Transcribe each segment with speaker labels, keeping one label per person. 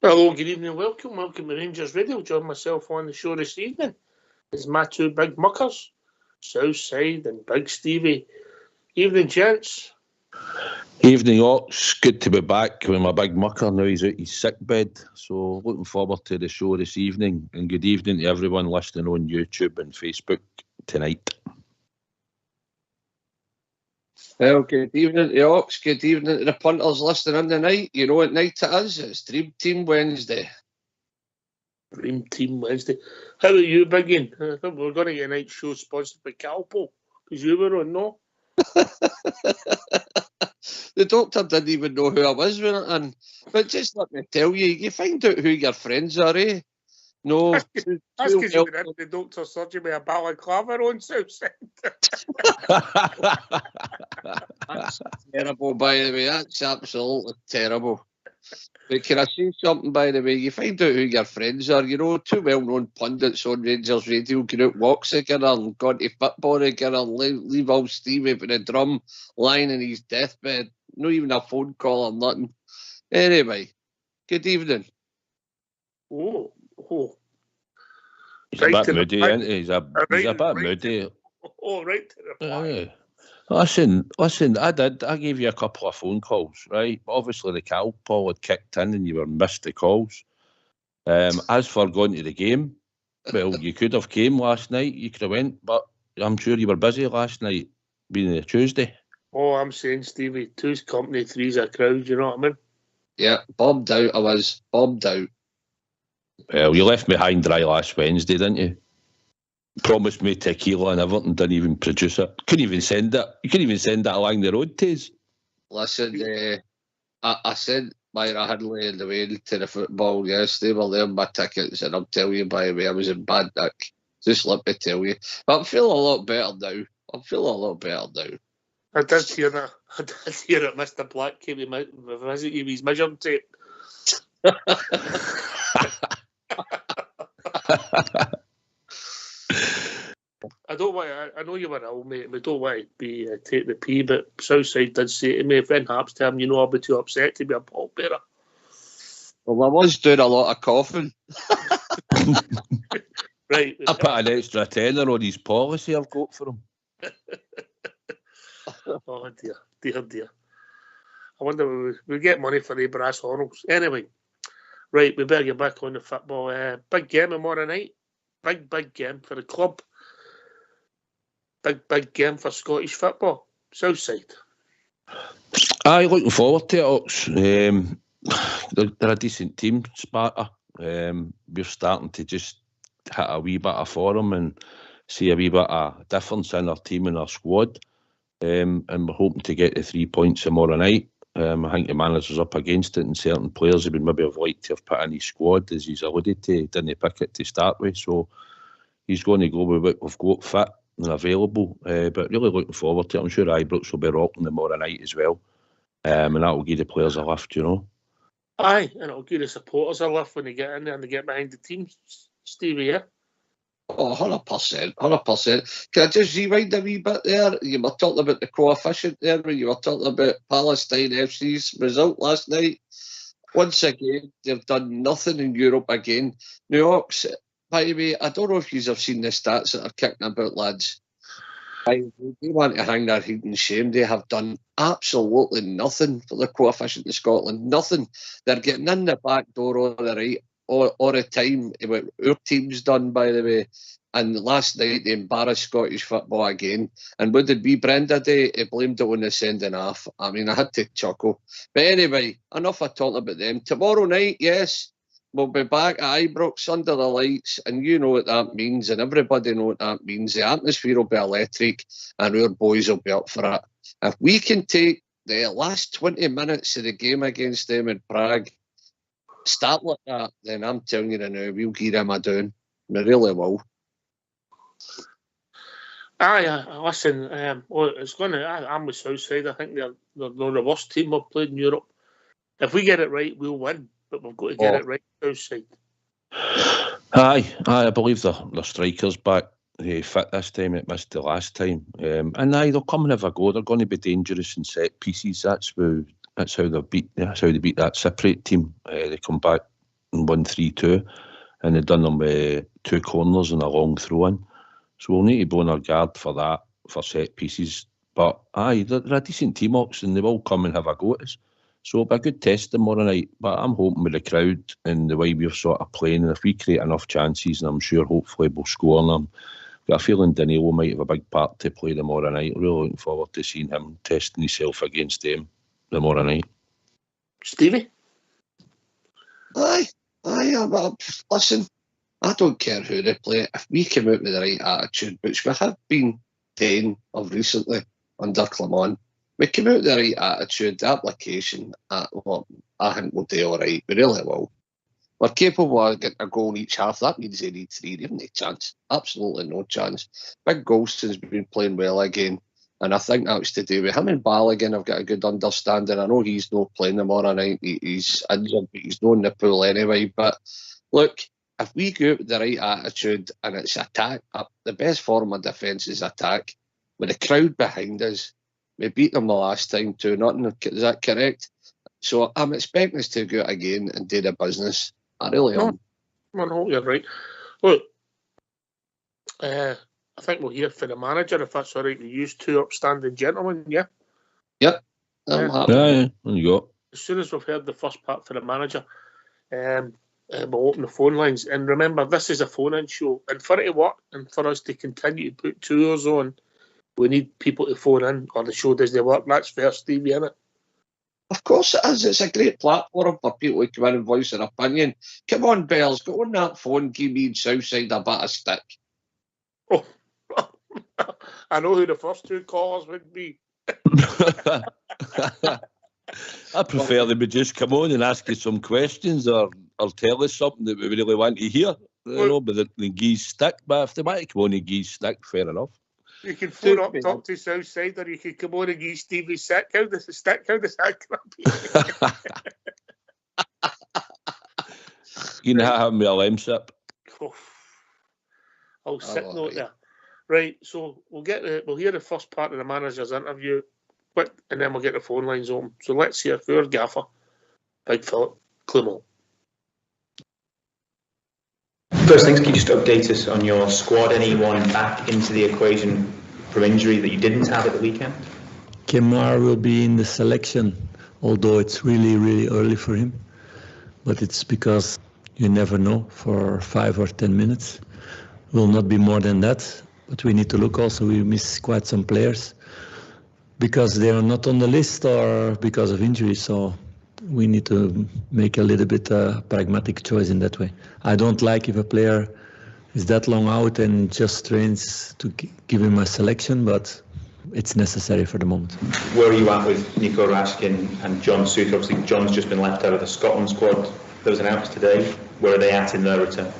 Speaker 1: Hello, good evening, welcome to Rangers Radio. Join myself on the show this evening is my two big muckers, Southside and Big Stevie. Evening, gents.
Speaker 2: Evening, Ox. Good to be back with my big mucker. Now he's out his sick bed. So looking forward to the show this evening. And good evening to everyone listening on YouTube and Facebook tonight.
Speaker 3: Well, good evening to Ox. Good evening to the punters listening in tonight. You know what night it is? It's Dream Team Wednesday.
Speaker 1: Dream Team Wednesday. How about you, Biggin? I think we're going to get a night show sponsored by Calpo, because you were on, no?
Speaker 3: The doctor didn't even know who I was when it in. But just let me tell you, you find out who your friends are, eh? No.
Speaker 1: That's because you were in the doctor's surgery with a balaclava on, Southside.
Speaker 3: That's terrible, by the way. That's absolutely terrible. But can I say something, by the way? You find out who your friends are. You know, two well-known pundits on Rangers Radio get out walks together and gone to football together and leave old Stevie with a drum lying in his deathbed. Not even a phone call or nothing. Anyway, good evening.
Speaker 1: Oh.
Speaker 2: He's a bit moody, isn't he? He's a bit moody.
Speaker 1: Right to the point.
Speaker 2: Listen, I gave you a couple of phone calls, right? Obviously the Calpol had kicked in and you were missed the calls. As for going to the game, well, you could have came last night, you could have went, but I'm sure you were busy last night, being a Tuesday.
Speaker 1: Oh, I'm saying, Stevie, two's company, three's a crowd, you know what I mean?
Speaker 3: Yeah, bombed out I was, bombed out.
Speaker 2: Well, you left me high and dry last Wednesday, didn't you? Promised me tequila and everything, didn't even produce it. Couldn't even send it. You couldn't even send that along the road, Taze.
Speaker 3: Listen, I sent Myra Hadley on the way to the football yesterday. Well, there my tickets, and I'll tell you, by the way, I was in bad nick. Just let me tell you. But I'm feeling a lot better now.
Speaker 1: I did hear that. Mr. Black came to visit you with his measuring tape. I know you were ill, mate. We don't want to be take the pee, but Southside did say to me, if anything happens to him, you know I'll be too upset to be a pallbearer.
Speaker 3: Well, I was doing a lot of coughing.
Speaker 1: Right.
Speaker 2: I put an extra tenner on his policy I've got for him.
Speaker 1: Oh, dear. I wonder if we get money for the brass horns. Anyway, right, we better get back on the football. Big game tomorrow night. Big game for the club. Big game for Scottish football. Southside.
Speaker 2: Aye, looking forward to it, Ox. They're a decent team, Sparta. We're starting to just hit a wee bit of form and see a wee bit of difference in our team and our squad. And we're hoping to get the 3 points tomorrow night. I think the manager's up against it, and certain players he would maybe have liked to have put in his squad, as he's alluded to. He didn't pick it to start with, so he's going to go with what we've got fit and available. But really looking forward to it. I'm sure Ibrox will be rocking tomorrow night as well, and that will give the players a lift, you know.
Speaker 1: Aye, and it'll give the supporters a lift when they get in there and they get behind the team, Stevie, yeah?
Speaker 3: Oh, 100%. Can I just rewind a wee bit there? You were talking about the coefficient there when you were talking about Palestine FC's result last night. Once again, they've done nothing in Europe again. New York's, by the way, I don't know if you have seen the stats that are kicking about, lads. They want to hang their head in shame. They have done absolutely nothing for the coefficient in Scotland. Nothing. They're getting in the back door all the right. All the time, what our team's done, by the way. And last night, they embarrassed Scottish football again. And what did we, Brenda, do? He blamed it on the sending off. I mean, I had to chuckle. But anyway, enough of talking about them. Tomorrow night, yes, we'll be back at Ibrox under the lights. And you know what that means. And everybody know what that means. The atmosphere will be electric. And our boys will be up for it. If we can take the last 20 minutes of the game against them in Prague, start like that, then I'm telling you now, we'll give them a down. We really will.
Speaker 1: Listen, it's going to. I'm with Southside. I think they're the worst team we've played in Europe. If we get it right, we'll win. But we've got to get it right, Southside.
Speaker 2: I believe their striker's back. Fit this time. It missed the last time. And they'll come and have a go. They're going to be dangerous in set pieces. That's how they beat that separate team. They come back and won 3-2, and they've done them with 2 corners and a long throw-in. So we'll need to be on our guard for that, for set pieces. But aye, they're a decent team, Ox, and they will come and have a go at us. So it'll be a good test tomorrow night. But I'm hoping with the crowd and the way we're sort of playing, and if we create enough chances, and I'm sure hopefully we'll score on them. Got a feeling Danilo might have a big part to play tomorrow night. Really looking forward to seeing him testing himself against them tomorrow night.
Speaker 1: Stevie?
Speaker 3: Aye. Listen, I don't care who they play. If we come out with the right attitude, which we have been doing of recently under Clement, we come out with the right attitude, the application, I think we'll do all right. We really will. We're capable of getting a goal in each half. That means they need 3. They haven't a chance. Absolutely no chance. Big Golston's been playing well again. And I think that was to do with him and Balogun. I've got a good understanding. I know he's not playing tomorrow night. He's injured, but he's not in the pool anyway. But look, if we go out with the right attitude and it's attack, the best form of defence is attack. With the crowd behind us, we beat them the last time 2-0. Is that correct? So I'm expecting us to go out again and do the business. I really am.
Speaker 1: I hope you're right. Look, I think we'll hear from the manager, if that's all right, to use 2 upstanding gentlemen, yeah?
Speaker 3: Yep. I'm happy.
Speaker 2: Yeah, there you go.
Speaker 1: As soon as we've heard the first part for the manager, we'll open the phone lines. And remember, this is a phone-in show. And for it to work, and for us to continue to put tours on, we need people to phone in, or the show doesn't work. That's fair, Stevie, isn't it?
Speaker 3: Of course it is. It's a great platform for people to come in and voice their opinion. Come on, Bells, go on that phone, give me in Southside a bit of stick.
Speaker 1: Oh, I know who the first 2 callers would be.
Speaker 2: I prefer they would just come on and ask us some questions or tell us something that we really want to hear. You know, but the geese stick. But if they want to come on and geese stick, fair enough.
Speaker 1: You can phone up, talk to Southside, or you can come on and give Stevie stick. How does the stick? How does that come
Speaker 2: You know how me a lime sip.
Speaker 1: I'll sit note there. Right, so we'll hear the first part of the manager's interview, and then we'll get the phone lines open. So let's hear our gaffer, Big Philip Clement.
Speaker 4: First things, can you just update us on your squad? Anyone back into the equation from injury that you didn't have at the weekend?
Speaker 5: Kemar will be in the selection, although it's really, really early for him. But it's because you never know for 5 or 10 minutes. Will not be more than that. But we need to look also, we miss quite some players because they are not on the list or because of injury. So we need to make a little bit pragmatic choice in that way. I don't like if a player is that long out and just trains to give him a selection, but it's necessary for the moment.
Speaker 4: Where are you at with Nico Raskin and John Suter? Obviously, John's just been left out of the Scotland squad that was announced today. Where are they at in their return?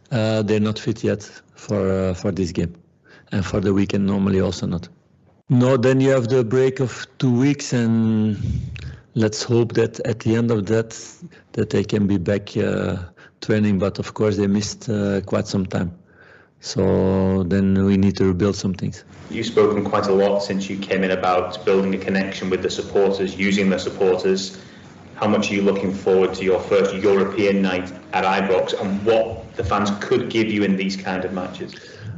Speaker 5: They're not fit yet for this game, and for the weekend normally also not. No, then you have the break of 2 weeks, and let's hope that at the end of that they can be back training. But of course they missed quite some time, so then we need to rebuild some things.
Speaker 4: You've spoken quite a lot since you came in about building a connection with the supporters, using the supporters. How much are you looking forward to your first European night at Ibrox and what the fans could give you in these kind of matches?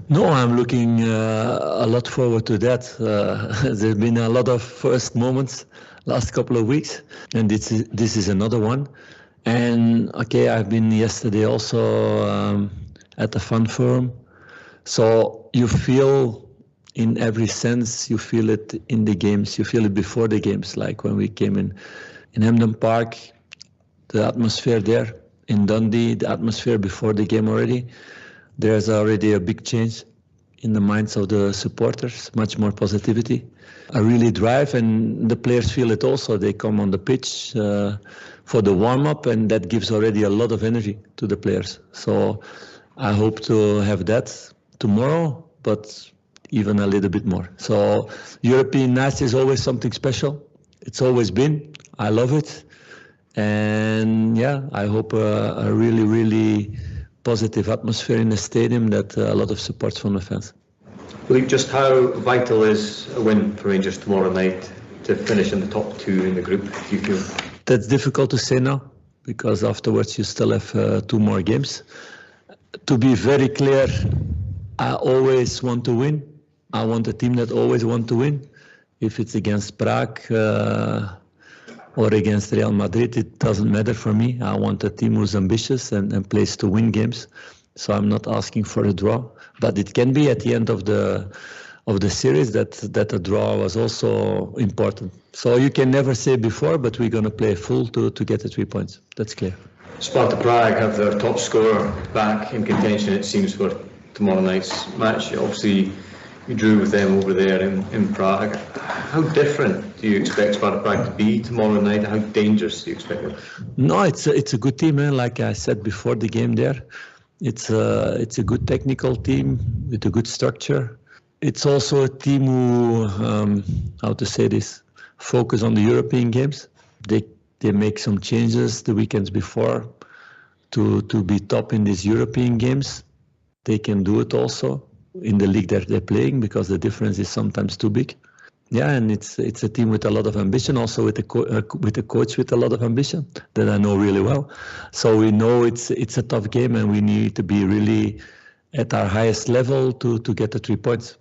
Speaker 5: No, I'm looking a lot forward to that. There's been a lot of first moments last couple of weeks, and this is another one. And okay, I've been yesterday also at the Fun Forum. So you feel in every sense, you feel it in the games, you feel it before the games, like when we came in Hampden Park, the atmosphere there. In Dundee, the atmosphere before the game already. There's already a big change in the minds of the supporters, much more positivity. I really drive, and the players feel it also. They come on the pitch for the warm-up, and that gives already a lot of energy to the players. So I hope to have that tomorrow, but even a little bit more. So European nights is always something special. It's always been. I love it. And yeah, I hope a really, really positive atmosphere in the stadium, that a lot of support from the fans.
Speaker 6: Philippe, just how vital is a win for Rangers tomorrow night to finish in the top 2 in the group, do you feel?
Speaker 5: That's difficult to say now. because afterwards you still have 2 more games. To be very clear, I always want to win. I want a team that always wants to win. If it's against Prague or against Real Madrid, it doesn't matter for me. I want a team who's ambitious and plays to win games. So I'm not asking for a draw, but it can be at the end of the series that a draw was also important. So you can never say before, but we're going to play full to get the 3 points. That's clear.
Speaker 6: Sparta Prague have their top scorer back in contention, it seems, for tomorrow night's match. Obviously, you drew with them over there in Prague. How different do you expect Sparta Prague to be tomorrow night? How dangerous do you expect them?
Speaker 5: No, it's a good team, man. Like I said before the game there, it's a good technical team with a good structure. It's also a team who, how to say this, focus on the European games. They make some changes the weekends before to be top in these European games. They can do it also in the league that they're playing because the difference is sometimes too big. Yeah, and it's a team with a lot of ambition, also with a coach with a lot of ambition that I know really well. So we know it's a tough game, and we need to be really at our highest level to get the 3 points.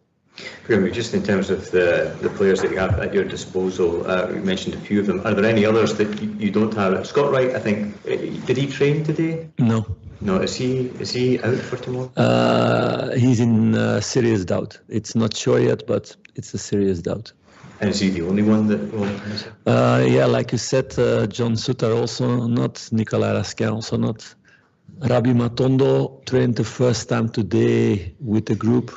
Speaker 6: Just in terms of the players that you have at your disposal, you mentioned a few of them. Are there any others that you don't have? Scott Wright, I think, did he train today?
Speaker 5: No.
Speaker 6: No, is he out for tomorrow?
Speaker 5: He's in serious doubt. It's not sure yet, but it's a serious doubt.
Speaker 6: And is he the only one that will miss it?
Speaker 5: Yeah, like you said, John Sutter also not, Nicolas Raskin also not. Rabbi Matondo trained the first time today with the group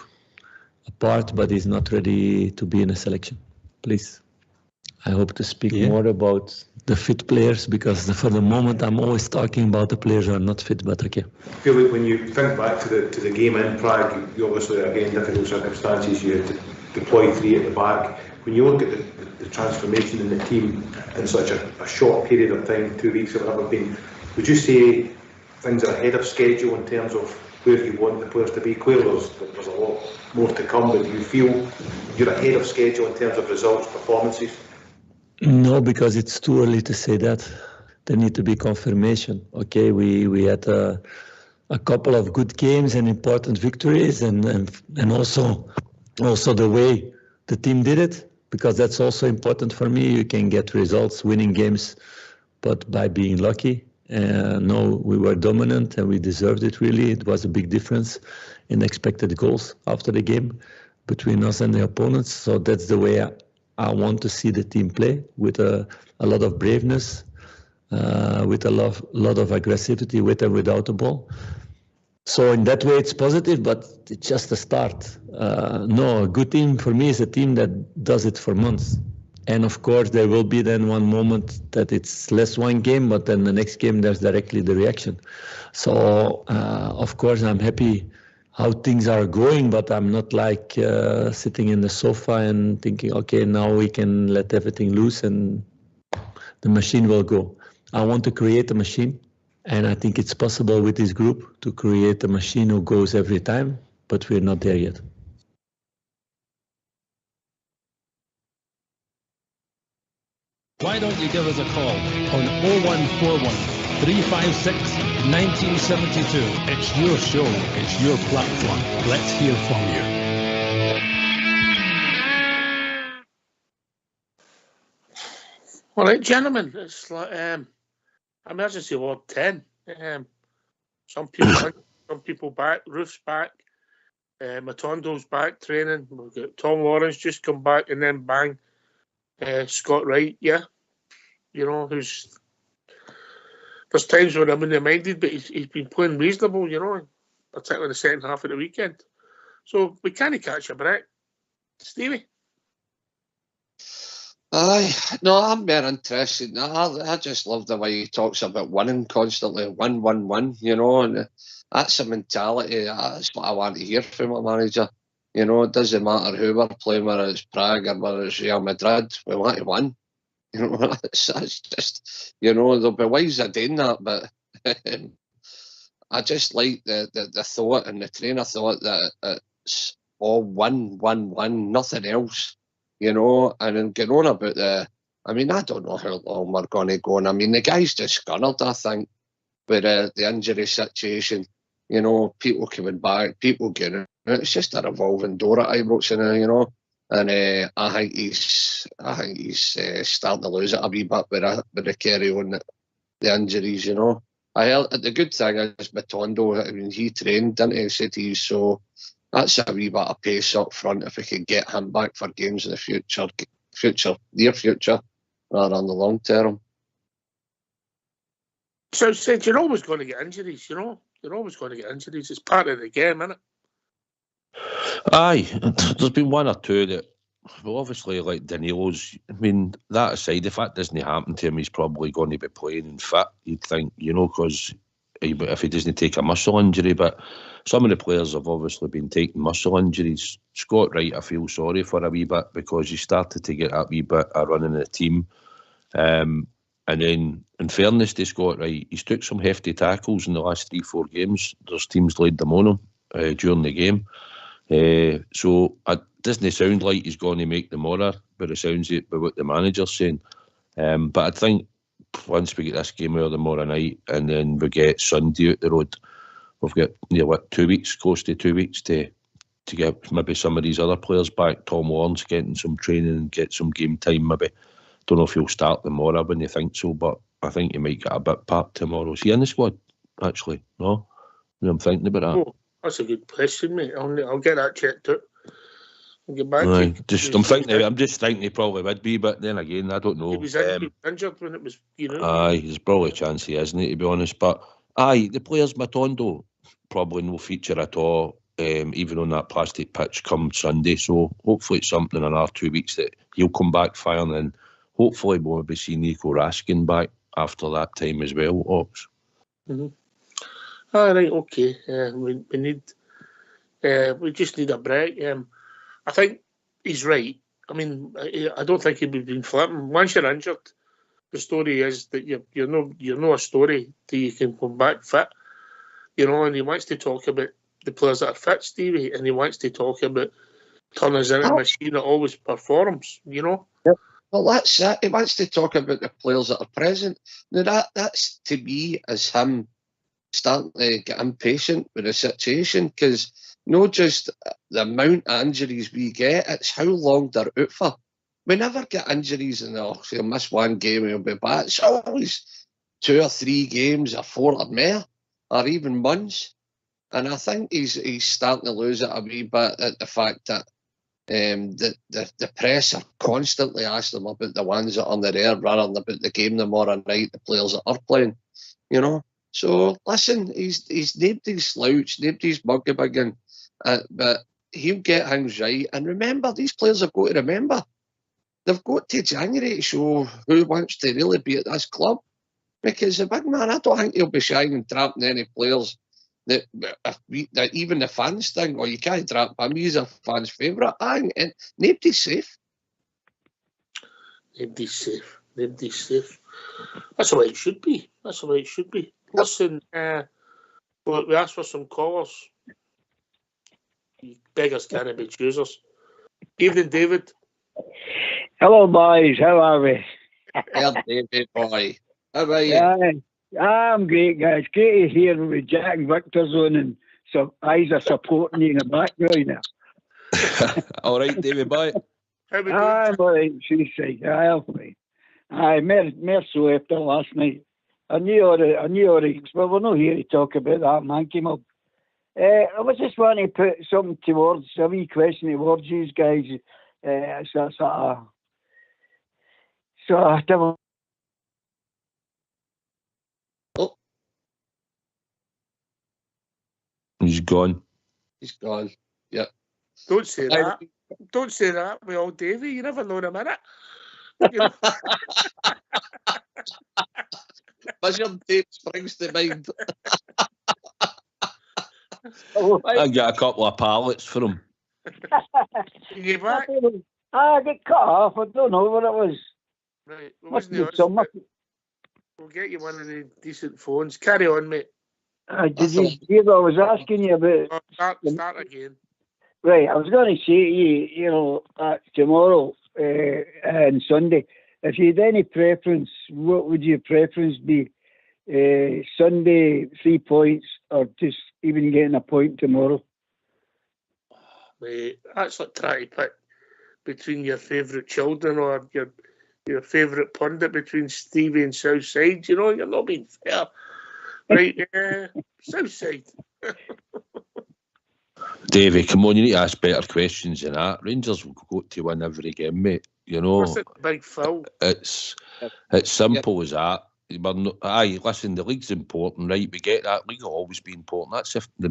Speaker 5: apart, but he's not ready to be in a selection. Please. I hope to speak more about the fit players, because for the moment I'm always talking about the players who are not fit, but okay.
Speaker 7: I feel like when you think back to the game in Prague, you obviously, again, difficult circumstances, you had to deploy 3 at the back. When you look at the transformation in the team in such a short period of time, 2 weeks or whatever been, would you say things are ahead of schedule in terms of where you want the players to be? Clearly there's a lot more to come, but do you feel you're ahead of schedule in terms of results, performances?
Speaker 5: No, because it's too early to say that. There need to be confirmation. Okay, we had a couple of good games and important victories, and also the way the team did it, because that's also important for me. You can get results winning games, but by being lucky. No, we were dominant and we deserved it, really. It was a big difference in expected goals after the game between us and the opponents. So that's the way I want to see the team play, with a lot of braveness, with a lot of aggressivity, with and without the ball. So in that way it's positive, but it's just a start. No, a good team for me is a team that does it for months. And of course there will be then one moment that it's less one game, but then the next game there's directly the reaction. So of course I'm happy how things are going, but I'm not like sitting in the sofa and thinking, okay, now we can let everything loose and the machine will go. I want to create a machine, and I think it's possible with this group to create a machine who goes every time, but we're not there yet.
Speaker 8: Why don't you give us a call on 0141 356 1972. It's your show, it's your platform. Let's hear from you.
Speaker 1: All right, gentlemen, it's like emergency ward 10. Some people back, Roof's back, Matondo's back training. We've got Tom Lawrence just come back, and then bang, Scott Wright, there's times when I'm in-minded, but he's been playing reasonable, particularly in the second half of the weekend. So we can't catch a break. Stevie?
Speaker 3: No, I'm more interested. I just love the way he talks about winning constantly, win, and that's a mentality. That's what I want to hear from a manager. It doesn't matter who we're playing, whether it's Prague or whether it's Real Madrid, we want to win. That's just, there'll be ways of doing that, but I just like the thought, and the trainer thought that it's all win, nothing else, and then get on about the I mean, I don't know how long we're going to go. And I mean, the guy's just gunnered, I think, with the injury situation. You know, people coming back, people getting out. It's just a revolving door at Ibrox, you know. And I think he's starting to lose it a wee bit with the carry on the injuries, you know. I heard the good thing is Matondo, I mean, he trained, didn't he, cities, so that's a wee bit of pace up front if we could get him back for games in the near future, rather than the long term.
Speaker 1: So I said, you're always going to get injuries, you know. You're always going to get injuries. It's part of the game, isn't it?
Speaker 2: Aye, there's been one or two that, well, obviously, like Danilo's, I mean, that aside, if that doesn't happen to him, he's probably going to be playing and fit, you'd think, you know, because if he doesn't take a muscle injury, but some of the players have obviously been taking muscle injuries. Scott Wright, I feel sorry for a wee bit because he started to get a wee bit of running the team. And then, in fairness to Scott Wright, he's took some hefty tackles in the last 3-4 games. There's teams laid them on him during the game. So it doesn't sound like he's going to make the mortar, but it sounds it by what the manager's saying. But I think once we get this game out tomorrow night and then we get Sunday out the road, we've got 2 weeks, close to 2 weeks to get maybe some of these other players back. Tom Lawrence getting some training and get some game time maybe. Don't know if he'll start tomorrow when you think so, but I think he might get a bit packed tomorrow. Is he in the squad, actually? No? I'm thinking about that.
Speaker 1: Oh, that's a good question, mate. I'll get that checked out. I'll get back
Speaker 2: to
Speaker 1: you.
Speaker 2: I'm just thinking he probably would be, but then again, I don't know.
Speaker 1: He was injured when it was, you know.
Speaker 2: Aye, there's probably a chance he isn't, to be honest. But aye, the players, Matondo, probably no feature at all, even on that plastic pitch come Sunday. So hopefully it's something in another 2 weeks that he'll come back firing, and hopefully we'll be seeing Nico Raskin back after that time as well, Ox.
Speaker 1: Mm-hmm. All right, okay. We need, we just need a break. I think he's right. I mean, I don't think he'd be been flipping. Once you're injured, the story is that you're no a story till you can come back fit. You know, and he wants to talk about the players that are fit, Stevie, and he wants to talk about turning us into a machine that always performs, you know?
Speaker 3: Yep. Well, that's it. He wants to talk about the players that are present. Now, that's to me, as him starting to get impatient with the situation, because not just the amount of injuries we get, it's how long they're out for. We never get injuries and he'll miss one game and he'll be back. It's always 2 or 3 games or 4 or more, or even months. And I think he's starting to lose it a wee bit at the fact that the press are constantly asking him about the ones that are on the air rather than about the game tomorrow night, the players that are playing, you know. So listen, he's nobody's slouch, nobody's muggy-bugging, but he'll get things right. And remember, these players have got to remember, they've got to January to show who wants to really be at this club. Because the big man, I don't think he'll be shying and trapping any players that even the fans think, well, you can't trap him, he's a fan's favourite. And nobody's safe.
Speaker 1: Nobody's safe. Nobody's safe. That's the way it should be. That's the way it should be. Listen, we asked for some callers. You beggars can't be choosers. Evening, David.
Speaker 9: Hello, boys. How are we?
Speaker 3: Hello, David, boy. How are you?
Speaker 9: I'm great, guys. Great to hear with Jack and Victor's on, and some eyes are supporting you in the background now.
Speaker 2: All right, David, bye.
Speaker 1: How we doing?
Speaker 9: I'm all right, she's saying. I'm fine. Aye, Merso after last night. I knew all the, well, we're not here to talk about that monkey mob. I was just wanting to put something towards, a wee question towards you guys.
Speaker 2: He's gone.
Speaker 3: He's gone. Yeah.
Speaker 1: Don't say that. Don't say that. We all Davey. You never know in a minute. You know?
Speaker 3: Vision tape springs to mind.
Speaker 2: I got a couple of pallets for him.
Speaker 1: You back?
Speaker 9: I got cut off. I don't know what it was.
Speaker 1: Right. We'll get you one of the decent phones. Carry on, mate.
Speaker 9: Did you hear what I was asking you about?
Speaker 1: Start again.
Speaker 9: Right, I was going to say to you, tomorrow and Sunday, if you had any preference, what would your preference be? Sunday 3 points, or just even getting a point tomorrow?
Speaker 1: Mate, that's like trying to pick between your favourite children or your favourite pundit between Stevie and Southside. You know, you're not being fair. Right, Southside.
Speaker 2: Davey, come on, you need to ask better questions than that. Rangers will go to win every game, mate. You know,
Speaker 1: What's it, Big Phil?
Speaker 2: It's simple as that. Listen, the league's important, right? We get that. League will always be important. That's the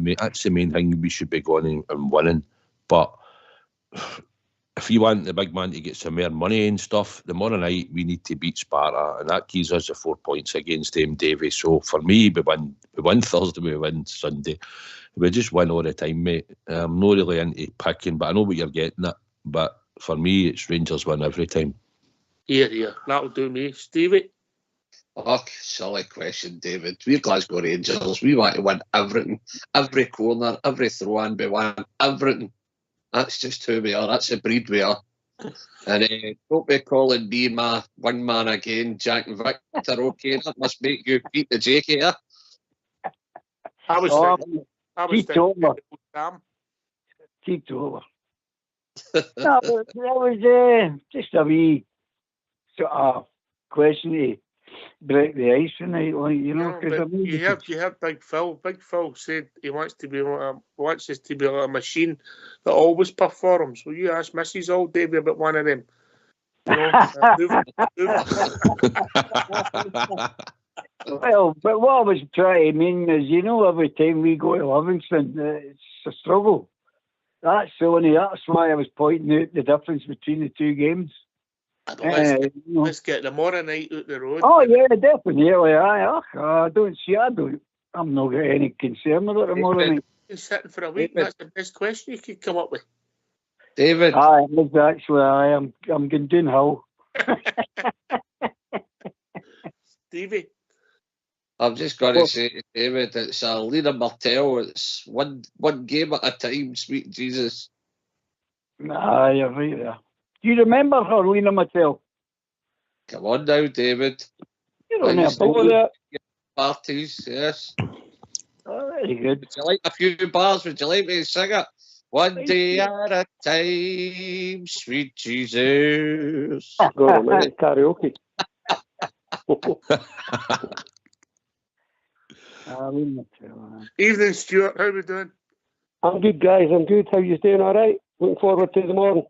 Speaker 2: main thing we should be going and winning. But if you want the big man to get some more money and stuff, tomorrow night we need to beat Sparta, and that gives us the 4 points against them, Davey. So for me, we win Thursday, we win Sunday. We just win all the time, mate. I'm not really into picking, but I know what you're getting at. But for me, it's Rangers win every time.
Speaker 1: Here. That'll do me. Stevie?
Speaker 3: Oh, silly question, David. We're Glasgow Rangers. We want to win everything. Every corner, every throw-in, we want everything. That's just who we are. That's the breed we are. And don't be calling me my one man again, Jack and Victor. Okay, that must make you beat the Jake here.
Speaker 1: I was
Speaker 9: Keep over. No, that was just a wee sort of question to break the ice tonight, you know.
Speaker 1: You heard Big Phil. Big Phil said he wants us to be like a machine that always performs. Will you ask Mrs. Old Davey about one of them? You know,
Speaker 9: Well, but what I was trying to mean is, you know, every time we go to Livingston, it's a struggle. That's why I was pointing out the difference between the two games.
Speaker 1: Let's get tomorrow night out the road.
Speaker 9: Oh yeah, definitely. I'm not got any concern about tomorrow night.
Speaker 1: Been sitting for a week. That's the best question you could come up with.
Speaker 3: David.
Speaker 9: Actually, I'm going downhill.
Speaker 1: Stevie.
Speaker 3: I've just got to say to David, it's a Lena Martell. It's one game at a time, sweet Jesus.
Speaker 9: Nah, you're right there. Do you remember her, Lena Martell?
Speaker 3: Come on now, David.
Speaker 9: You don't have that.
Speaker 3: Parties, yes.
Speaker 9: Oh, very good.
Speaker 3: Would you like a few bars? Would you like me to sing it? One day at a time, sweet Jesus.
Speaker 10: Go on, mate. Karaoke.
Speaker 1: Evening, Stuart. How are we doing?
Speaker 10: I'm good, guys. I'm good. How you doing? All right? Looking forward to the morning.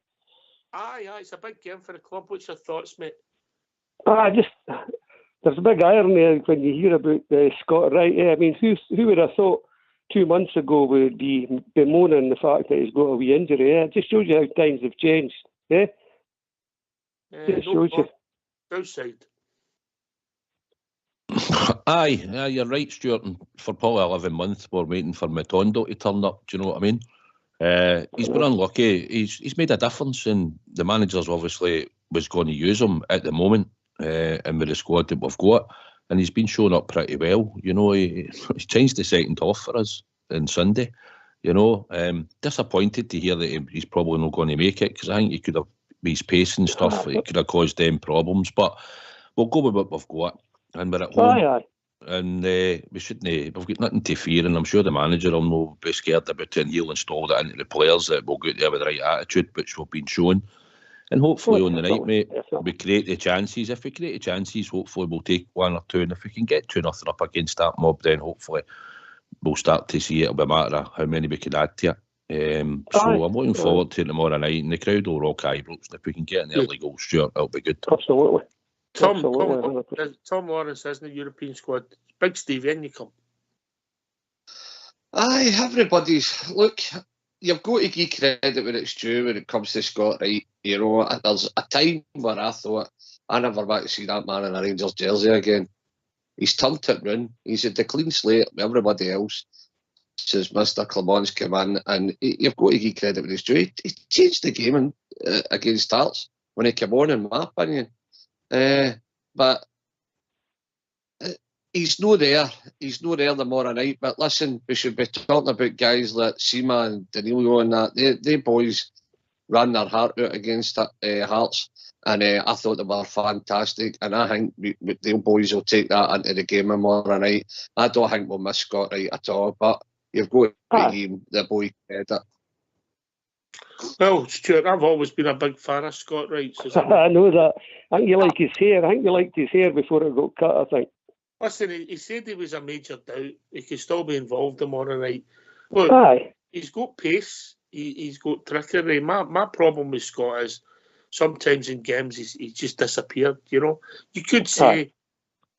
Speaker 1: Aye, it's a big game for the club. What's your thoughts, mate?
Speaker 10: There's a big irony when you hear about Scott Wright. Yeah, I mean, who would have thought 2 months ago would be bemoaning the fact that he's got a wee injury? Yeah, it just shows you how times have changed. Yeah, just shows you.
Speaker 1: Outside.
Speaker 2: Aye, you're right, Stuart. And for probably 11 months, we're waiting for Matondo to turn up. Do you know what I mean? He's been unlucky. He's made a difference, and the manager's obviously was going to use him at the moment, and with the squad that we've got, and he's been showing up pretty well. You know, he's changed the second off for us on Sunday. You know, disappointed to hear that he's probably not going to make it, because I think he could have, with his pace and stuff, it could have caused them problems. But we'll go with what we've got, and we're at home. And we shouldn't. We've got nothing to fear, and I'm sure the manager will not be scared about it, and he'll install that into the players that will go out there with the right attitude, which we've been shown. And hopefully on the night, mate, we create the chances. If we create the chances, hopefully we'll take 1 or 2, and if we can get 2-0 up against that mob, then hopefully we'll start to see it'll be a matter of how many we can add to it. So I'm looking forward to tomorrow night, and the crowd will rock Ibrox. If we can get an early goal, Stuart, it'll be good.
Speaker 10: Absolutely.
Speaker 1: Tom Lawrence isn't the European squad. Big Stevie, in you come.
Speaker 3: Aye, everybody's. Look, you've got to give credit when it's due when it comes to Scott Wright. You know, there's a time where I thought, I never want to see that man in a Rangers jersey again. He's turned it round. He's had the clean slate with everybody else since Mr. Clement's come in, and you've got to give credit when it's due. He changed the game against Hearts when he came on, in my opinion. But he's no there. He's no there tomorrow night. But listen, we should be talking about guys like Sima and Danilo and that. They boys ran their heart out against Hearts. And I thought they were fantastic, and I think the boys will take that into the game tomorrow night. I don't think we'll miss Scott Wright at all, but you've got to give him the boy credit.
Speaker 1: Well, Stuart, I've always been a big fan of Scott Wright.
Speaker 10: I know that. I think you like his hair. I think you liked his hair before it got cut, I think.
Speaker 1: Listen, he said he was a major doubt. He could still be involved tomorrow night. Look, he's got pace. He's got trickery. My problem with Scott is sometimes in games he's just disappeared, you know. You could say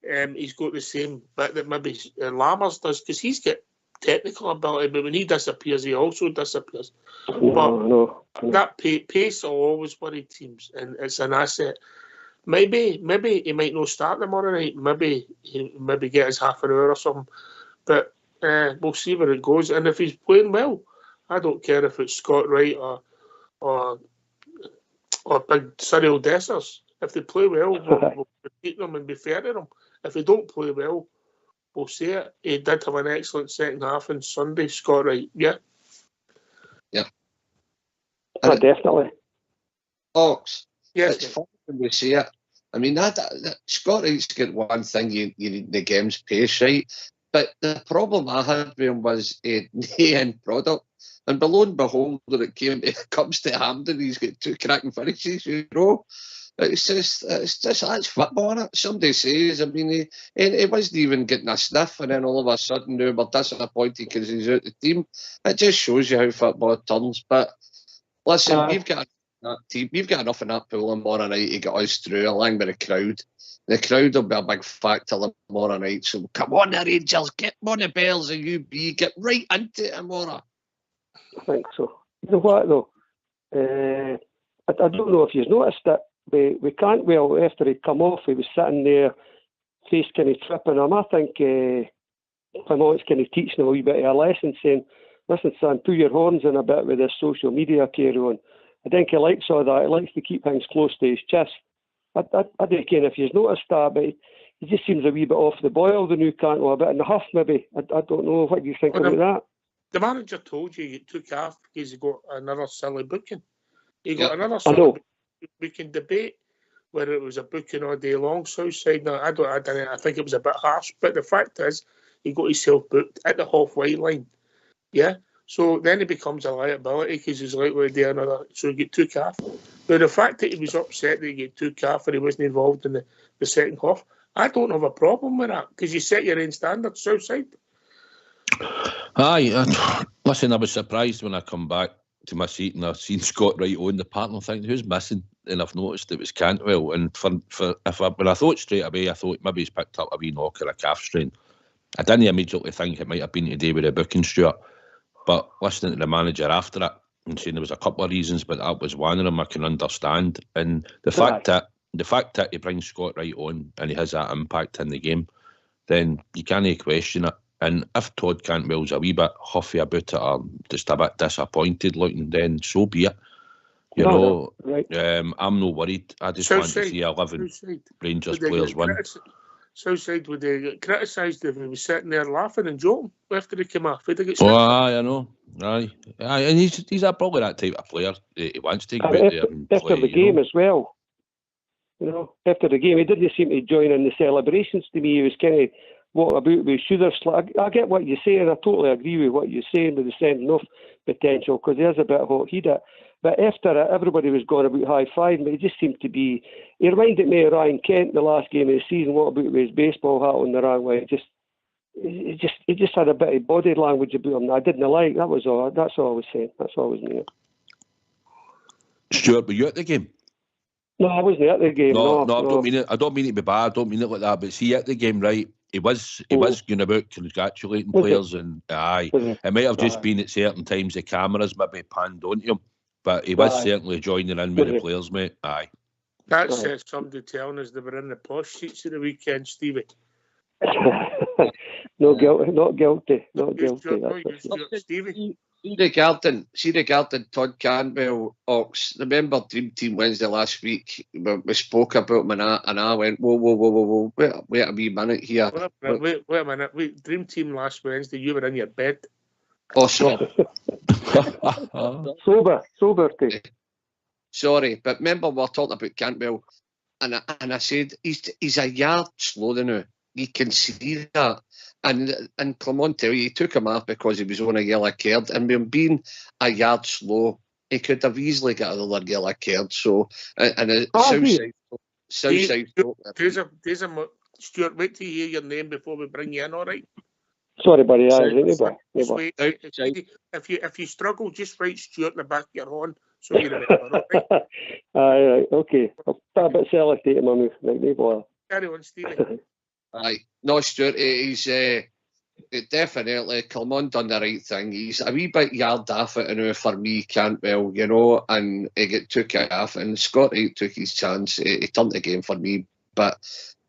Speaker 1: he's got the same bit that maybe Lammers does, because he's got technical ability, but when he disappears, he also disappears. That pace will always worry teams, and it's an asset. Maybe he might not start tomorrow night. Maybe he get his half an hour or something. But we'll see where it goes. And if he's playing well, I don't care if it's Scott Wright or big Cyril Dessers. If they play well, we'll beat them and be fair to them. If they don't play well, we'll say it. He did have an excellent second half on Sunday, Scott Wright. Yeah.
Speaker 10: Definitely.
Speaker 3: Ox.
Speaker 1: Yes.
Speaker 3: It's fun when we see it. I mean, that Scott Wright's got one thing you need the game's pace, right? But the problem I had with him was the end product. And lo and behold, when it comes to Hampden, he's got 2 cracking finishes, you know. It's just that's football, isn't it? Somebody says, I mean, he wasn't even getting a sniff, and then all of a sudden, now we're disappointed because he's out the team. It just shows you how football turns. But listen, we've got enough in that pool tomorrow night to get us through, along with the crowd. The crowd will be a big factor tomorrow night. So come on, the Rangers, get on the bells of UB, get right into it tomorrow.
Speaker 10: I think so. You know what though? I don't know if you've noticed that we can't. Well, after he come off, he was sitting there, face kind of tripping him. I think Clement's kind of teaching him a wee bit of a lesson, saying, "Listen, son, pull your horns in a bit with this social media carry on." I think he likes all that. He likes to keep things close to his chest. I don't know if you've noticed that, but he just seems a wee bit off the boil, the new Cantwell, a bit in the huff maybe. I don't know. What do you think about that?
Speaker 1: The manager told you took off because he got another silly booking. He got another silly booking. We can debate whether it was a booking all day long, Southside. No, I think it was a bit harsh. But the fact is, he got himself booked at the halfway line. Yeah? So then he becomes a liability because he's likely to do another. So he get took off. But the fact that he was upset that he get took off and he wasn't involved in the second half, I don't have a problem with that because you set your own standards, Southside.
Speaker 2: Aye, listen, I was surprised when I come back to my seat and I've seen Scott Wright on the partner thing. Who's missing? And I've noticed it was Cantwell. And when I thought straight away, I thought maybe he's picked up a wee knock or a calf strain. I didn't immediately think it might have been to do with the booking, Stuart. But listening to the manager after it and saying there was a couple of reasons, but that was one of them I can understand. And the fact that he brings Scott Wright on and he has that impact in the game, then you can't question it. And if Todd Cantwell's a wee bit huffy about it or just a bit disappointed looking, then so be it. You know, right. I'm not worried. I just want to see 11 Rangers players win.
Speaker 1: Southside would get criticised if he was sitting there laughing and joking after he came off.
Speaker 2: I know. Aye. And he's probably that type of player. He wants to get out there and play.
Speaker 10: After the game as well. You know, after the game, he didn't seem to join in the celebrations to me. He was kind of walking about with shoulder slack. I get what you're saying. I totally agree with what you're saying with the sending off potential because there's a bit of hot heat. But after it, everybody was going about high-fiving, but he just seemed to be... He reminded me of Ryan Kent the last game of the season, what about with his baseball hat on the wrong way. He just had a bit of body language about him that I didn't like. That was all. That's all I was saying. That's all I was saying.
Speaker 2: Stuart, were you at the game?
Speaker 10: No, I wasn't at the game. No,
Speaker 2: I don't mean it. I don't mean it to be bad. I don't mean it like that. But see, at the game, right? He was going about congratulating players, and it might have just been at certain times the cameras maybe panned onto him. But he was certainly joining in with the players, mate. Aye.
Speaker 1: That's somebody telling us they were in the posh seats at the weekend, Stevie.
Speaker 10: Not guilty.
Speaker 1: Stevie.
Speaker 3: See the Garden, Todd Cantwell, Ox. Remember Dream Team Wednesday last week? We spoke about him and I went, whoa. Wait a wee minute here.
Speaker 1: Wait a minute. Dream Team last Wednesday, you were in your bed.
Speaker 3: Oh, sorry.
Speaker 10: sober.
Speaker 3: sorry, but remember we were talking about Cantwell, and I said he's a yard slower now. You can see that. And Clement, he took him off because he was on a yellow card, and with him being a yard slow, he could have easily got another yellow card. So, and Southside.
Speaker 1: Stuart, wait till you hear your name before we bring you in, all right?
Speaker 10: Sorry, buddy.
Speaker 1: If you struggle, just write Stuart in the back of your horn so you remember, all right?
Speaker 10: Aye, okay. I'll start a bit selective, my move. No bother.
Speaker 1: Carry on, Stevie.
Speaker 3: Aye, no, Stuart, he's definitely Clement done the right thing. He's a wee bit yard off it now for me, Cantwell, you know, and he took it off, and Scott Wright took his chance. He turned the game for me, but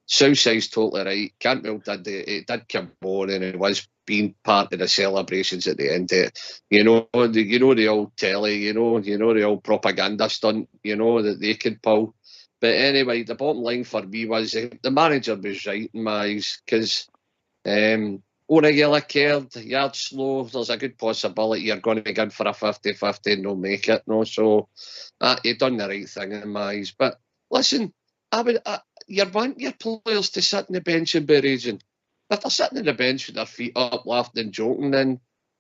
Speaker 3: Southside's totally right. Cantwell did come on, and it was being part of the celebrations at the end of it. You know the old telly, you know the old propaganda stunt, you know, that they could pull. But anyway, the bottom line for me was the manager was right in my eyes, because on a yellow card, yard slow, there's a good possibility you're going to get for a 50-50 and not make it. No, so he done the right thing in my eyes. But listen, you want your players to sit on the bench and be raging. If they're sitting on the bench with their feet up, laughing and joking, then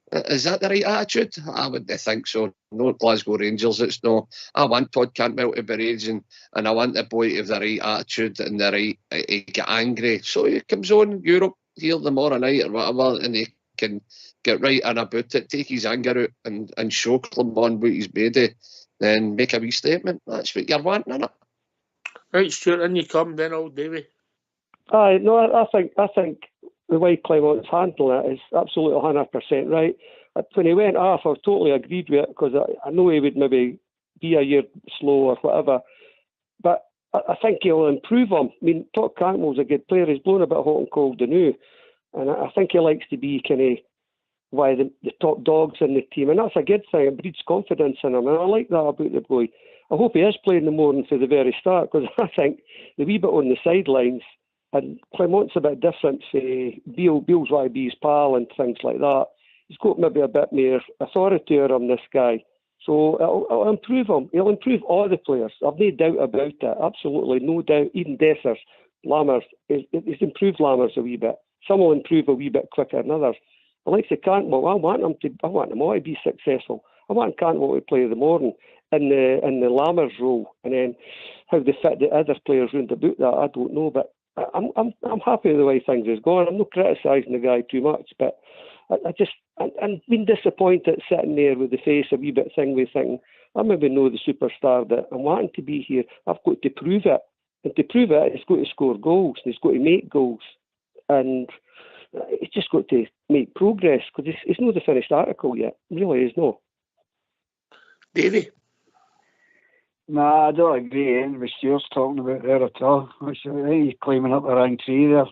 Speaker 3: is that the right attitude? I wouldn't think so. No, Glasgow Rangers, it's no. I want Todd Cantwell to be raging, and I want the boy to have the right attitude and the right, he get angry. So he comes on Europe here tomorrow night or whatever, and he can get right in about it, take his anger out and show Clement what he's made of, then make a wee statement. That's what you're wanting, innit?
Speaker 1: Right, Stuart, in you come then, old Davy.
Speaker 10: Aye, no, I think the way Clement's handling it is absolutely 100% right. When he went off, I totally agreed with it, because I know he would maybe be a year slow or whatever, but I think he'll improve him. I mean, Todd Cantwell's a good player. He's blown a bit hot and cold anew, and I think he likes to be kind of the top dogs in the team, and that's a good thing. It breeds confidence in him, and I like that about the boy. I hope he is playing the morning for the very start, because I think the wee bit on the sidelines, and Clement's a bit different to Beale. Beale's YB's pal and things like that. He's got maybe a bit more authority on him, this guy. So it'll improve him. He'll improve all the players. I've no doubt about it. Absolutely no doubt. Even Dessers, Lammers, he's improved Lammers a wee bit. Some will improve a wee bit quicker than others. I like the Cantwell. I want them all to be successful. I want Cantwell to play the morning in the Lammers role, and then how they fit the other players round about that, I don't know. But I'm happy with the way things is going. I'm not criticising the guy too much, but I'm being disappointed sitting there with the face a wee bit thingy, thinking I maybe know the superstar that I'm wanting to be here. I've got to prove it, and to prove it, he's got to score goals, and he's got to make goals, and he's just got to make progress, because it's not the finished article yet. It really is not.
Speaker 1: Davey?
Speaker 9: Nah, I don't agree with what Stuart's talking about there at all. I think he's climbing up the rank tree there.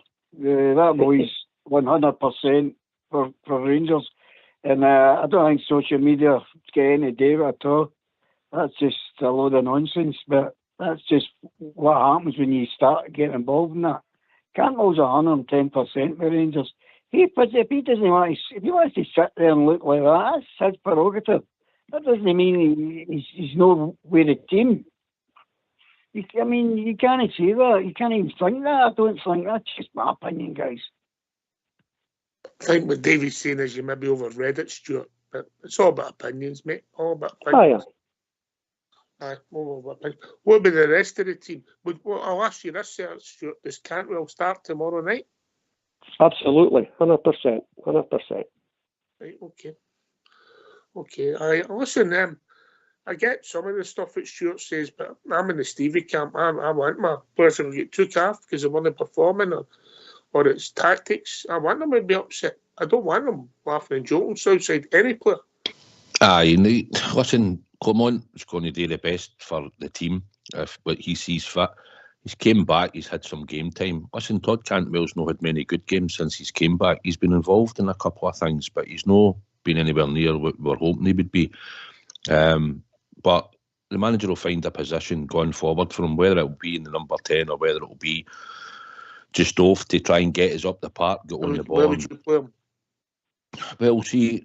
Speaker 9: That boy's 100% for Rangers. And I don't think social media get any day with it at all. That's just a load of nonsense, but that's just what happens when you start getting involved in that. Cantwell's 110% with Rangers. If he doesn't want to, if he wants to sit there and look like that, that's his prerogative. That doesn't mean he's not with the team. You can't say that. You can't even think that. I don't think that's just my opinion, guys.
Speaker 1: I think what Davy's saying is you maybe overread it, Stuart. But it's all about opinions, mate. All about opinions. Aye, all about opinions. What about the rest of the team? I'll ask you this, Stuart. Does Cantwell start tomorrow night?
Speaker 10: Absolutely, 100%.
Speaker 1: Right, okay. Listen, I get some of the stuff that Stuart says, but I'm in the Stevie camp. I want my players to get took off because they weren't performing, or it's tactics. I want them to be upset. I don't want them laughing and joking outside any player.
Speaker 2: Aye, listen, Clement is going to do the best for the team if what he sees fit. He's came back, he's had some game time. Listen, Todd Cantwell's not had many good games since he's came back. He's been involved in a couple of things, but he's not been anywhere near what we were hoping he would be. But the manager will find a position going forward for him, whether it will be in the number 10 or whether it will be just off to try and get us up the park, get on the ball.
Speaker 1: Where would you play him?
Speaker 2: Well, see,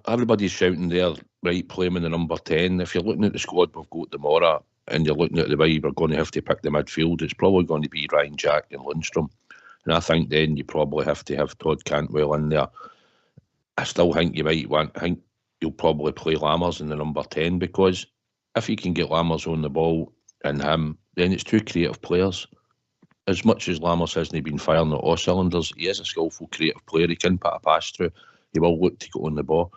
Speaker 2: everybody's shouting there, right, play him in the number 10. If you're looking at the squad we've got tomorrow, and you're looking at the way we're going to have to pick the midfield, it's probably going to be Ryan Jack and Lundstrom. And I think then you probably have to have Todd Cantwell in there. I still think I think you'll probably play Lammers in the number 10, because if you can get Lammers on the ball and him, then it's two creative players. As much as Lammers hasn't been firing at all cylinders, he is a skillful, creative player. He can put a pass through. He will look to get on the ball.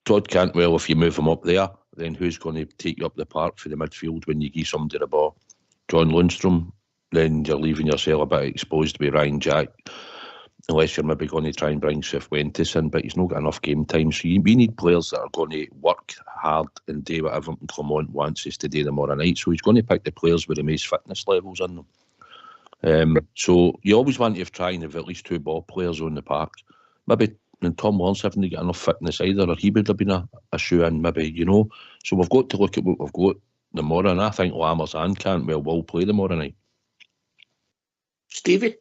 Speaker 2: Todd Cantwell, if you move him up there, then who's going to take you up the park for the midfield when you give somebody the ball? John Lundstrom, then you're leaving yourself a bit exposed with Ryan Jack, unless you're maybe going to try and bring Cifuentes in, but he's not got enough game time. So we need players that are going to work hard and do whatever Clement wants us to do tomorrow night. So he's going to pick the players with the most fitness levels in them. So you always want to try and have at least two ball players on the park. Maybe and Tom Lawrence haven't got enough fitness either, or he would have been a shoe-in maybe, So we've got to look at what we've got tomorrow, and I think Lammers and Cantwell will play tomorrow night.
Speaker 1: Stevie?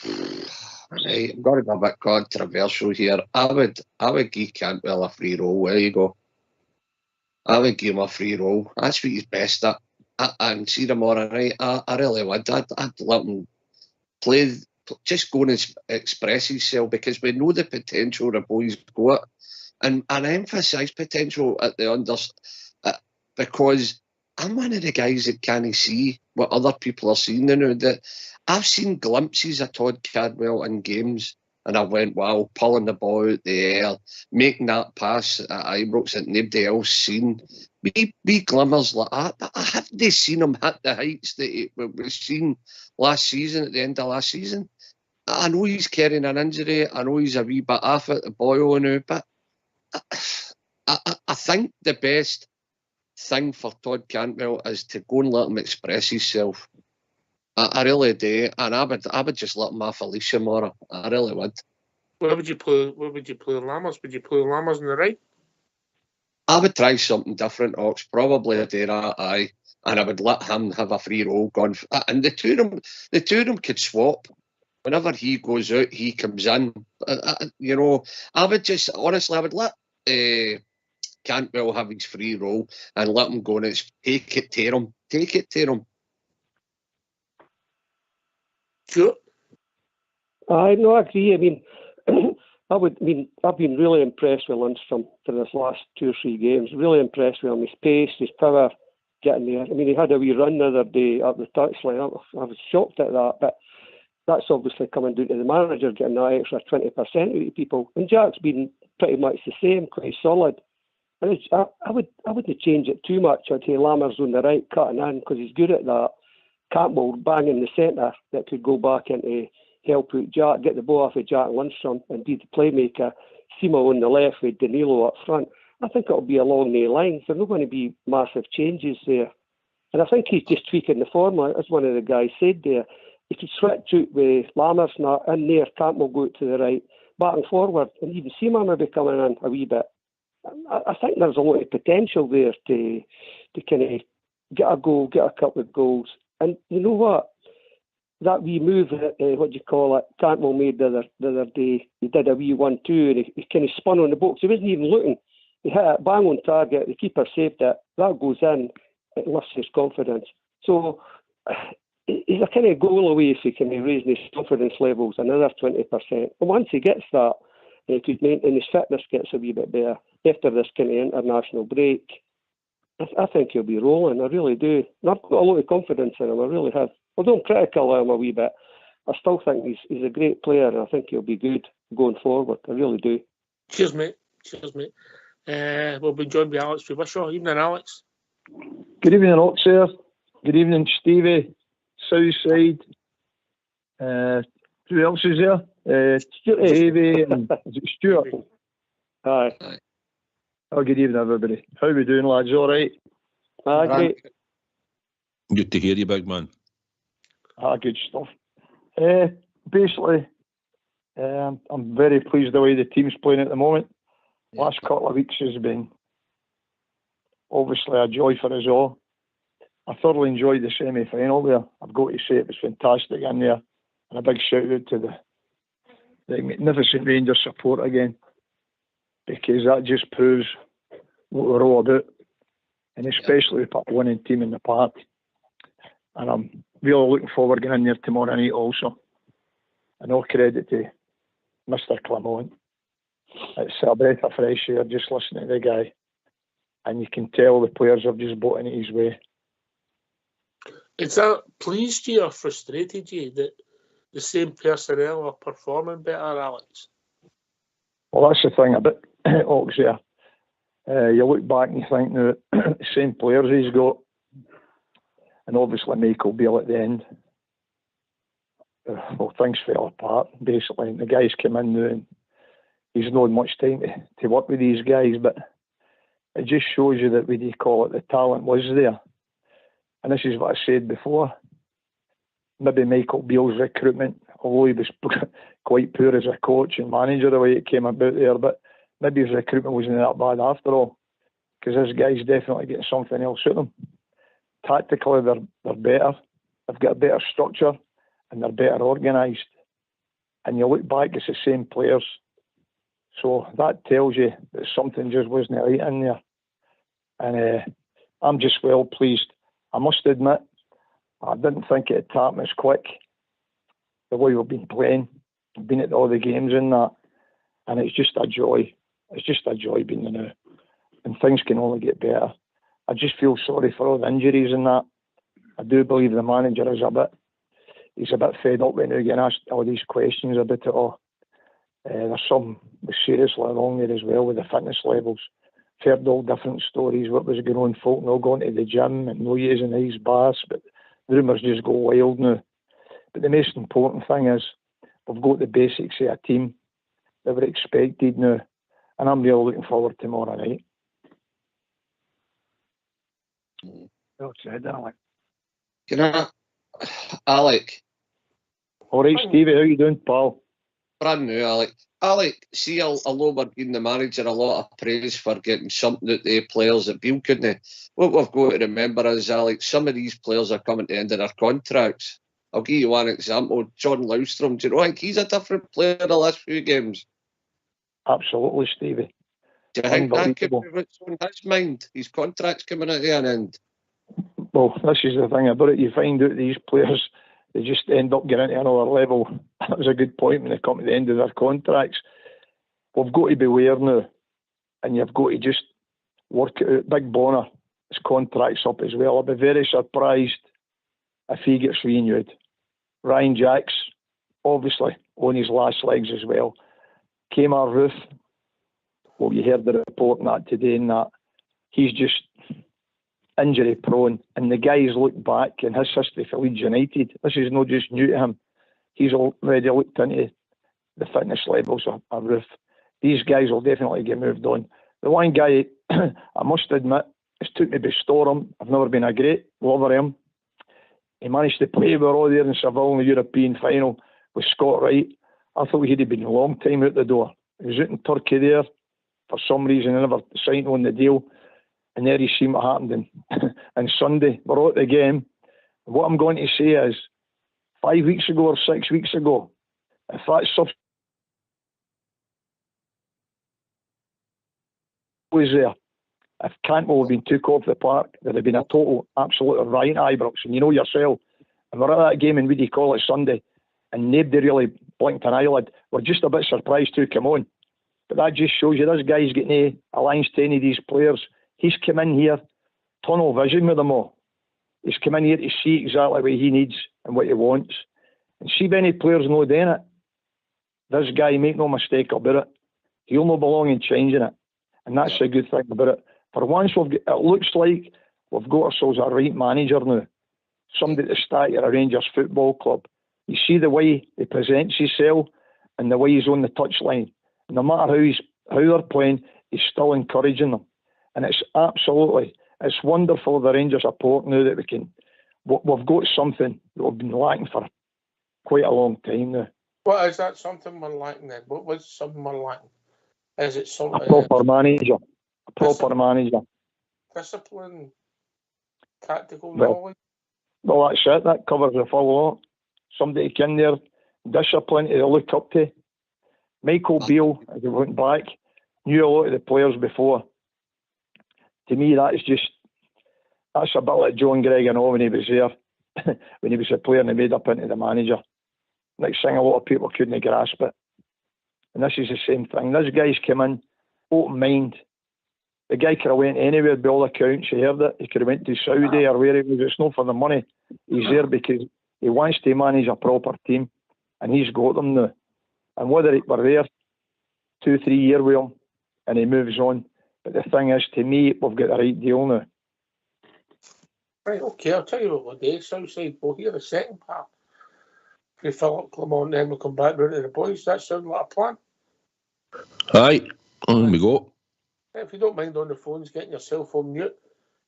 Speaker 3: Right, I'm going to go a bit controversial here. I would give Cantwell a free roll. There you go. I would give him a free roll. That's what he's best at. And see tomorrow night, I really would. I'd let him play, just go and express himself, because we know the potential the boy's got. And I emphasise potential at the unders, because I'm one of the guys that can't see what other people are seeing now. That I've seen glimpses of Todd Cantwell in games, and I went, wow, pulling the ball out the air, making that pass at Ibrox that nobody else seen. Wee glimmers like that. But I haven't seen him hit the heights that we've seen last season, at the end of last season. I know he's carrying an injury. I know he's a wee bit off at the boil now, but I think the best thing for Todd Cantwell is to go and let him express himself. I really do, and I would just let him off a leash tomorrow. I really would.
Speaker 1: Where would you play Lammers? Would you play Lammers on the right?
Speaker 3: I would try something different, Ox. Probably a day that, aye. And I would let him have a free roll going. And the two of them could swap. Whenever he goes out, he comes in. I would just, honestly, I would let Cantwell have his free roll and let him go and take it to him. Take it to him.
Speaker 1: Sure.
Speaker 10: I agree. I mean, I've been really impressed with Lundstrom for this last 2 or 3 games. Really impressed with him, his pace, his power, getting there. I mean, he had a wee run the other day up the touchline. I was shocked at that, but that's obviously coming down to the manager getting that extra 20% out of people. And Jack's been pretty much the same, quite solid. And I wouldn't change it too much. I'd say Lammers on the right, cutting in, because he's good at that. Campbell banging the centre that could go back into help out Jack, get the ball off of Jack Lundstrom and be the playmaker. Simo on the left with Danilo up front. I think it'll be along the lines. There's not going to be massive changes there. And I think he's just tweaking the formula, as one of the guys said there. He could switch out with Lammers in there, Campbell go to the right, back and forward, and even Simo maybe coming in a wee bit. I think there's a lot of potential there to kind of get a goal, get a couple of goals. And you know what? That wee move, Cantwell made the other day, he did a wee 1-2 and he kind of spun on the box. He wasn't even looking. He hit it bang on target, the keeper saved it. That goes in, it lifts his confidence. So he's a kind of goal away if he can raise his confidence levels another 20%. And once he gets that, he could maintain his fitness gets a wee bit better after this kind of international break. I think he'll be rolling, I really do. And I've got a lot of confidence in him, I really have. Although I'm critical of him a wee bit, I still think he's a great player, and I think he'll be good going forward. I really do.
Speaker 1: Cheers, mate. We'll be joined by Alex Fisher. Evening, Alex.
Speaker 11: Good evening, Ox here. Good evening, Stevie. Southside. Who else is there? Stuart Avey and is it Stuart?
Speaker 10: Aye.
Speaker 11: Oh, good evening, everybody. How we doing, lads? All right?
Speaker 10: Great.
Speaker 2: Good to hear you, big man.
Speaker 11: Good stuff. Basically, I'm very pleased the way the team's playing at the moment. Last couple of weeks has been obviously a joy for us all. I thoroughly enjoyed the semi-final there. I've got to say it was fantastic in there. And a big shout out to the magnificent Rangers support again, because that just proves what we're all about. and especially we put a winning team in the park. And I'm really looking forward to getting in there tomorrow night also. And all credit to Mr. Clement. It's a breath of fresh air just listening to the guy. And you can tell the players have just bought into his way.
Speaker 1: Is that pleased you or frustrated you that the same personnel are performing better, Alex?
Speaker 11: Well, that's the thing about Ox there. You look back and you think, now, the same players he's got, and obviously Michael Beale at the end. Well, things fell apart, basically. And the guys came in now, and he's not had much time to work with these guys, but it just shows you that, what do you call it, the talent was there. And this is what I said before. Maybe Michael Beale's recruitment, although he was quite poor as a coach and manager the way it came about there, but maybe his recruitment wasn't that bad after all, because this guy's definitely getting something else out of them. Tactically, they're better. They've got a better structure, and they're better organised. And you look back, it's the same players. So that tells you that something just wasn't right in there. And I'm just well pleased. I must admit, I didn't think it'd happen as quick, the way we've been playing. I've been at all the games and that, and it's just a joy. It's just a joy being there now. And things can only get better. I just feel sorry for all the injuries and that. I do believe the manager is he's a bit fed up with now getting asked all these questions about it all. There's some seriously wrong there as well with the fitness levels. Heard all different stories, what was going on, folk not going to the gym and no using these bars, but rumours just go wild now. But the most important thing is we've got the basics of a team that we're expected now, and I'm really looking forward to tomorrow night. Well said, Alec.
Speaker 3: Can I, Alec?
Speaker 11: All right, Stevie, how you doing, pal?
Speaker 3: Brand new, Alec. Alec, see, although we're giving the manager a lot of praise for getting something out of the players that Beale couldn't, what we've got to remember is, Alec, some of these players are coming to the end of their contracts. I'll give you one example. John Lundstrom, do you know, I think he's a different player the last few games?
Speaker 11: Absolutely, Stevie.
Speaker 3: Do you think that could be what's on his mind? His contract's coming at an end.
Speaker 11: Well, this is the thing about it. You find out these players, they just end up getting to another level. That was a good point when they come to the end of their contracts. We've got to beware now, and you've got to just work it out. Big Bonner, his contract's up as well. I'll be very surprised if he gets renewed. Ryan Jacks, obviously, on his last legs as well. Kmart Ruth, well, you heard the report on that today, and that he's just injury prone, and the guys look back in his history for Leeds United. This is not just new to him. He's already looked into the fitness levels of Ruth. These guys will definitely get moved on. The one guy, I must admit, it's took me by storm. I've never been a great lover of him. He managed to play, we were all there in Seville in the European final with Scott Wright. I thought he'd have been a long time out the door. He was out in Turkey there. For some reason, he never signed on the deal. And there you see what happened on Sunday. We're all at the game. And what I'm going to say is, 5 weeks ago or 6 weeks ago, if that stuff was there, if Cantwell had been took off the park, there'd have been a total, absolute riot at Ibrox. And you know yourself, and we're at that game in, what do you call it, Sunday, and nobody really blinked an eyelid. We're just a bit surprised to come on. But that just shows you this guy's getting alliance to any of these players. He's come in here, tunnel vision with them all. He's come in here to see exactly what he needs and what he wants. And see if any players not doing it. This guy, make no mistake about it, he'll not belong in changing it. And that's a good thing about it. For once, it looks like we've got ourselves a right manager now. Somebody to start at a Rangers football club. You see the way he presents himself and the way he's on the touchline. No matter how they're playing, he's still encouraging them. And it's wonderful the Rangers support now that we've got something that we've been lacking for quite a long time now.
Speaker 1: What is that something we're lacking then? What was something we're lacking? Is it something?
Speaker 11: A proper manager. Manager.
Speaker 1: Discipline, tactical knowledge.
Speaker 11: Well, that's it. That covers the full lot. Somebody in there, discipline to look up to. Michael Beale, as he went back, knew a lot of the players before. To me, that is just That's a bit like John Gregan when he was there, when he was a player and he made up into the manager. Next thing, a lot of people couldn't grasp it. And this is the same thing. This guy's come in, open mind. The guy could have went anywhere by all accounts. He heard it. He could have went to Saudi or where he was. It's not for the money. He's there because he wants to manage a proper team, and he's got them now. And whether it were there 2-3 years with him, and he moves on. But the thing is, to me, we've got the right deal now.
Speaker 1: Right, okay, I'll tell you what we'll do. Southside, we'll hear the second part. If Philip come on, then we'll come back round to the boys. That sounds like a plan.
Speaker 2: Aye, on we go.
Speaker 1: If you don't mind on the phones, getting yourself on mute,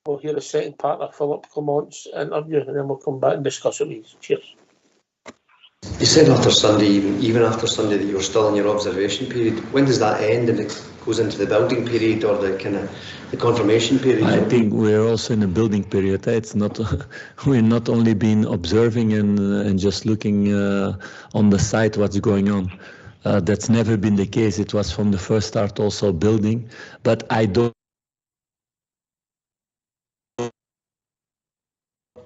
Speaker 1: we'll hear the second part of Philip Clement's interview, and then we'll come back and discuss it with you. Cheers.
Speaker 12: You said after Sunday, even after Sunday, that you were still in your observation period. When does that end and it goes into the building period or the kind of the confirmation period?
Speaker 5: I think we're also in a building period. It's not we're not only been observing and just looking on the side what's going on. That's never been the case. It was from the first start also building, but I don't.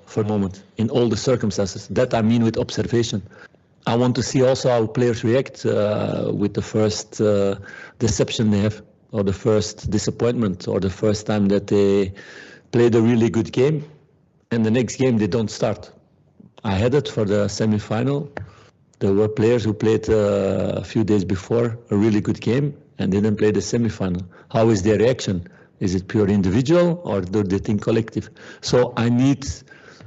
Speaker 5: For a moment, in all the circumstances, that I mean with observation. I want to see also how players react with the first deception they have, or the first disappointment, or the first time that they played a really good game, and the next game they don't start. I had it for the semi-final. There were players who played a few days before a really good game and didn't play the semi-final. How is their reaction? Is it pure individual or do they think collective? So I need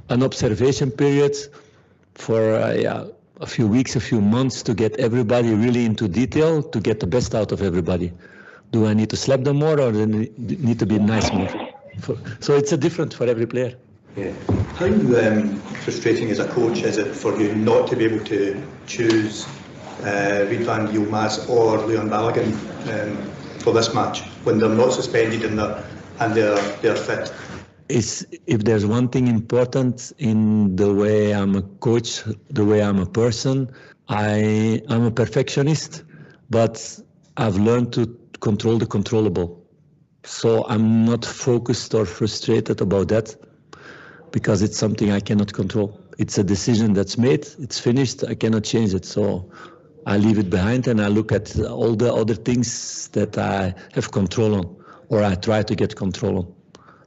Speaker 5: an observation period for a few weeks, a few months to get everybody really into detail to get the best out of everybody. Do I need to slap them more or do they need to be nice more? So it's a different for every player.
Speaker 13: Yeah. How frustrating as a coach is it for you not to be able to choose Reid van Yilmaz or Leon Balogun for this match when they're not suspended and they're fit?
Speaker 5: If there's one thing important in the way I'm a coach, the way I'm a person, I'm a perfectionist, but I've learned to control the controllable. So I'm not focused or frustrated about that because it's something I cannot control. It's a decision that's made, it's finished, I cannot change it. So I leave it behind and I look at all the other things that I have control on, or I try to get control on.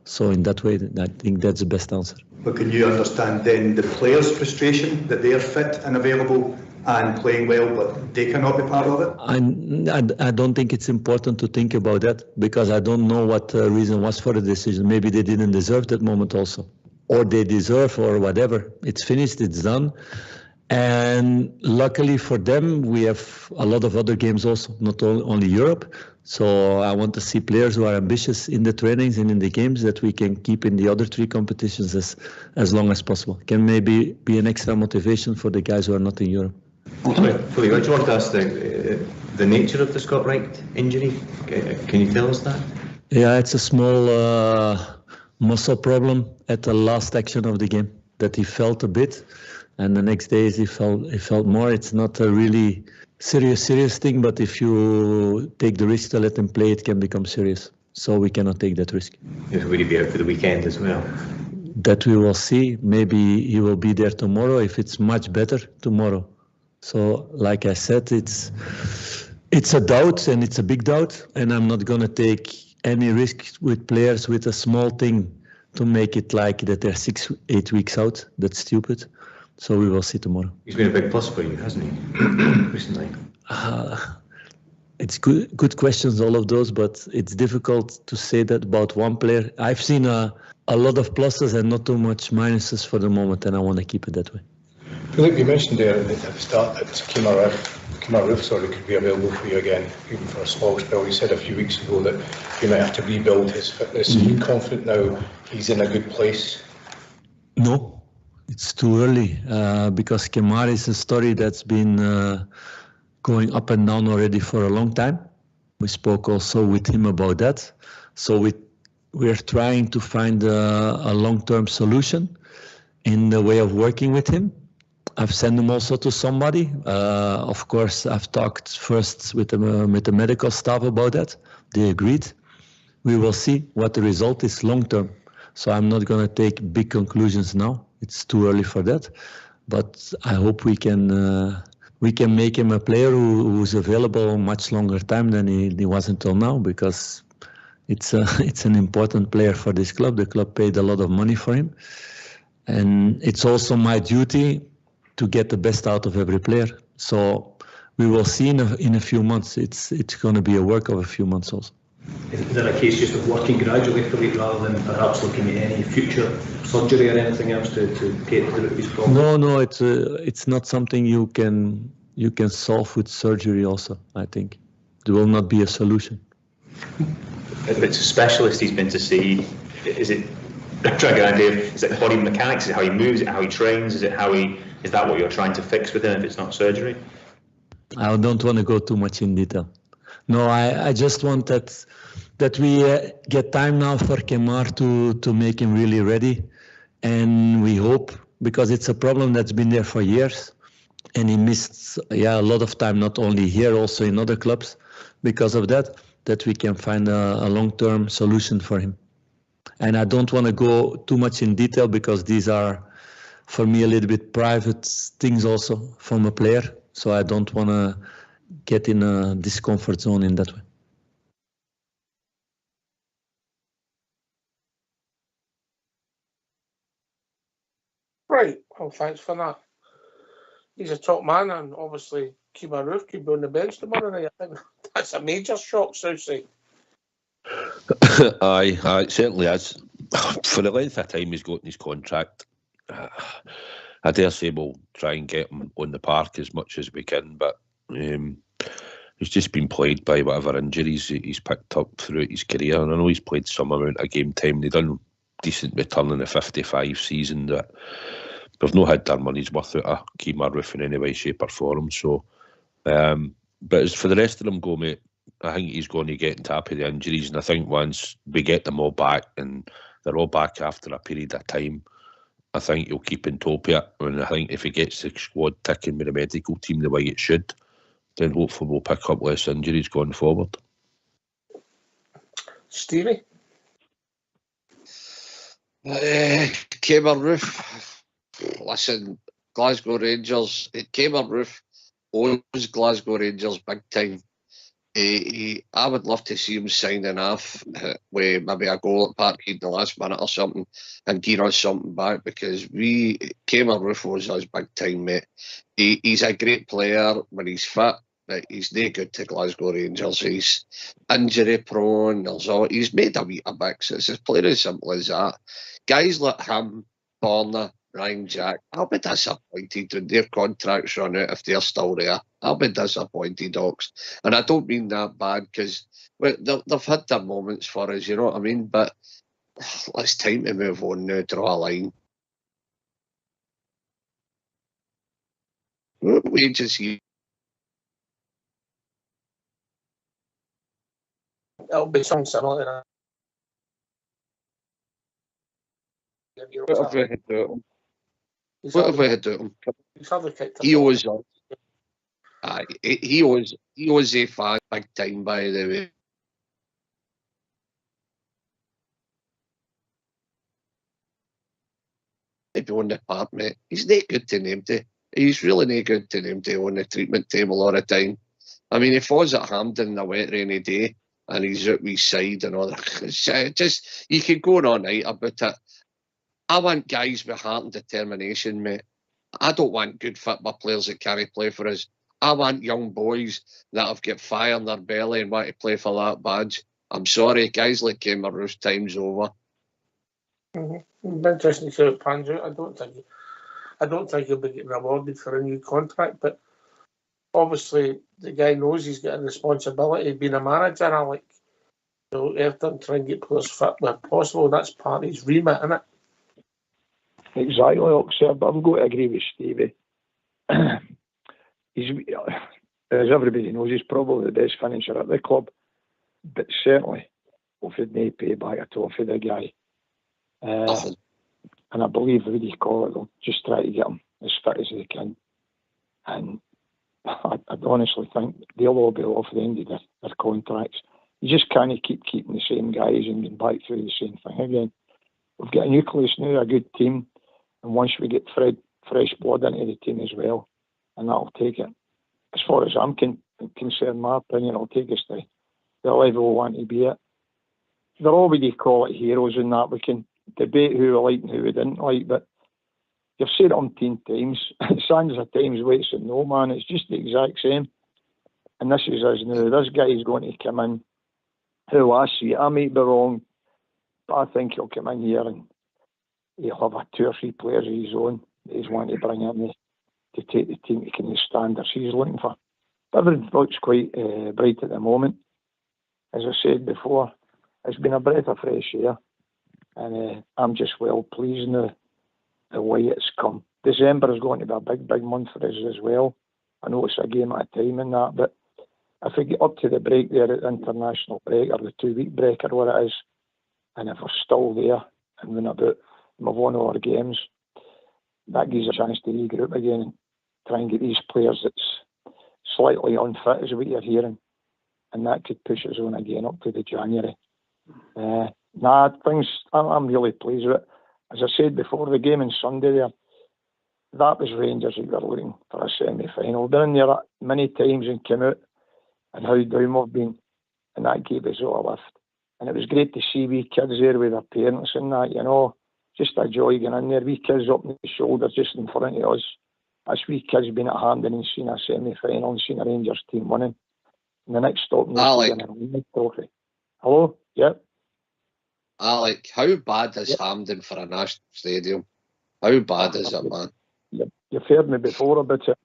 Speaker 5: So in that way, I think that's the best answer.
Speaker 13: But can you understand then the players' frustration that they are fit and available and playing well, but they cannot be part of it?
Speaker 5: I don't think it's important to think about that because I don't know what the reason was for the decision. Maybe they didn't deserve that moment also, or they deserve or whatever. It's finished, it's done. And luckily for them, we have a lot of other games also, not only Europe. So I want to see players who are ambitious in the trainings and in the games that we can keep in the other 3 competitions as long as possible. Can maybe be an extra motivation for the guys who are not in Europe.
Speaker 6: Fully, I just want to ask the nature of the Scott Wright injury. Can you tell us that?
Speaker 5: Yeah, it's a small muscle problem at the last action of the game that he felt a bit. And the next days he felt more. It's not a really serious thing, but if you take the risk to let him play, it can become serious. So we cannot take that risk.
Speaker 6: Will he be out for the weekend as well?
Speaker 5: That we will see. Maybe he will be there tomorrow if it's much better tomorrow. So like I said, it's a doubt and it's a big doubt. And I'm not going to take any risk with players with a small thing to make it like that they're 6-8 weeks out. That's stupid. So we will see tomorrow.
Speaker 6: He's been a big plus for you, hasn't he, recently?
Speaker 5: It's good questions, all of those, but it's difficult to say that about one player. I've seen a lot of pluses and not too much minuses for the moment, and I want to keep it that way.
Speaker 14: Philip, you mentioned there at the start that Kemar Roof could be available for you again, even for a small spell. You said a few weeks ago that you might have to rebuild his fitness. Are you confident now he's in a good place?
Speaker 5: No. It's too early because Kemar is a story that's been going up and down already for a long time. We spoke also with him about that. So we're trying to find a long-term solution in the way of working with him. I've sent him also to somebody. Of course, I've talked first with the medical staff about that. They agreed. We will see what the result is long-term. So I'm not going to take big conclusions now. It's too early for that. But I hope we can make him a player who's available much longer time than he was until now, because it's an important player for this club. The club paid a lot of money for him, and it's also my duty to get the best out of every player. So we will see in a few months. It's going to be a work of a few months also.
Speaker 15: Is there a case just of working gradually for it rather than perhaps looking at any future surgery or anything else to get to the root of his problem?
Speaker 5: No, it's not something you can solve with surgery also, I think. There will not be a solution.
Speaker 4: If it's a specialist he's been to see, is it, I'm trying to get an idea, is it body mechanics, is it how he moves, is it how he trains, is that what you're trying to fix with him if it's not surgery?
Speaker 5: I don't want to go too much in detail. No, I just want that we get time now for Kemar to make him really ready. And we hope, because it's a problem that's been there for years, and he missed a lot of time, not only here, also in other clubs, because of that we can find a long-term solution for him. And I don't want to go too much in detail, because these are, for me, a little bit private things also from a player. So I don't want to get in a discomfort zone in that way.
Speaker 1: Right, well, thanks for that. He's a top man, and obviously Kemar Roof could be on the bench tomorrow night. I think that's a major shock, Susie.
Speaker 2: Aye, it certainly is. For the length of time he's got in his contract, I dare say we'll try and get him on the park as much as we can, but he's just been plagued by whatever injuries he's picked up throughout his career, and I know he's played some amount of game time. They done decent return in the 55 season, that they've not had their money's worth out of Kemar Roof in any way, shape or form. So, but as for the rest of them go, mate, I think he's going to get on top of the injuries, and I think once we get them all back, and they're all back after a period of time, I think he'll keep in top of it. And I think if he gets the squad ticking with the medical team the way it should, then hopefully we'll pick up less injuries going forward.
Speaker 1: Stevie?
Speaker 3: Kemar Roof. Listen, Glasgow Rangers. Kemar Roof owns Glasgow Rangers big time. I would love to see him signing off with maybe a goal at Parkhead in the last minute or something and gear us something back, because Kemar Roof owns us big time, mate. He's a great player when he's fit, but he's no good to Glasgow Rangers. He's injury prone. He's made a wee mix. It's as plain as simple as that. Guys like him, Borna, Ryan Jack, I'll be disappointed when their contracts run out if they're still there. I'll be disappointed, Ox. And I don't mean that bad, because they've had their moments for us, you know what I mean? But it's time to move on now, draw a line. What wages he?
Speaker 1: It'll be something similar to that.
Speaker 3: What have we had to him? What have we had to him? He owes us. He owes a fan big time, by the way. Maybe on the part, mate. He's not good to name to. He's really not good to name to on the treatment table all the time. I mean, he falls at Hampden on a wet rainy day and he's out with his side and all that. Just, you could go on all night about it. I want guys with heart and determination, mate. I don't want good football players that can't play for us. I want young boys that have got fire in their belly and want to play for that badge. I'm sorry, guys like Kemar Roof's time's over.
Speaker 1: It'll be interesting to see how it pans out. I don't think he'll be getting rewarded for a new contract, but obviously the guy knows he's got a responsibility being a manager. And I like, Everton try and get players fit where possible. That's part of his remit, isn't it?
Speaker 11: Exactly, Oxford, but I'm going to agree with Stevie. He's, as everybody knows, he's probably the best finisher at the club, but certainly offered no payback at all for the guy. And I believe, what do you call it, they'll just try to get him as fit as they can. And I honestly think they'll all be off the end of their contracts. You just can't keep keeping the same guys and going back through the same thing again. We've got a nucleus now, a good team, and once we get fresh blood into the team as well, and that'll take it. As far as I'm concerned, my opinion, it'll take us to the level we want to be at. They're already call it heroes in that. We can debate who we like and who we didn't like, but you've said it umpteen times. Sands of times waits at no man. It's just the exact same. And this is us now. This guy is going to come in. Who I see it, I might be wrong, but I think he'll come in here and he'll have 2 or 3 players of his own that he's wanting to bring in to take the team to kind of standards he's looking for. Everything looks quite bright at the moment. As I said before, it's been a breath of fresh air, and I'm just well pleased now the way it's come. December is going to be a big month for us as well. I know it's a game at a time and that, but if we get up to the break there at the international break or the 2-week break or what it is, and if we're still there and win about, we've won all our games, that gives us a chance to regroup again and try and get these players that's slightly unfit, is what you're hearing, and that could push us on again up to the January. I'm really pleased with it. As I said before, the game on Sunday there, that was Rangers that were looking for a semi-final. We've been in there many times and came out and how down we've been, and that gave us all a lift. And it was great to see wee kids there with their parents and that, you know, just a joy going in there. Wee kids up on the shoulders just in front of us. That's wee kids being at Hampden and seeing a semi-final and seeing a Rangers team winning. And the next stop,
Speaker 3: Alec.
Speaker 11: Trophy. Hello? Yep.
Speaker 3: Alec, how bad is Hampden for a national stadium? How bad is it, man?
Speaker 11: You've heard me before about it.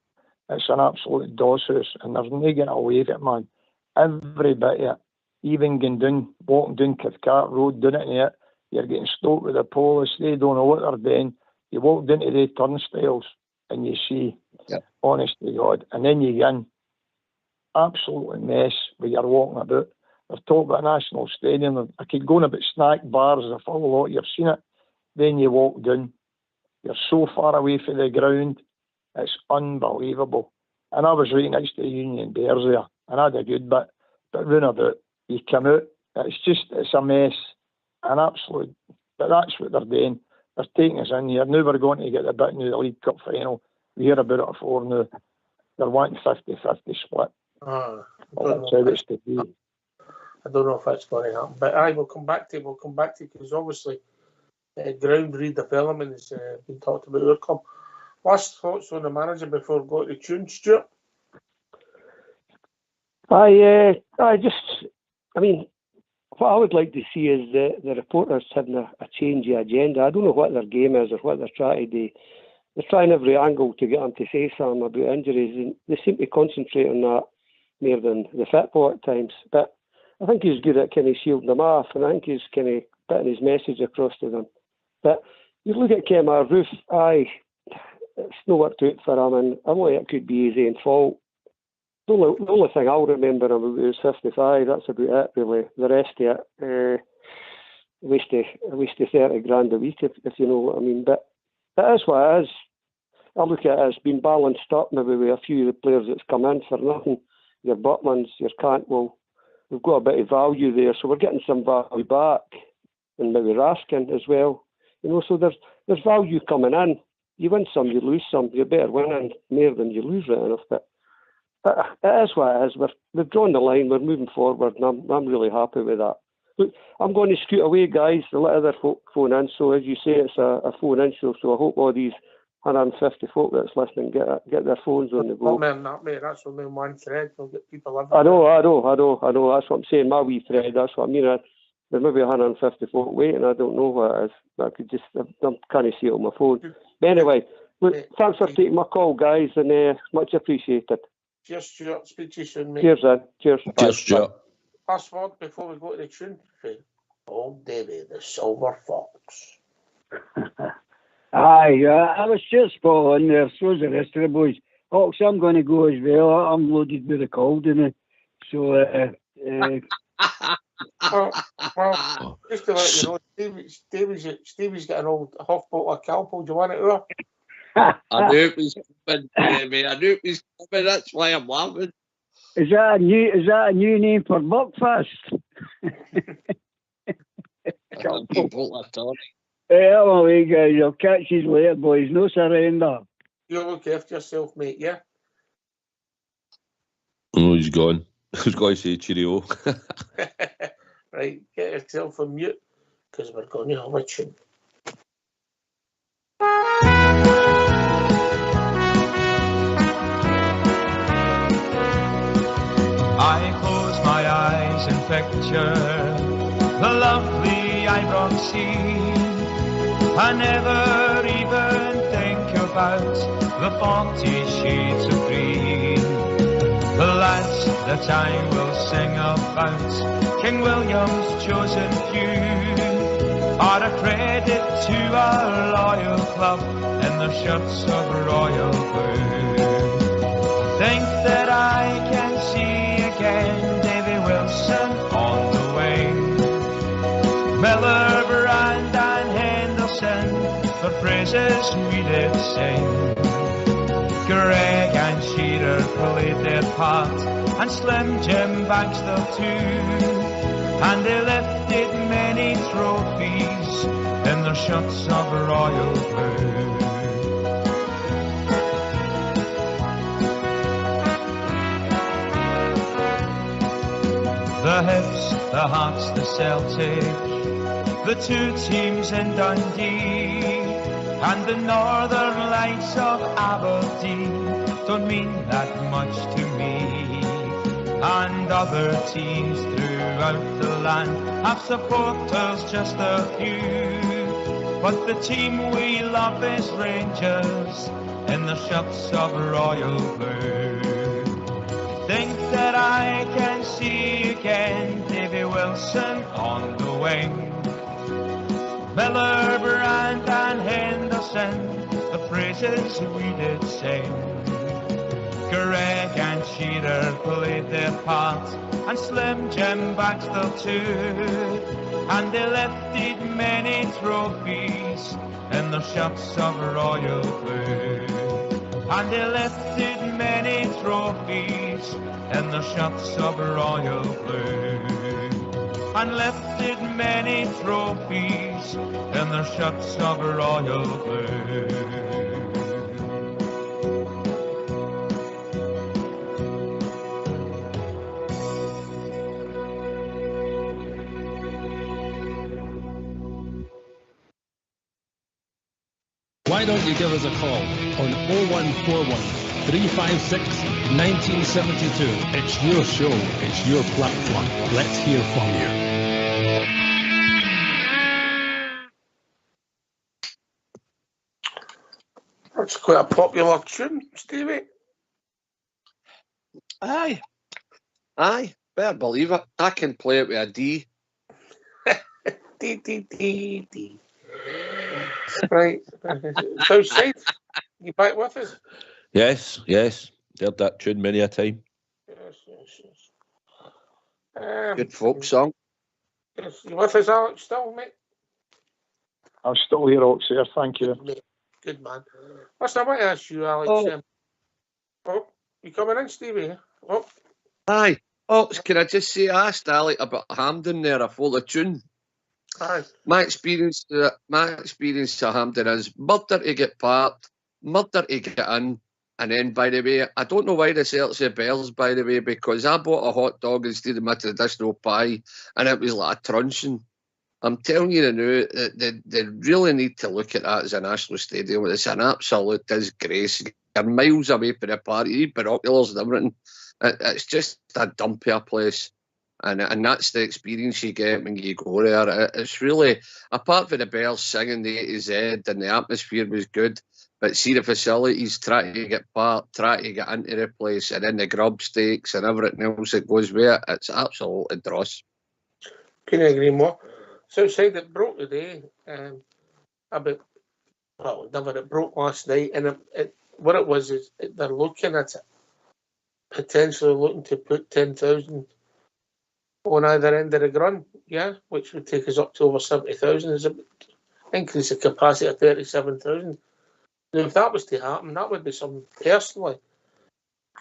Speaker 11: It's an absolute doss house, and there's no getting away with it, man. Every bit of it, even going down, walking down Cathcart Road, doing it in it, you're getting stopped with the police. They don't know what they're doing. You walk down to the turnstiles and you see, honest to God, and then you get in, absolute mess where you're walking about. They've talked about a national stadium. I could go on about snack bars, a full lot. You've seen it. Then you walk down. You're so far away from the ground. It's unbelievable. And I was right next to the Union Bears there, and I had a good bit. But round about, you come out, it's a mess. An absolute, but that's what they're doing. They're taking us in here. Now we're going to get the bit into the League Cup final. We hear about it before now. They're wanting 50-50 split.
Speaker 1: I
Speaker 11: That's how it's to be.
Speaker 1: I don't know if that's going to happen, but we'll come back to because obviously ground redevelopment has been talked about our club. Last thoughts on the manager before we go to tune, Stuart?
Speaker 10: I mean, what I would like to see is the reporters having a change of agenda. I don't know what their game is or what they're trying to do. They're trying every angle to get them to say something about injuries, and they seem to concentrate on that more than the football at times. But I think he's good at kind of shielding them off, and I think he's kind of putting his message across to them. But you look at Kemar Roof, it's no worked out for him, and only it could be his own fault. The only thing I'll remember him about is 55. That's about it, really. The rest of it, at least 30 grand a week, if you know what I mean. But it is what it is. I look at it as being balanced up maybe with a few of the players that's come in for nothing. Your Buttmans, your Cantwell. We've got a bit of value there, so we're getting some value back. And maybe Raskin as well. You know, so there's value coming in. You win some, you lose some. You're better winning more than you lose right enough. But it is what it is. We've drawn the line. We're moving forward, and I'm really happy with that. Look, I'm going to scoot away, guys, to let other folk phone in. So as you say, it's a phone-in show. So I hope all these 150 folk that's listening get their phones on the go.
Speaker 1: Mate, that's only one thread. We'll get people in.
Speaker 10: I know. That's what I'm saying. My wee thread. That's what I mean. There's maybe 150 folk waiting. I don't know what it is. I can't see it on my phone. But anyway, look, thanks for taking my call, guys, and much appreciated.
Speaker 1: Cheers, Stuart. Speak to you soon, mate.
Speaker 10: Cheers, then. Cheers.
Speaker 2: Cheers, Stuart.
Speaker 1: Last word before we go to the tune. Old Davy, the Silver Fox.
Speaker 9: Aye, I was just spot on there. So's the rest of the boys. Hawks, I'm going to go as well. I'm loaded with a cold, innit? So,
Speaker 1: well, just to let you know, Stevie's got an old half bottle of Calpol. Do you want it, or?
Speaker 3: I knew it was coming, mate. I knew it was coming. That's why I'm laughing.
Speaker 9: Is that a new name for Buckfast?
Speaker 3: Calpol.
Speaker 9: Come away, guys. You'll catch his later, boys. No surrender.
Speaker 1: You look after yourself, mate, yeah?
Speaker 2: Oh, he's gone. I was going to say cheerio.
Speaker 1: Right, get yourself on mute, because we're going to have a tune.
Speaker 16: I close my eyes and picture the lovely Ibrox scene. I never even think about the 40 shades of green. The lads that I will sing about, King William's chosen few, are a credit to our loyal club in their shirts of royal blue. Think that I can see again Davy Wilson on the wing, Miller, Brand and Henderson, for praises we did sing. Greg and Shearer played their part, and Slim Jim Baxter too, and they lifted many trophies in their shirts of royal blue. The Hibs, the Hearts, the Celtic, the two teams in Dundee, and the Northern Lights of Aberdeen don't mean that much to me. And other teams throughout the land have supporters, just a few, but the team we love is Rangers in the shirts of royal blue. Think that I can see again Davy Wilson on the wing, Miller, Brand and Henderson, the praises we did sing. Greg and Shearer played their part, and Slim Jim Baxter too, and they lifted many trophies in their shirts of royal blue. And they lifted many trophies in their shirts of royal blue. And lifted many trophies in their shirts of royal blue.
Speaker 8: Why don't you give us a call on 0141 356 1972. It's your show, it's your platform. Let's hear from you.
Speaker 1: That's quite a popular tune, Stevie.
Speaker 3: Aye. Better believe it. I can play it with a D.
Speaker 1: D, D, D, D. Right. Southside, you back with us?
Speaker 2: Yes. Heard that tune many a time.
Speaker 1: Yes.
Speaker 3: Good folk song.
Speaker 1: Yes, you with us, Alex, still, mate?
Speaker 11: I'm still here, Ox, here. Thank you.
Speaker 1: Good man. Listen, I want to ask you, Alex. You coming in, Stevie? Oh.
Speaker 3: Aye. Ox, can I just say, I asked Alec about Hampden there, a full of tune.
Speaker 1: Aye.
Speaker 3: My experience of Hampden is murder to get parked, murder to get in, and then, by the way, I don't know why they sell it to bells, by the way, because I bought a hot dog instead of my traditional pie, and it was like a truncheon. I'm telling you now, they really need to look at that as a national stadium. It's an absolute disgrace. You're miles away from the party, you need binoculars and everything. It's just a dump of a place. And that's the experience you get when you go there. It's really, apart from the bells singing the A to Z and the atmosphere was good, but see the facilities, try to get parked, try to get into the place, and then the grub steaks and everything else that goes with it, it's absolutely dross.
Speaker 1: Couldn't agree more. Southside, it broke today. It broke last night, and what it was is they're looking at it, potentially looking to put 10,000 on either end of the run, which would take us up to over 70,000. Is an increase of capacity of 37,000. Now, if that was to happen, that would be something personally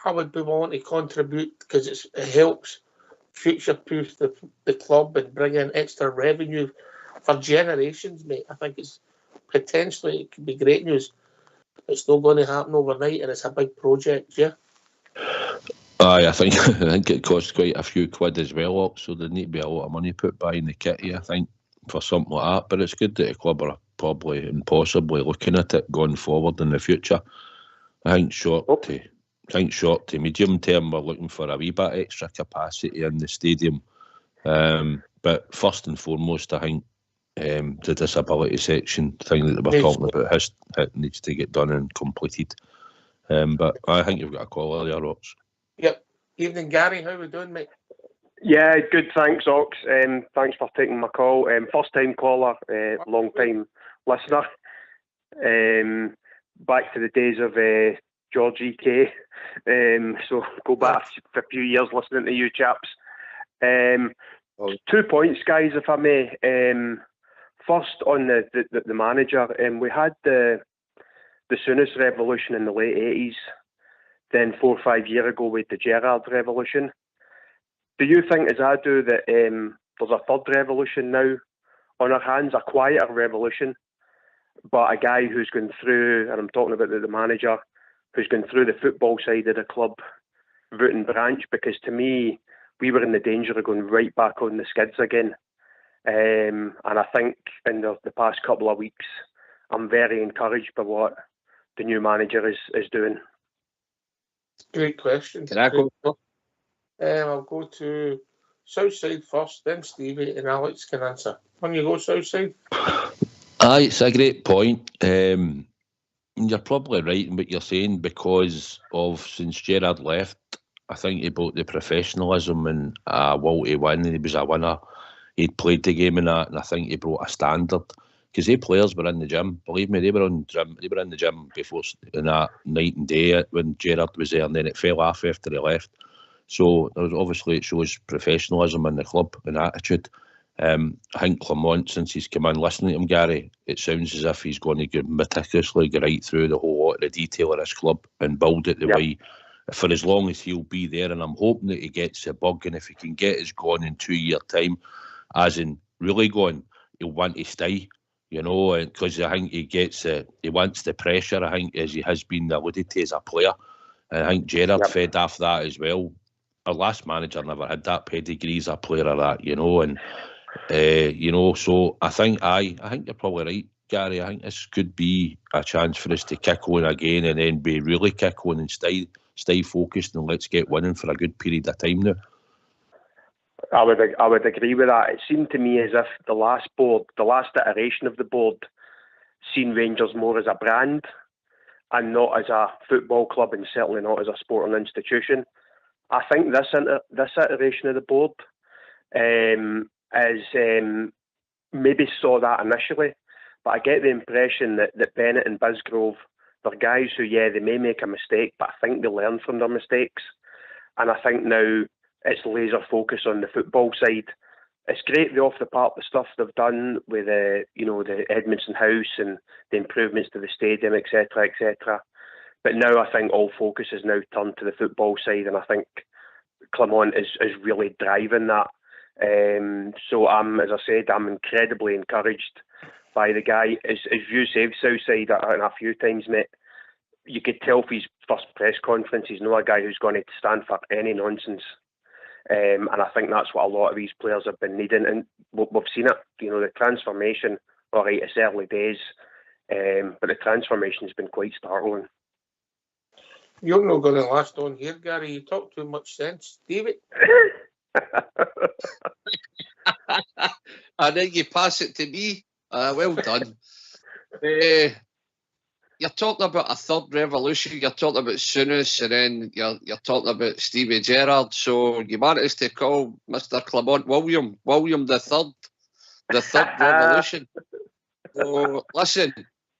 Speaker 1: I would be willing to contribute, because it helps future-proof the club and bring in extra revenue for generations, mate. I think it could be great news. It's not going to happen overnight, and it's a big project, yeah.
Speaker 2: Aye, I think it costs quite a few quid as well, so there need to be a lot of money put by in the kitty, I think, for something like that. But it's good that the club are probably and possibly looking at it going forward in the future. I think short to medium term, we're looking for a wee bit extra capacity in the stadium. But first and foremost, I think the disability section thing that we're talking about it needs to get done and completed. But I think you've got a call earlier, Rox.
Speaker 1: Yep. Evening, Gary. How we doing, mate?
Speaker 17: Yeah, good. Thanks, Ox. Thanks for taking my call. First time caller, long time listener. Back to the days of George E.K. So go back a few years listening to you chaps. 2 points, guys, if I may. First on the manager. We had the Souness revolution in the late 80s. Then 4 or 5 years ago with the Gerrard revolution. Do you think, as I do, that there's a third revolution now on our hands, a quieter revolution, but a guy who's going through, and I'm talking about the manager, who's going through the football side of the club, root and branch? Because to me, we were in the danger of going right back on the skids again. And I think in the past couple of weeks, I'm very encouraged by what the new manager is doing.
Speaker 1: Great question.
Speaker 3: Can I go?
Speaker 1: I'll go to Southside first, then Stevie, and Alex can answer. When you go Southside?
Speaker 2: Aye, it's a great point. You're probably right in what you're saying, because of since Gerrard left, I think he brought the professionalism and a will to win. He was a winner. He'd played the game in that, and I think he brought a standard. Because they players were in the gym. Believe me, they were in the gym before in that night and day when Gerrard was there, and then it fell off after he left. So obviously it shows professionalism in the club and attitude. I think Clement, since he's come in, listening to him, Gary, it sounds as if he's going to go meticulously go right through the whole lot of the detail of this club and build it the way for as long as he'll be there. And I'm hoping that he gets the bug, and if he can get us going in 2 year time, as in really going, he'll want to stay. You know, because I think he wants the pressure, I think, as he has been alluded to as a player. And I think Gerrard fed off that as well. Our last manager never had that pedigree as a player of that, you know. And, you know, so I think you're probably right, Gary. I think this could be a chance for us to kick on again and then be really kick on and stay focused and let's get winning for a good period of time now.
Speaker 17: I would agree with that. It seemed to me as if the last iteration of the board, seen Rangers more as a brand and not as a football club, and certainly not as a sporting institution. I think this iteration of the board maybe saw that initially, but I get the impression that Bennett and Bisgrove, they're guys who, they may make a mistake, but I think they learn from their mistakes. And I think now it's laser focus on the football side. It's great the off the park the stuff they've done with the Edmondson House and the improvements to the stadium, etc., etc. But now I think all focus is now turned to the football side, and I think Clement is really driving that. So as I said, I'm incredibly encouraged by the guy. As you say, Southside a few times, mate. You could tell from his first press conference, he's not a guy who's going to stand for any nonsense. And I think that's what a lot of these players have been needing, and we've seen it. You know, the transformation. All right, it's early days, but the transformation has been quite startling.
Speaker 1: You're not going to last on here, Gary. You talk too much sense, David.
Speaker 3: And then you pass it to me. Well done. You're talking about a third revolution. You're talking about Souness, and then you're talking about Stevie Gerrard. So you managed to call Mr. Clement William the third revolution. So listen,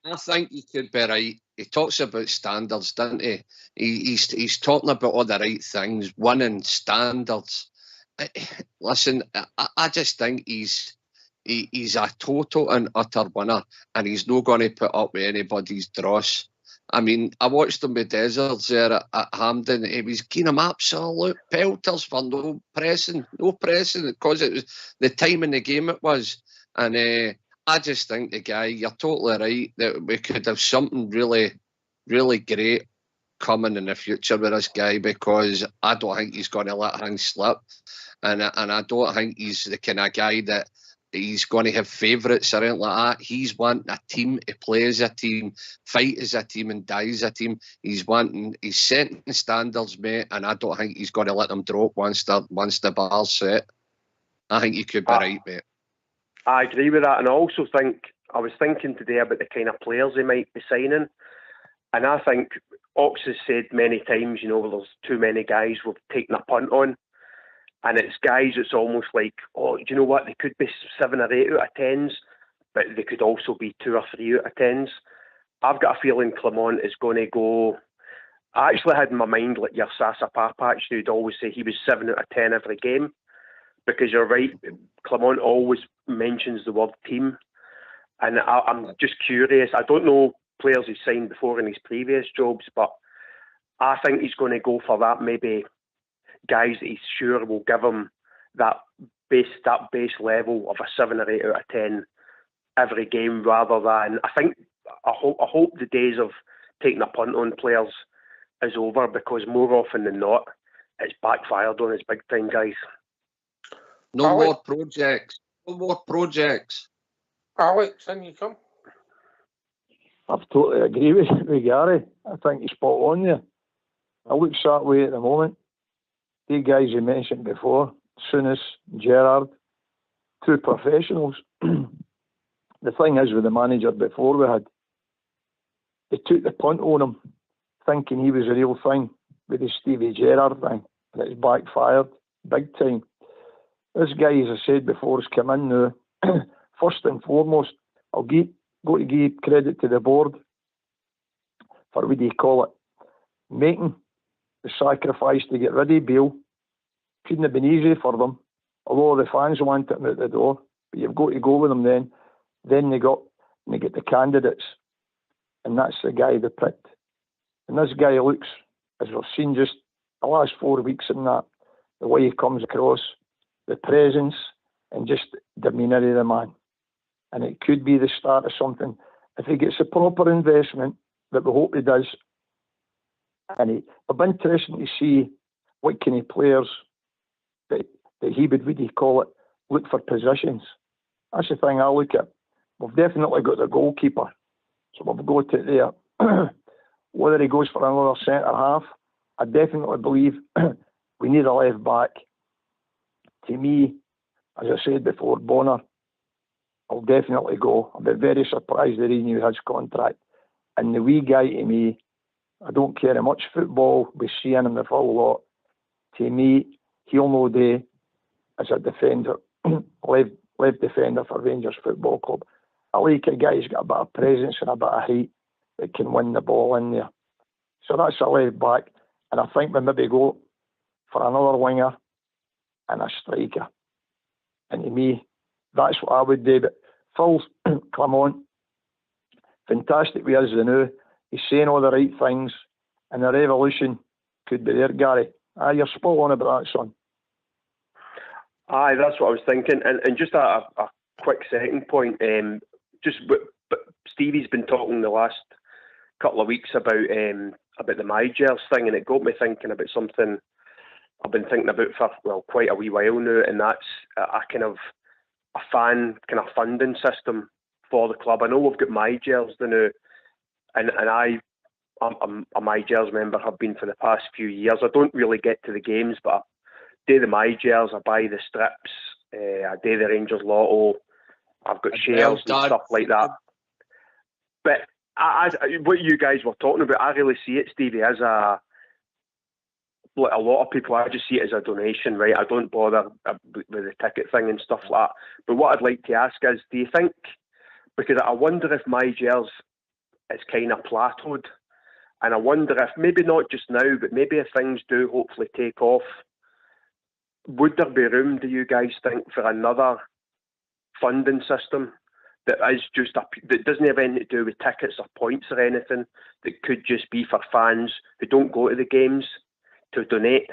Speaker 3: I think he could be right. He talks about standards, doesn't he? He's talking about all the right things, winning, standards. Listen, I just think he's a total and utter winner, and he's not going to put up with anybody's dross. I mean, I watched him with Deserts there at Hampden. He was giving him absolute pelters for no pressing, because it was the time in the game it was. And I just think the guy, you're totally right, that we could have something really, really great coming in the future with this guy, because I don't think he's going to let things slip. And I don't think he's the kind of guy that he's going to have favourites or anything like that. He's wanting a team to play as a team, fight as a team and die as a team. He's setting standards, mate, and I don't think he's going to let them drop once the bar's set. I think you could be right, mate.
Speaker 17: I agree with that, and I also think, I was thinking today about the kind of players he might be signing, and I think Ox has said many times, there's too many guys we've taken a punt on, and it's guys that's almost like, oh, do you know what, they could be 7 or 8 out of 10s, but they could also be 2 or 3 out of 10s. I've got a feeling Clement is going to go, I actually had in my mind like your Sasa Papac, who'd always say he was 7 out of 10 every game, because you're right, Clement always mentions the word team, and I'm just curious, I don't know players he's signed before in his previous jobs, but I think he's going to go for that, maybe guys that he's sure will give him that base level of a 7 or 8 out of 10 every game, rather than, I hope the days of taking a punt on players is over, because more often than not, it's backfired on us big time, guys.
Speaker 3: No more projects. No more projects.
Speaker 1: Alex, in you come.
Speaker 11: I totally agree with Gary. I think he's spot on there. I look that way at the moment. The guys you mentioned before, Souness, Gerrard, 2 professionals. The thing is with the manager before we had, he took the punt on him, thinking he was a real thing with the Stevie Gerrard thing, and it's backfired big time. This guy, as I said before, has come in now. First and foremost, I'll go to give credit to the board for, what do you call it, making the sacrifice to get rid of Bale. Couldn't have been easy for them, although the fans wanted him out the door. But you've got to go with them then. Then they get the candidates, and that's the guy they picked. And this guy looks, as we've seen just the last 4 weeks in that, the way he comes across, the presence, and just demeanour of the man. And it could be the start of something. If he gets a proper investment, that we hope he does, and it'll be interesting to see what kind of players that he would, what do you call it, look for positions. That's the thing I look at. We've definitely got the goalkeeper, so we'll go to it there. Whether he goes for another centre half, I definitely believe we need a left back. To me, as I said before, Bonner, I'll definitely go. I'll be very surprised that he renew his contract. And the wee guy, to me, I don't care how much football we see in him the full lot. To me, he'll no day as a defender, left defender for Rangers Football Club. I like a guy who's got a bit of presence and a bit of height that can win the ball in there. So that's a left back. And I think we maybe go for another winger and a striker. And to me, that's what I would do. But Phil Clement, fantastic with us now. He's saying all the right things, and the revolution could be there, Gary. You're spot on about that, son.
Speaker 17: Aye, that's what I was thinking. And just a quick second point, but Stevie's been talking the last couple of weeks about the MyGels thing, and it got me thinking about something I've been thinking about for quite a wee while now, and that's a kind of a fan kind of funding system for the club. I know we've got MyGels now, and I'm a MyGels member, have been for the past few years. I don't really get to the games, but I do the MyGels, I buy the strips, I do the Rangers Lotto, I've got shares and stuff like that. But what you guys were talking about, I really see it, Stevie, as like a lot of people, I just see it as a donation, right? I don't bother with the ticket thing and stuff like that. But what I'd like to ask is, do you think, because I wonder if MyGels is kind of plateaued, and I wonder if, maybe not just now, but maybe if things do hopefully take off, would there be room, do you guys think, for another funding system that is just that doesn't have anything to do with tickets or points or anything, that could just be for fans who don't go to the games to donate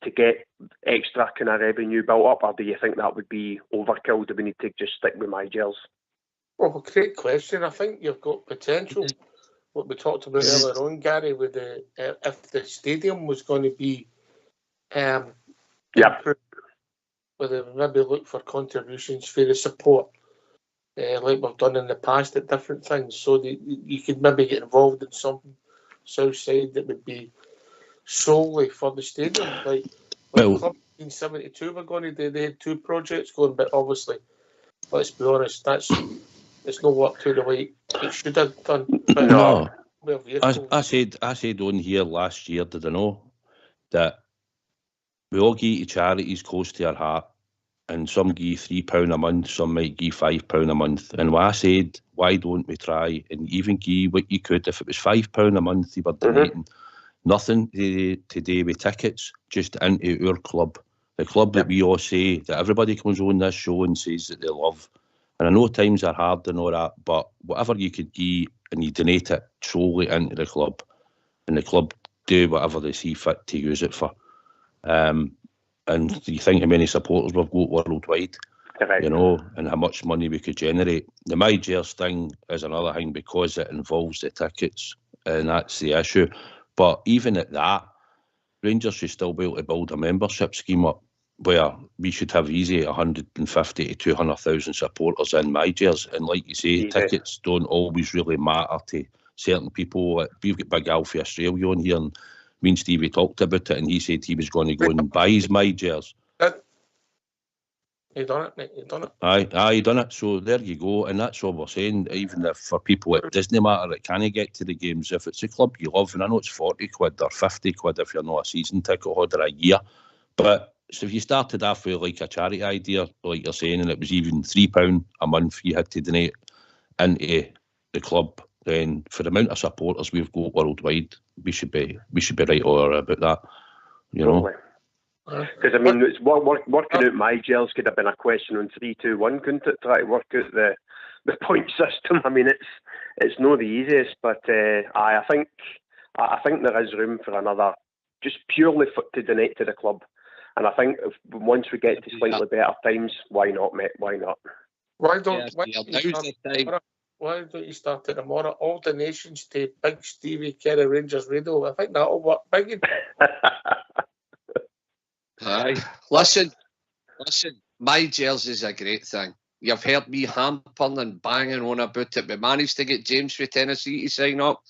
Speaker 17: to get extra kind of revenue built up? Or do you think that would be overkill? Do we need to just stick with MyGels?
Speaker 1: Well, great question. I think you've got potential. What we talked about earlier on, Gary, with the if the stadium was going to be improved, whether maybe look for contributions for the support, like we've done in the past at different things, so that you could maybe get involved in something south side that would be solely for the stadium. Like Club 1972 were going to do, they had 2 projects going, but obviously, let's be honest, it's no work to the way it should have done. But
Speaker 2: no. I said on here last year, did I know, that we all give to charities close to our heart, and some give £3 a month, some might give £5 a month. And I said, why don't we try and even give what you could? If it was £5 a month, you were donating nothing to do with tickets, just into our club, the club that we all say that everybody comes on this show and says that they love. And I know times are hard and all that, but whatever you could give and you donate it solely into the club, and the club do whatever they see fit to use it for. And you think how many supporters we've got worldwide, you know, and how much money we could generate. The My Jers thing is another thing because it involves the tickets, and that's the issue. But even at that, Rangers should still be able to build a membership scheme up where we should have easy 150 to 200,000 supporters in My Jers. And like you say, tickets don't always really matter to certain people. We've got Big Alfie Australia on here, and me and Stevie talked about it, and he said he was going to go and buy his My Jers.
Speaker 1: He done it, Nick. He done it.
Speaker 2: Aye, he done it. So there you go, and that's what we're saying. Even if for people it doesn't matter, it can't get to the games. If it's a club you love, and I know it's 40 quid or 50 quid if you're not a season ticket holder a year, but so if you started off with like a charity idea, like you're saying, and it was even £3 a month you had to donate into the club, then for the amount of supporters we've got worldwide, we should be right all about that, you know.
Speaker 17: Because I mean, it's working out My Jers could have been a question on 3-2-1, couldn't it? Try to work out the point system. I mean, it's not the easiest, but I think there is room for another, just purely to donate to the club. And I think once we get to slightly better times, why not, mate? Why not?
Speaker 1: Why don't you start it tomorrow? All donations to Big Stevie Kerry Rangers Radio. I think that'll work big.
Speaker 3: Aye. Listen, My Jers is a great thing. You've heard me hampering and banging on about it. We managed to get James from Tennessee to sign up.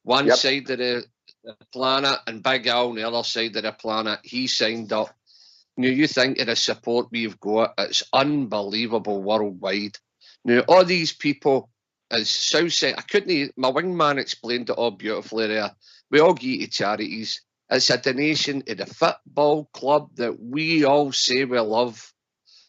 Speaker 3: One side of the planet, and Big Al on the other side of the planet. He signed up. Now, you think of the support we've got, it's unbelievable worldwide. Now, all these people, as Southside, my wingman explained it all beautifully there. We all give to charities. It's a donation to the football club that we all say we love.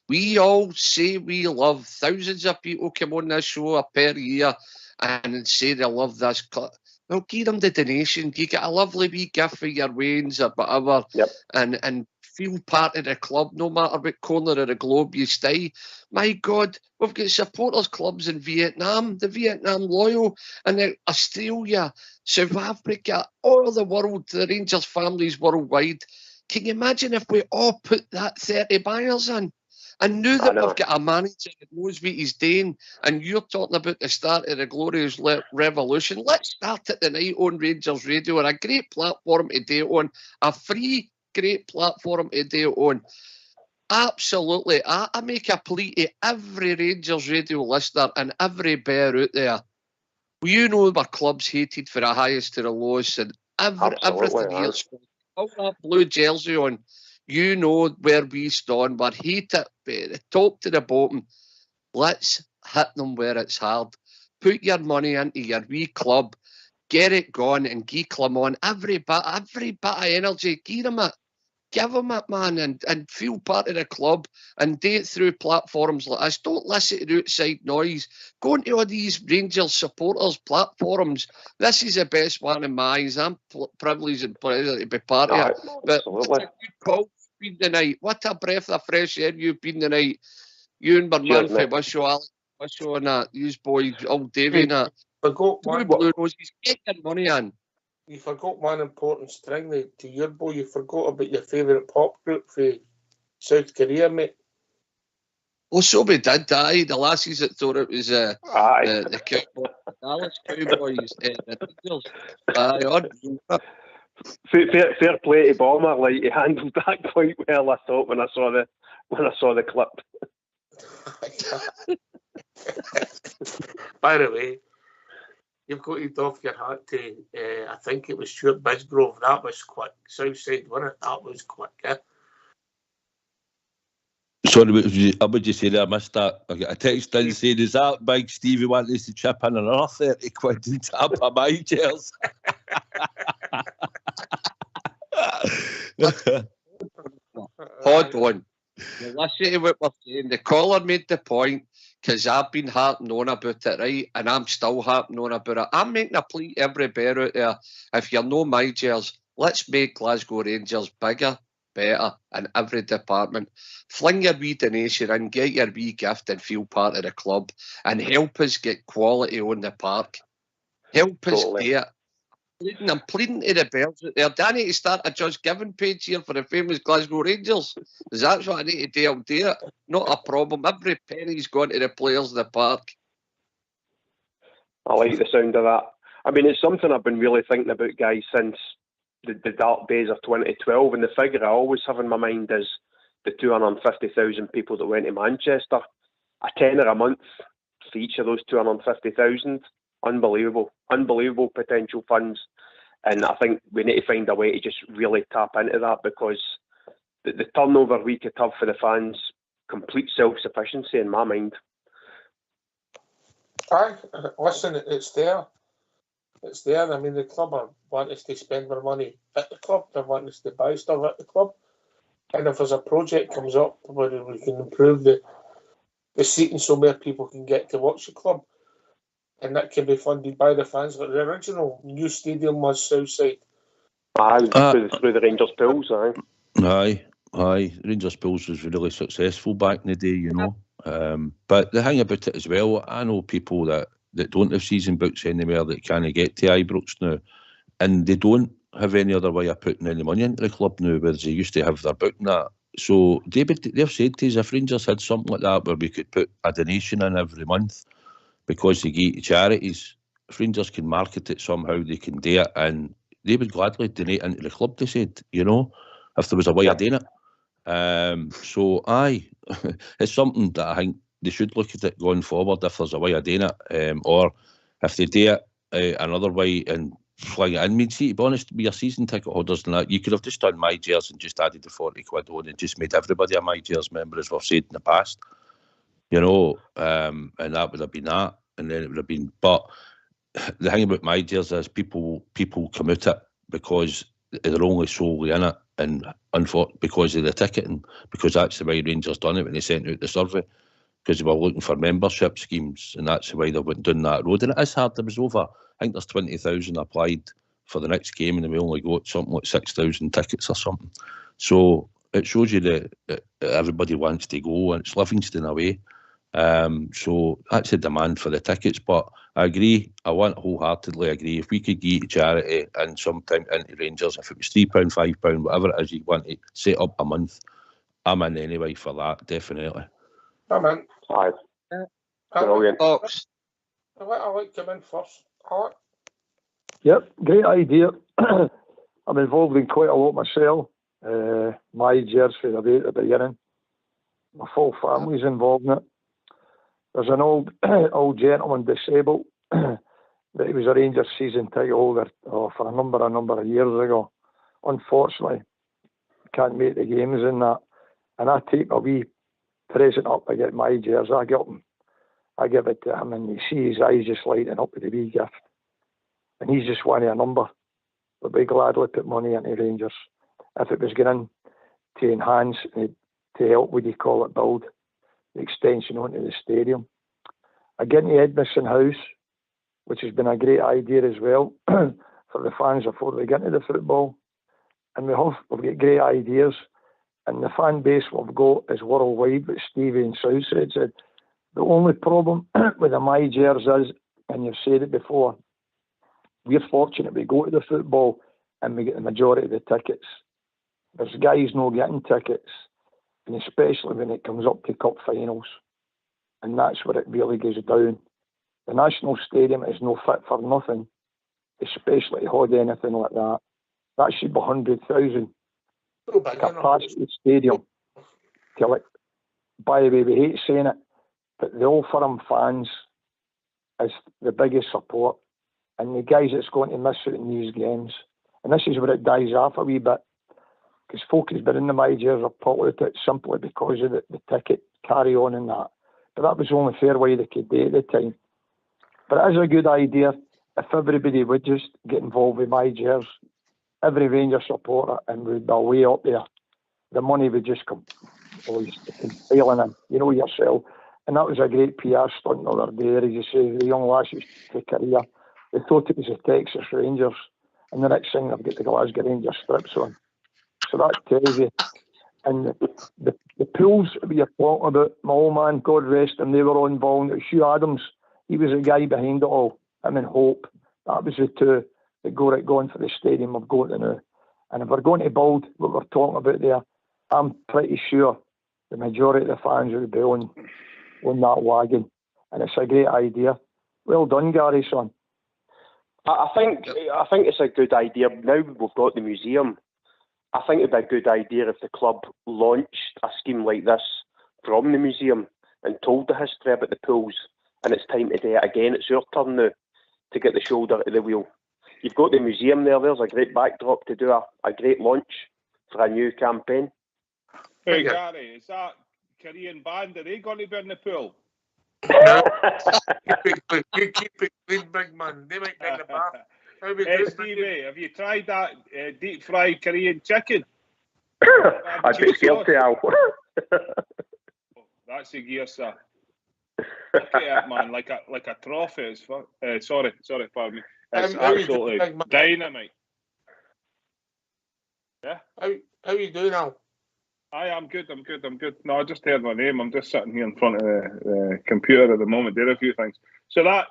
Speaker 3: We all say we love. Thousands of people come on this show per year and say they love this club. Well, give them the donation. You get a lovely wee gift for your wains or whatever, and feel part of the club, no matter what corner of the globe you stay. My God, we've got supporters clubs in Vietnam, the Vietnam Loyal, and Australia, South Africa, all the world, the Rangers families worldwide. Can you imagine if we all put that 30 buyers in? And now that we've got a manager that knows what he's doing, and you're talking about the start of the glorious revolution, let's start it tonight on Rangers Radio, and a great platform to do it on, a free great platform to do it on. Absolutely. I make a plea to every Rangers Radio listener and every bear out there. You know my club's hated for the highest to the lowest, and everything here. All that blue jersey on. You know where we stand. We're hated the top to the bottom. Let's hit them where it's hard. Put your money into your wee club. Get it going and give Clement every bit of energy. Give them it. Give them it, man, and feel part of the club and do it through platforms like this. Don't listen to the outside noise. Go into all these Rangers supporters platforms. This is the best one in my eyes. I'm privileged and pleasure to be part of it. But what a good call you've been tonight. What a breath of fresh air you've been tonight. You and Manfred, wish you Alex, wish you on that. You boys, old Davey and that. Blue Roses, get your money in.
Speaker 1: You forgot one important string to your boy. You forgot about your favourite pop group for South Korea, mate.
Speaker 3: Oh, so we did, aye. The lassies that thought it was the Dallas Cowboys. The Rangers. Aye,
Speaker 17: fair play to Bomber. Like, he handled that quite well, I thought, when I saw the clip.
Speaker 1: By the way, you've got to doff your hat to, I think it was Stuart Bisgrove. That was quick. Southside, wasn't it? That was quick, yeah.
Speaker 2: Sorry, what would you say there? I missed that. I got a text in saying, is that Big Stevie wanting us to chip in another 30 quid and tap on my chairs?
Speaker 3: Hold on. Listen to what we're saying. The caller made the point, because I've been harping on about it, right? And I'm still harping on about it. I'm making a plea to every bear out there. If you're no Majors, let's make Glasgow Rangers bigger, better in every department. Fling your wee donation in, get your wee gift and feel part of the club, and help us get quality on the park. Help us get it. I'm pleading to the bears out there. Do I need to start a Just Giving page here for the famous Glasgow Rangers? Because that's what I need to do. I'll do it. Not a problem. Every penny's gone to the players of the park.
Speaker 17: I like the sound of that. I mean, it's something I've been really thinking about, guys, since the dark days of 2012. And the figure I always have in my mind is the 250,000 people that went to Manchester. A tenner a month for each of those 250,000. Unbelievable potential funds. And I think we need to find a way to just really tap into that, because the turnover we could have for the fans, complete self-sufficiency in my mind.
Speaker 1: Aye, listen, it's there. It's there. I mean, the club want us to spend their money at the club. They want us to buy stuff at the club. And if there's a project comes up where we can improve the seating so more people can get to watch the club, and that can be funded by the fans, like the original new stadium was Southside.
Speaker 17: Through the Rangers Pools,
Speaker 2: Aye. Rangers Pools was really successful back in the day, you know. But the thing about it as well, I know people that don't have season books anywhere that can't get to Ibrox now, and they don't have any other way of putting any money into the club now, whereas they used to have their book and that. So they've said to us, if Rangers had something like that where we could put a donation in every month because they give to charities, if Rangers can market it somehow, they can do it, and they would gladly donate into the club, they said, you know, if there was a way of doing it. So aye, it's something that I think they should look at it going forward, if there's a way of doing it, or if they do it another way and fling it in. I mean, see, to be honest, with your season ticket holders and that, you could have just done My Jers and just added the 40 quid on and just made everybody a My Jers member, as we've said in the past, you know, and that would have been that, and then it would have been. But the thing about My Jers is people come out it because they're only solely in it, and because of the ticketing, because that's the way Rangers done it when they sent out the survey, because they were looking for membership schemes, and that's the way they went down that road. And it is hard. There was over, I think there's 20,000 applied for the next game, and we only got something like 6,000 tickets or something. So it shows you that everybody wants to go, and it's Livingston away. So that's a demand for the tickets. But I agree, I want wholeheartedly agree, if we could give to charity and sometime into Rangers, if it was £3, £5, whatever it is you want to set up a month, I'm in anyway for that, definitely.
Speaker 1: I'm in.
Speaker 17: Aye.
Speaker 1: Brilliant. I'll let come in first.
Speaker 11: Yep, great idea. I'm involved in quite a lot myself. My Jers for the way at the beginning. My full family's involved in it. There's an old gentleman, disabled, that he was a Rangers season ticket holder for a number of years ago. Unfortunately, can't make the games in that. And I take a wee present up, I get My Jers, I give it to him, and you see his eyes just lighting up with a wee gift. And he's just wanting a number. But we gladly put money into Rangers. If it was going to enhance, to help, would you call it, build the extension onto the stadium. Again, to Edmondson House, which has been a great idea as well for the fans before they get into the football. And we've got great ideas. And the fan base we've got is worldwide, but Stevie and Southside said. The only problem with the My Jers is, and you've said it before, we're fortunate we go to the football and we get the majority of the tickets. There's guys not getting tickets. and especially when it comes up to cup finals. And that's where it really goes down. The National Stadium is no fit for nothing, especially to hold anything like that. That should be 100,000 capacity stadium. By the way, we hate saying it, but the Old Firm fans is the biggest support, and the guys that's going to miss out in these games. And this is where it dies off a wee bit, because folk has been in the majors are pulled out it simply because of the ticket carry on and that. But that was the only fair way they could do at the time. But it is a good idea if everybody would just get involved with majors, every Rangers supporter, and we'd be way up there. The money would just come failing in, you know yourself. And that was a great PR stunt the other day. As you say, the young lasses took a career. They thought it was the Texas Rangers, and the next thing they've got the Glasgow Rangers strips on. So that tells you. And the pools we are talking about, my old man, God rest him, they were on ball. Hugh Adams, he was the guy behind it all. Him and Hope, that was the two that going for the stadium of going to now. And if we're going to build what we're talking about there, I'm pretty sure the majority of the fans will be on that wagon. And it's a great idea. Well done, Gary, son.
Speaker 17: I think it's a good idea. Now we've got the museum, I think it'd be a good idea if the club launched a scheme like this from the museum and told the history about the pools, and it's time to do it again. It's your turn now to get the shoulder to the wheel. You've got the museum there. There's a great backdrop to do a great launch for a new campaign.
Speaker 18: Hey, Gary, is that Korean band? Are they going to be in the pool?
Speaker 1: No. You keep it clean, big man. They might be in the bath.
Speaker 18: Hey, Stevie, have you tried that deep fried Korean chicken?
Speaker 17: I'd be scared to Al.
Speaker 18: That's the gear, sir. Look at it, man, like a trophy. It's sorry, pardon me. It's absolutely dynamite. Yeah.
Speaker 1: How you doing, Al?
Speaker 18: I'm good. No, I just heard my name. I'm just sitting here in front of the computer at the moment, doing a few things. So that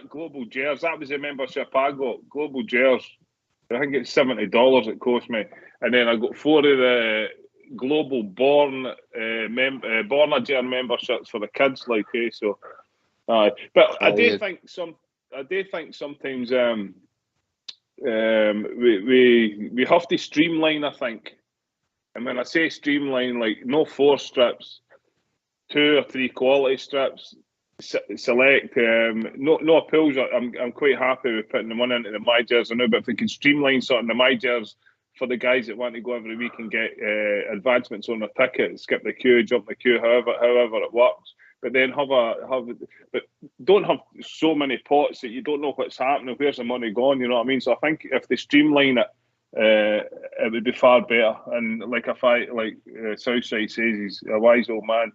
Speaker 18: Global Jers, that was a membership I got. Global Jers, I think it's $70 it cost me, and then I got 4 of the Global Born a Ger memberships for the kids, like so. But I do think sometimes we have to streamline. I think, and when I say streamline, like no 4 strips, 2 or 3 quality strips. Select no appeals. I'm quite happy with putting the money into the My Jers. I know, but if we can streamline something, the My Jers for the guys that want to go every week and get advancements on their ticket, skip the queue, jump the queue, however it works. But then but don't have so many pots that you don't know what's happening. Where's the money gone? You know what I mean? So I think if they streamline it, it would be far better. And like Southside says, he's a wise old man.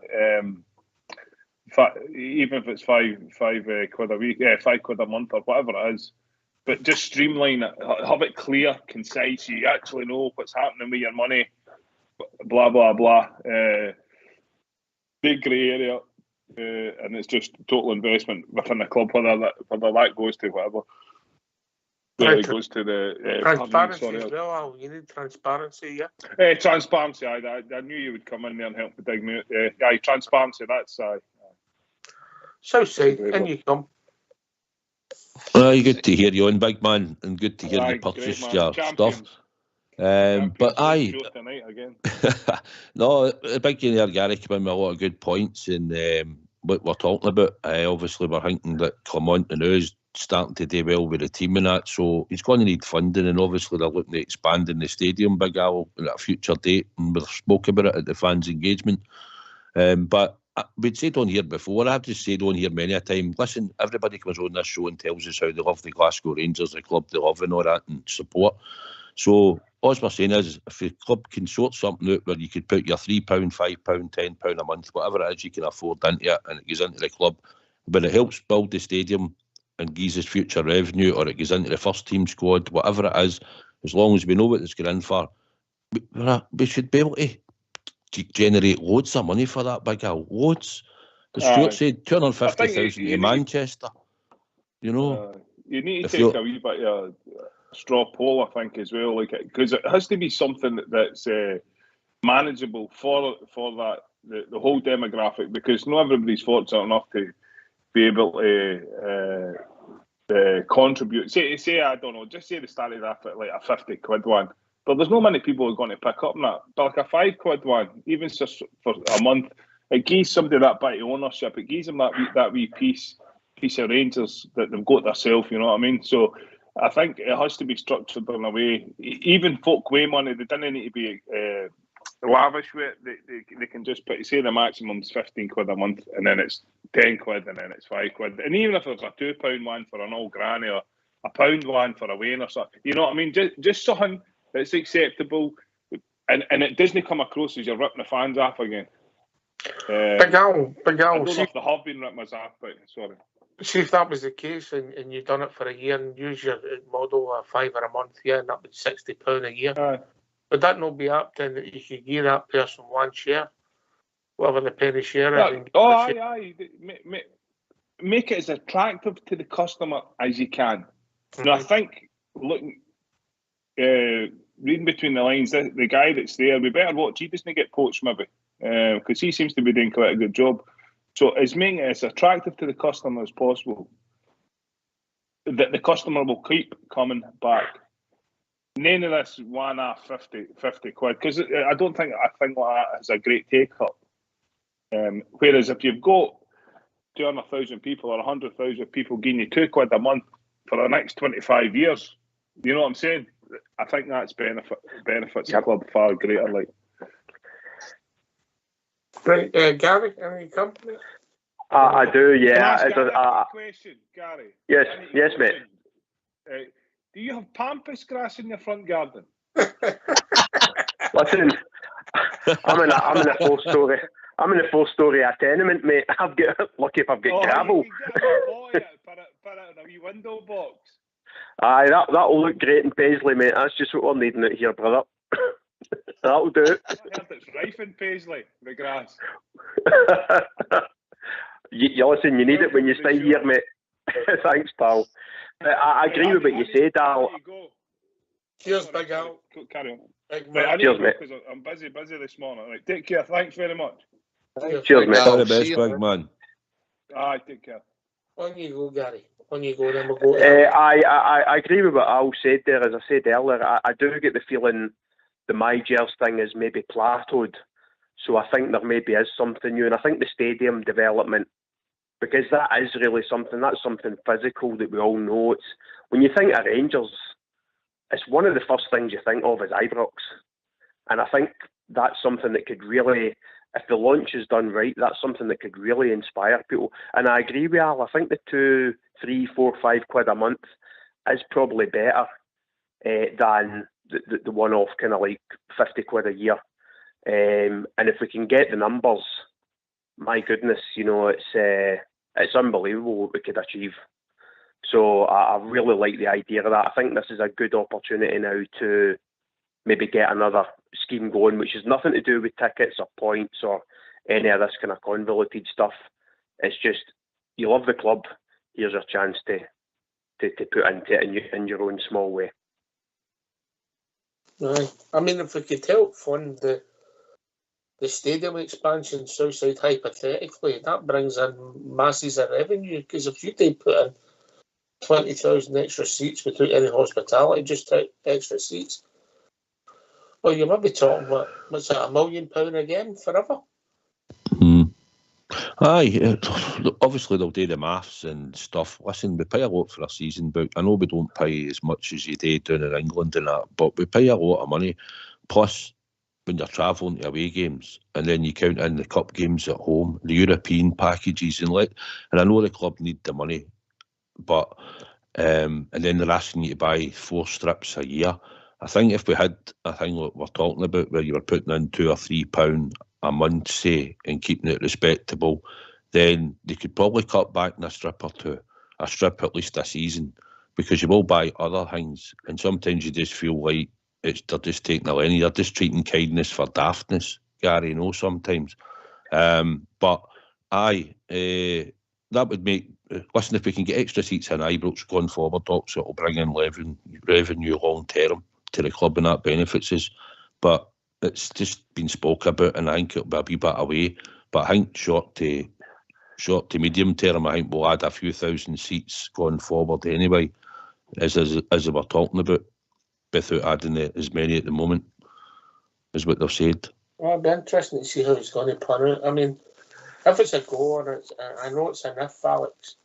Speaker 18: Even if it's five quid a week, £5 a month or whatever it is, but just streamline it, have it clear, concise. You actually know what's happening with your money. Blah blah blah. Big grey area, and it's just total investment within the club. Whether that goes to whatever. It goes to the
Speaker 1: transparency as well. Al. You need transparency, yeah.
Speaker 18: Transparency. I knew you would come in there and help me dig me out. Transparency. That's
Speaker 1: Southside, in you come.
Speaker 2: Good to hear you on, big man, and good to hear you purchase your stuff. But no, big in there, Gary came in with a lot of good points, and what we're talking about. Obviously, we're thinking that Clement now is starting to do well with the team and that, so he's going to need funding, and obviously they're looking at expanding the stadium, Big Al, at a future date, and we've spoke about it at the fans' engagement. But we'd said on here before, I've just said on here many a time, listen, everybody comes on this show and tells us how they love the Glasgow Rangers, the club they love and all that, and support. So all we're saying is, if the club can sort something out where you could put your £3, £5, £10 a month, whatever it is you can afford into it, and it goes into the club, but it helps build the stadium and gives us future revenue, or it goes into the first team squad, whatever it is, as long as we know what it's going in for, we should be able to generate loads of money for that, Big Al. Loads. As Stuart said, 250,000 in Manchester. You know,
Speaker 18: you need to take a wee bit of straw poll, I think, as well, like, because it has to be something that's manageable for that the whole demographic, because not everybody's fortunate enough to be able to contribute. Say I don't know, just say they started off at like a 50 quid one, but there's not many people who are going to pick up on that. But like a 5 quid one, even just for a month, it gives somebody that bit of ownership. It gives them that wee piece of Rangers that they've got themselves. You know what I mean? So I think it has to be structured in a way. Even folk weigh money, they don't need to be lavish with it. They can just put, say the maximum's 15 quid a month, and then it's 10 quid, and then it's 5 quid. And even if there's a £2 one for an old granny or a £1 one for a Wayne or something, you know what I mean? Just something that's acceptable, and it doesn't come across as you're ripping the fans off again.
Speaker 1: Big Al.
Speaker 18: I don't know if they have been ripping us off, but sorry.
Speaker 1: See, if that was the case and you've done it for a year and use your model of £5 a month, and that would £60 a year. Would that not be apt then that you could give that person one share, whatever the penny share is?
Speaker 18: Aye. Make it as attractive to the customer as you can. Now, I think, looking, reading between the lines, the guy that's there, we better watch. He doesn't get poached, maybe, because he seems to be doing quite a good job. So it's making it as attractive to the customer as possible, that the customer will keep coming back. None of this one-off 50 quid, because I think like that is a great take-up. Whereas if you've got 200,000 people or 100,000 people giving you £2 a month for the next 25 years, you know what I'm saying? I think that's benefits the club far greater. Like,
Speaker 1: right, Gary, any company?
Speaker 17: I do, yeah.
Speaker 18: Can I ask Gary a question, Gary?
Speaker 17: Yes, mate.
Speaker 18: Do you have pampas grass in your front garden?
Speaker 17: Listen, I'm in a 4-story. I'm in a 4-story tenement, mate. I've got lucky if I've got gravel.
Speaker 18: Put it in a wee window box.
Speaker 17: Aye, that'll look great in Paisley, mate. That's just what we're needing out here, brother. That'll do it.
Speaker 18: I heard it's rife in Paisley, the grass.
Speaker 17: you listen, you need it when you stay here, mate. Thanks, pal. I agree with what you said, Al.
Speaker 1: Cheers, Big Al.
Speaker 18: Carry on.
Speaker 17: Cheers, mate.
Speaker 18: Because I'm busy this morning. Right, take care. Thanks very much.
Speaker 17: Cheers, mate.
Speaker 2: All the best, big man.
Speaker 18: Aye, take care.
Speaker 1: On you go, Gary. On you go, then we'll go.
Speaker 17: I agree with what Al said there. As I said earlier, I do get the feeling the MyGers thing is maybe plateaued. So I think there maybe is something new. And I think the stadium development, because that is really something, that's something physical that we all know. It's when you think of Rangers, it's one of the first things you think of is Ibrox. And I think that's something that could really, if the launch is done right, that's something that could really inspire people. And I agree with Al, I think the 2, 3, 4, 5 quid a month is probably better than the one-off kind of like 50 quid a year. And if we can get the numbers, my goodness, you know, it's unbelievable what we could achieve. So I really like the idea of that. I think this is a good opportunity now to maybe get another scheme going, which has nothing to do with tickets or points or any of this kind of convoluted stuff. It's just, you love the club, here's your chance to put into it in your own small way.
Speaker 1: Right. I mean, if we could help fund the stadium expansion Southside hypothetically, that brings in masses of revenue, because if you did put in 20,000 extra seats without any hospitality, just extra seats, well, you might be talking about, what's that, £1 million again forever?
Speaker 2: Aye, obviously they'll do the maths and stuff. Listen, we pay a lot for a season book. I know we don't pay as much as you do down in England and that, but we pay a lot of money. Plus, when you're travelling to away games, and then you count in the cup games at home, the European packages, and I know the club need the money, but and then they're asking you to buy 4 strips a year. I think if we had a thing like we're talking about, where you were putting in £2 or £3 a month, say, and keeping it respectable, then they could probably cut back in a strip or two, a strip at least a season, because you will buy other things, and sometimes you just feel like they're just taking a lenny, they're just treating kindness for daftness, Gary, sometimes. But aye, that would make, listen, if we can get extra seats in Ibrox going forward, Doc, so it'll bring in revenue long term to the club, and that benefits us. But it's just been spoke about, and I think it'll be a wee bit away. But I think short to medium term, I think we'll add a few thousand seats going forward anyway, as we're talking about, without adding as many at the moment, is what they've said.
Speaker 1: Well, it'll be interesting to see how it's going to pan out. I mean, if it's a go, or I know it's an if, Alex,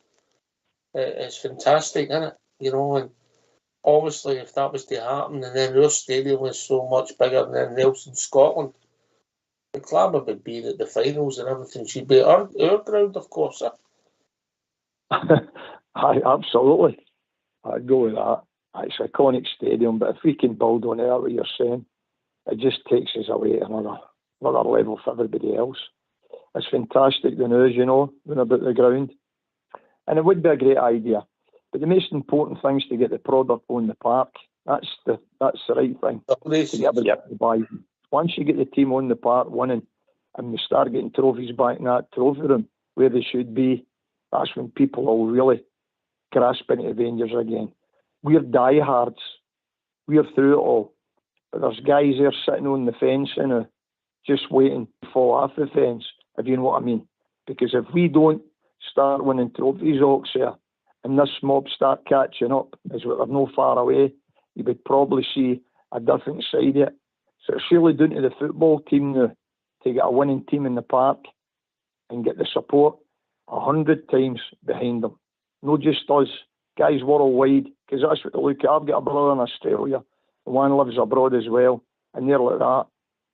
Speaker 1: it's fantastic, isn't it? You know, and obviously if that was to happen, and then our stadium was so much bigger than anything else in Scotland, the clamour would be that the finals and everything should be our ground, of course.
Speaker 11: Absolutely. I'd go with that. It's an iconic stadium, but if we can build on it, what you're saying, it just takes us away to another level for everybody else. It's fantastic, the news, you know, about the ground. And it would be a great idea. But the most important thing is to get the product on the park. That's the right thing. To get everybody to buy. Once you get the team on the park winning, and we start getting trophies back in that trophy room where they should be, that's when people will really grasp into Rangers again. We're diehards. We're through it all. But there's guys there sitting on the fence and just waiting to fall off the fence, if you know what I mean. Because if we don't start winning trophies, Oaks here, and this mob start catching up, as we're no far away, you would probably see a different side of it. So it's really down to the football team now to get a winning team in the park and get the support 100 times behind them. Not just us, guys worldwide, because that's what they look at. I've got a brother in Australia, and one lives abroad as well, and they're like that.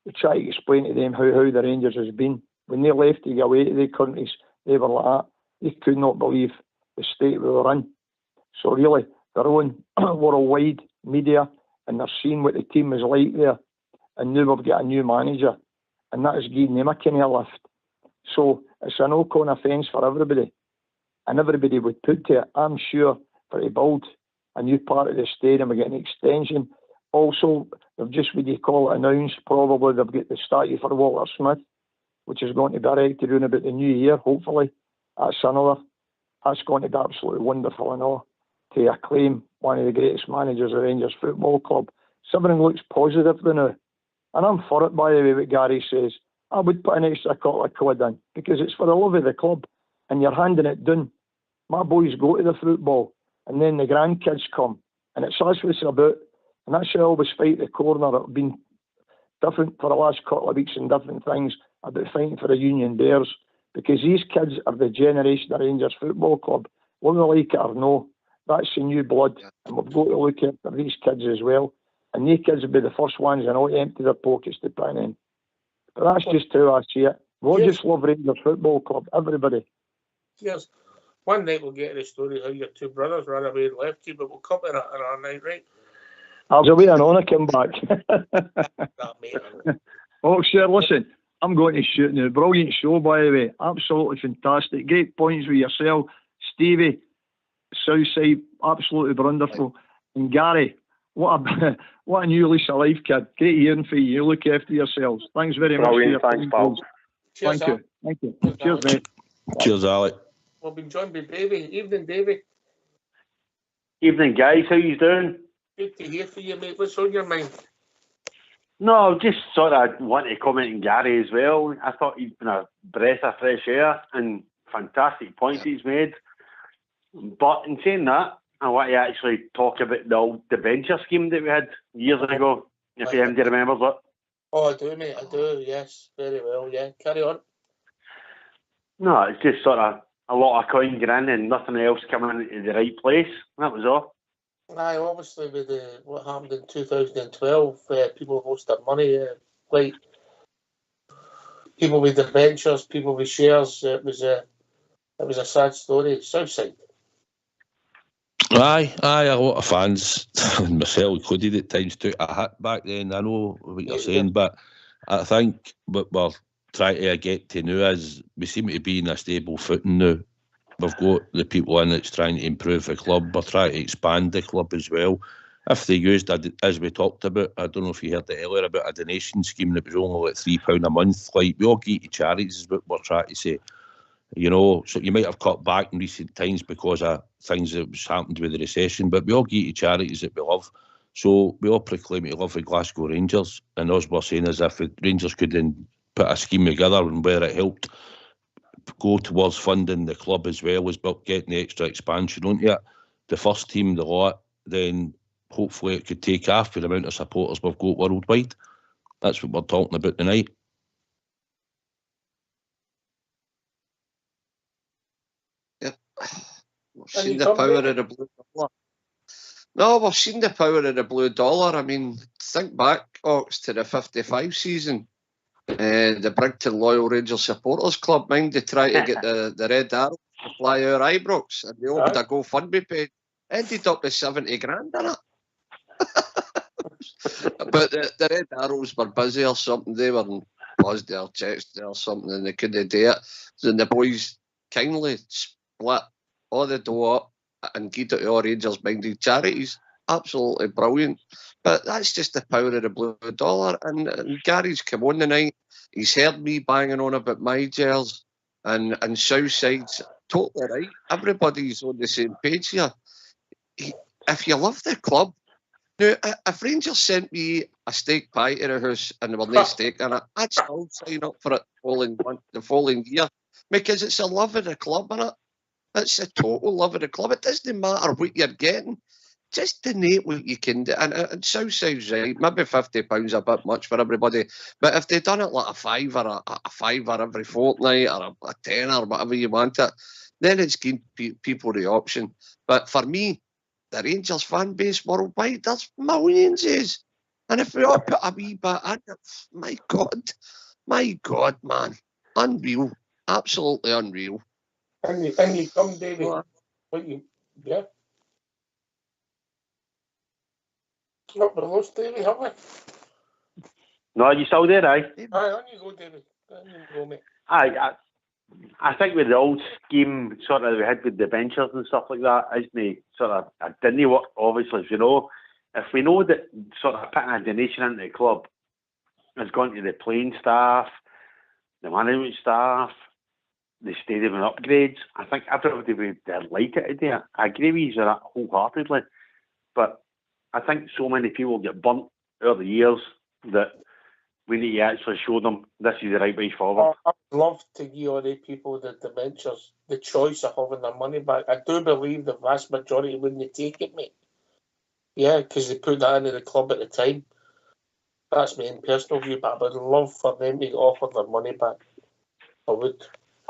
Speaker 11: We try to explain to them how the Rangers has been. When they left to go away to their countries, they were like that. They could not believe the state we were in. So really, they're on worldwide media, and they're seeing what the team is like there. And now we've got a new manager, and that is giving them a kind of lift. So it's an all-con offence for everybody. And everybody would put to it, I'm sure, for to build a new part of the stadium, we get an extension. Also, they've just, what do you call it, announced, probably they've got the statue for Walter Smith, which is going to be erected around about the new year, hopefully. That's going to be absolutely wonderful and all, to acclaim one of the greatest managers of Rangers Football Club. So everything looks positive now. And I'm for it, by the way, what Gary says. I would put an extra couple of quid in, because it's for the love of the club, and you're handing it down. My boys go to the football, and then the grandkids come, and that's what it's about. And that's why I always fight the corner. It's been different for the last couple of weeks and different things about fighting for the Union Bears, because these kids are the generation of Rangers Football Club. Whether they like it or no, that's the new blood, and we've got to look after these kids as well. And these kids will be the first ones and all to empty their pockets to put in. But that's just how I see it. We'll just love Rangers Football Club, everybody.
Speaker 1: Cheers. One night we'll get the story how your two brothers ran away and left you, but we'll come to that on our night, right?
Speaker 11: I was away and on, I came back. Oh, sure, listen, I'm going to shoot now. Brilliant show, by the way. Absolutely fantastic. Great points with yourself. Stevie, Southside, absolutely wonderful. And Gary, what a new lease of life, kid. Great hearing for you. Look after yourselves. Thanks very much.
Speaker 17: Thanks, pal.
Speaker 11: Thank you. Cheers, mate.
Speaker 2: Cheers, Alec.
Speaker 1: We've been joined by Davey. Evening, Davey.
Speaker 19: Evening, guys. How you doing?
Speaker 1: Good to hear from you, mate. What's on your mind?
Speaker 19: No, just sort of want to comment on Gary as well. I thought he'd been a breath of fresh air and fantastic points he's made. But in saying that, I want to actually talk about the old debenture scheme that we had years ago, if anybody remembers it.
Speaker 1: Oh, I do, mate. I do, yes. Very well, yeah. Carry on.
Speaker 19: No, it's just sort of a lot of coin going in and nothing else coming into the right place. That was all.
Speaker 1: Aye, obviously with what happened in 2012, people lost their money. Like people with debentures, people with shares. It was a sad story. Southside.
Speaker 2: Aye, a lot of fans, myself included at times, took a hit back then. I know what you're saying, but I think what we're trying to get to now is we seem to be in a stable footing now. We've got the people in that's trying to improve the club. We're trying to expand the club as well. If they used, as we talked about, I don't know if you heard it earlier, about a donation scheme that was only like £3 a month. Like, we all give to charities is what we're trying to say. You know, so you might have cut back in recent times because of things that was happened with the recession, but we all give to charities that we love. So we all proclaim we love the Glasgow Rangers, and us we're saying as if the Rangers could then put a scheme together and where it helped go towards funding the club as well as getting the extra expansion onto it. The first team, the lot, then hopefully it could take off with the amount of supporters we've got worldwide. That's what we're talking about tonight.
Speaker 3: Yep. We've seen the power of the blue dollar. No, we've seen the power of the blue dollar. I mean, think back, Ox, to the 55 season. The Brigton Loyal Rangers Supporters Club, mind, they try to get the Red Arrows to fly over Ibrox, and they opened a GoFundMe page. Ended up with 70 grand in it. But the Red Arrows were busy or something. They were in Bosnia or Chester or something, and they couldn't do it. So the boys kindly split all the dough up and give it to all Rangers-minded charities. Absolutely brilliant. But that's just the power of the blue dollar. And Gary's come on tonight. He's heard me banging on about my gels, and Southside's totally right. Everybody's on the same page here. If you love the club, now, if Rangers sent me a steak pie to the house and there were no steak in it, I'd still sign up for it the following year, because it's a love of the club, innit? It's a total love of the club. It doesn't matter what you're getting. Just donate what you can do. And Southside's right. Maybe £50 a bit much for everybody. But if they'd done it like a fiver every fortnight, or a tenner, or whatever you want it, then it's giving people the option. But for me, the Rangers fan base worldwide, there's millions. And if we all put a wee bit in it, my God, man. Unreal. Absolutely unreal.
Speaker 1: And you come, David. Yeah. Not the most, David, have we?
Speaker 19: No, are you still there, aye?
Speaker 1: Aye, on you go, David. On you go, mate.
Speaker 19: I think with the old scheme sort of we had with the benchers and stuff like that, isn't it? Sort of, it didn't work, obviously, you know. If we know that sort of putting a donation into the club has gone to the playing staff, the management staff, the stadium and upgrades, I think everybody would like it to do it. I agree with you that wholeheartedly, but I think so many people get burnt over the years that we need to actually show them this is the right way forward.
Speaker 1: I'd love to give all the people the dementias the choice of having their money back. I do believe the vast majority wouldn't take it, mate. Yeah, because they put that into the club at the time. That's my own personal view, but I would love for them to offer their money back. I would.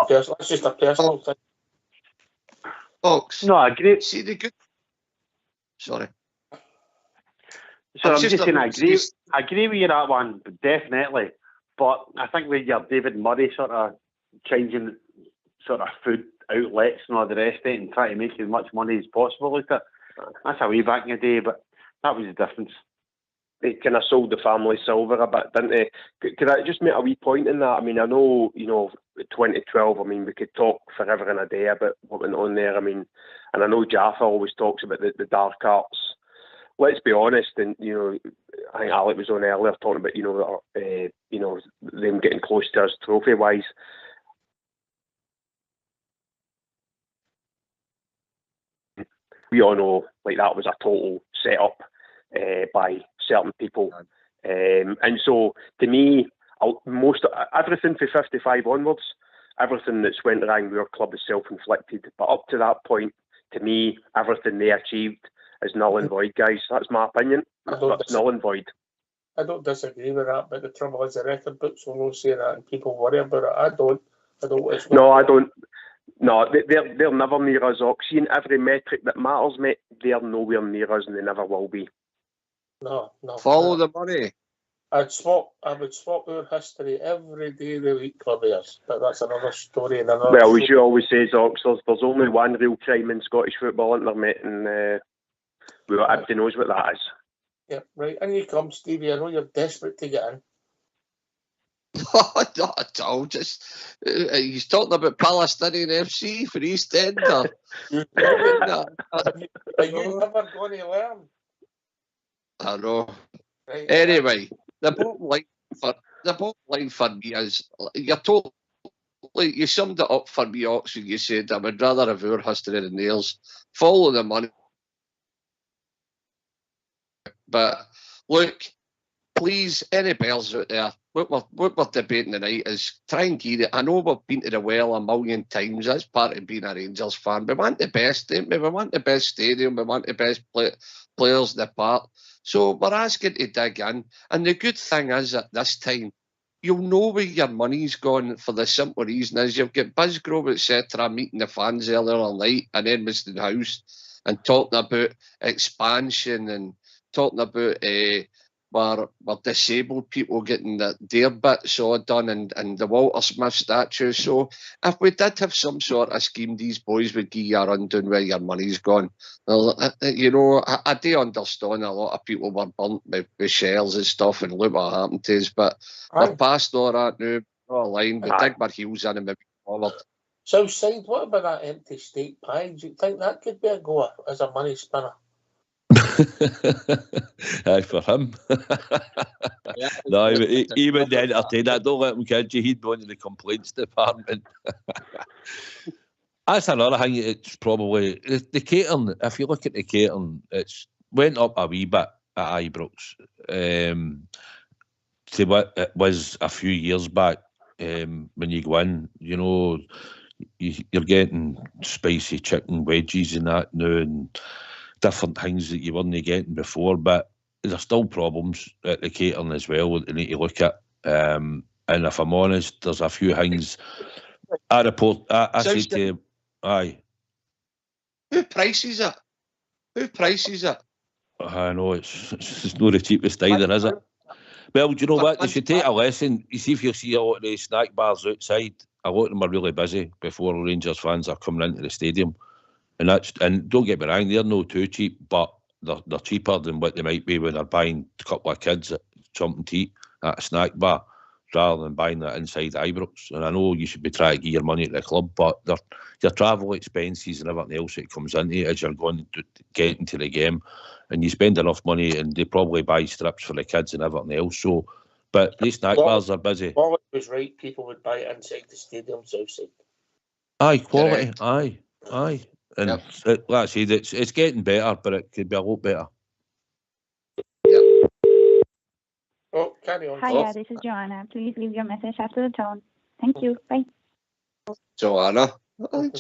Speaker 1: That's just a personal thing.
Speaker 3: Ox.
Speaker 19: No, I agree.
Speaker 3: See the good. Sorry.
Speaker 19: So I'm just saying, I agree with you that one, but definitely. But I think with your David Murray sort of changing sort of food outlets and all the rest of it and trying to make as much money as possible with it, that's a way back in the day, but that was the difference.
Speaker 17: They kind of sold the family silver a bit, didn't they? Could I just make a wee point in that? I mean, I know, 2012, I mean, we could talk forever and a day about what went on there. I mean, and I know Jaffa always talks about the dark arts. Let's be honest, and I think Alec was on earlier talking about them getting close to us trophy-wise. We all know like that was a total set-up by certain people, and so to me, everything from 55 onwards, everything that's went wrong with our club is self-inflicted. But up to that point, to me, everything they achieved is null and void, guys. That's my opinion. That's null and void.
Speaker 1: I don't disagree with that, but the trouble is the record books will not say that and people worry about it. I don't.
Speaker 17: No, I don't. No, they're never near us, Ox. Seeing every metric that matters, mate, they're nowhere near us and they never will be.
Speaker 1: No.
Speaker 3: Follow the money.
Speaker 1: I would swap our history every day of the week, club years, but that's another story.
Speaker 17: Well, as you always say, Ox, there's only one real crime in Scottish football, isn't there, mate? And everybody knows what that is.
Speaker 1: Yeah, right. And you come, Stevie. I know you're desperate to get in.
Speaker 3: Not at all. Just he's talking about Palestinian FC for East End.
Speaker 1: Are you never going to learn?
Speaker 3: I know.
Speaker 1: Right.
Speaker 3: Anyway, the bottom line for me is you summed it up for me, Ox, when you said I would rather have our history than theirs. Follow the money. But look, please, any bells out there, what we're debating tonight is try and get it. I know we've been to the well a million times. That's part of being a Rangers fan. We want the best, don't we? We want the best stadium. We want the best players in the park. So we're asking to dig in. And the good thing is at this time, you'll know where your money's gone for the simple reason is you've got Busgrove, etc., meeting the fans earlier all night in Edmiston House and talking about expansion and talking about where disabled people getting their bits all done and the Walter Smith statue. So if we did have some sort of scheme, these boys would give you a rundown where your money's gone. You know, I do understand a lot of people were burnt with shells and stuff and look what happened to us, but we're past all that now. Draw a line, we dig our heels in and maybe forward.
Speaker 1: Southside, what about that empty state pie? Do you think that could be a goer as a money spinner?
Speaker 2: Aye, for him. No, he would entertain that. Don't let him kid you. He'd go into the complaints department. That's another thing. It's probably the catering. If you look at the catering, it's went up a wee bit at Ibrox to what it was a few years back. When you go in, you know, you're getting spicy chicken wedges and that now, and different things that you weren't getting before, but there's still problems at the catering as well that you need to look at. And if I'm honest, there's a few things I said to him, aye.
Speaker 3: Who prices it?
Speaker 2: I know it's not the cheapest either, is it? Well, do you know what? They should take a lesson. You see, if you see a lot of the snack bars outside, a lot of them are really busy before Rangers fans are coming into the stadium. And don't get me wrong, they're no too cheap, but they're cheaper than what they might be when they're buying a couple of kids something to eat at a snack bar rather than buying that inside Ibrox. And I know you should be trying to give your money to the club, but your travel expenses and everything else that comes into it as you're going to get into the game, and you spend enough money and they probably buy strips for the kids and everything else. So, but these snack bars are busy.
Speaker 1: Quality was right, people would buy it inside the stadium, Southside.
Speaker 2: Aye, quality, aye. And like I said, it's getting better, but it could be a lot better.
Speaker 1: Oh, carry on.
Speaker 20: Hiya, this is Joanna. Please leave your message after the tone. Thank you. Bye.
Speaker 3: Joanna.
Speaker 1: Was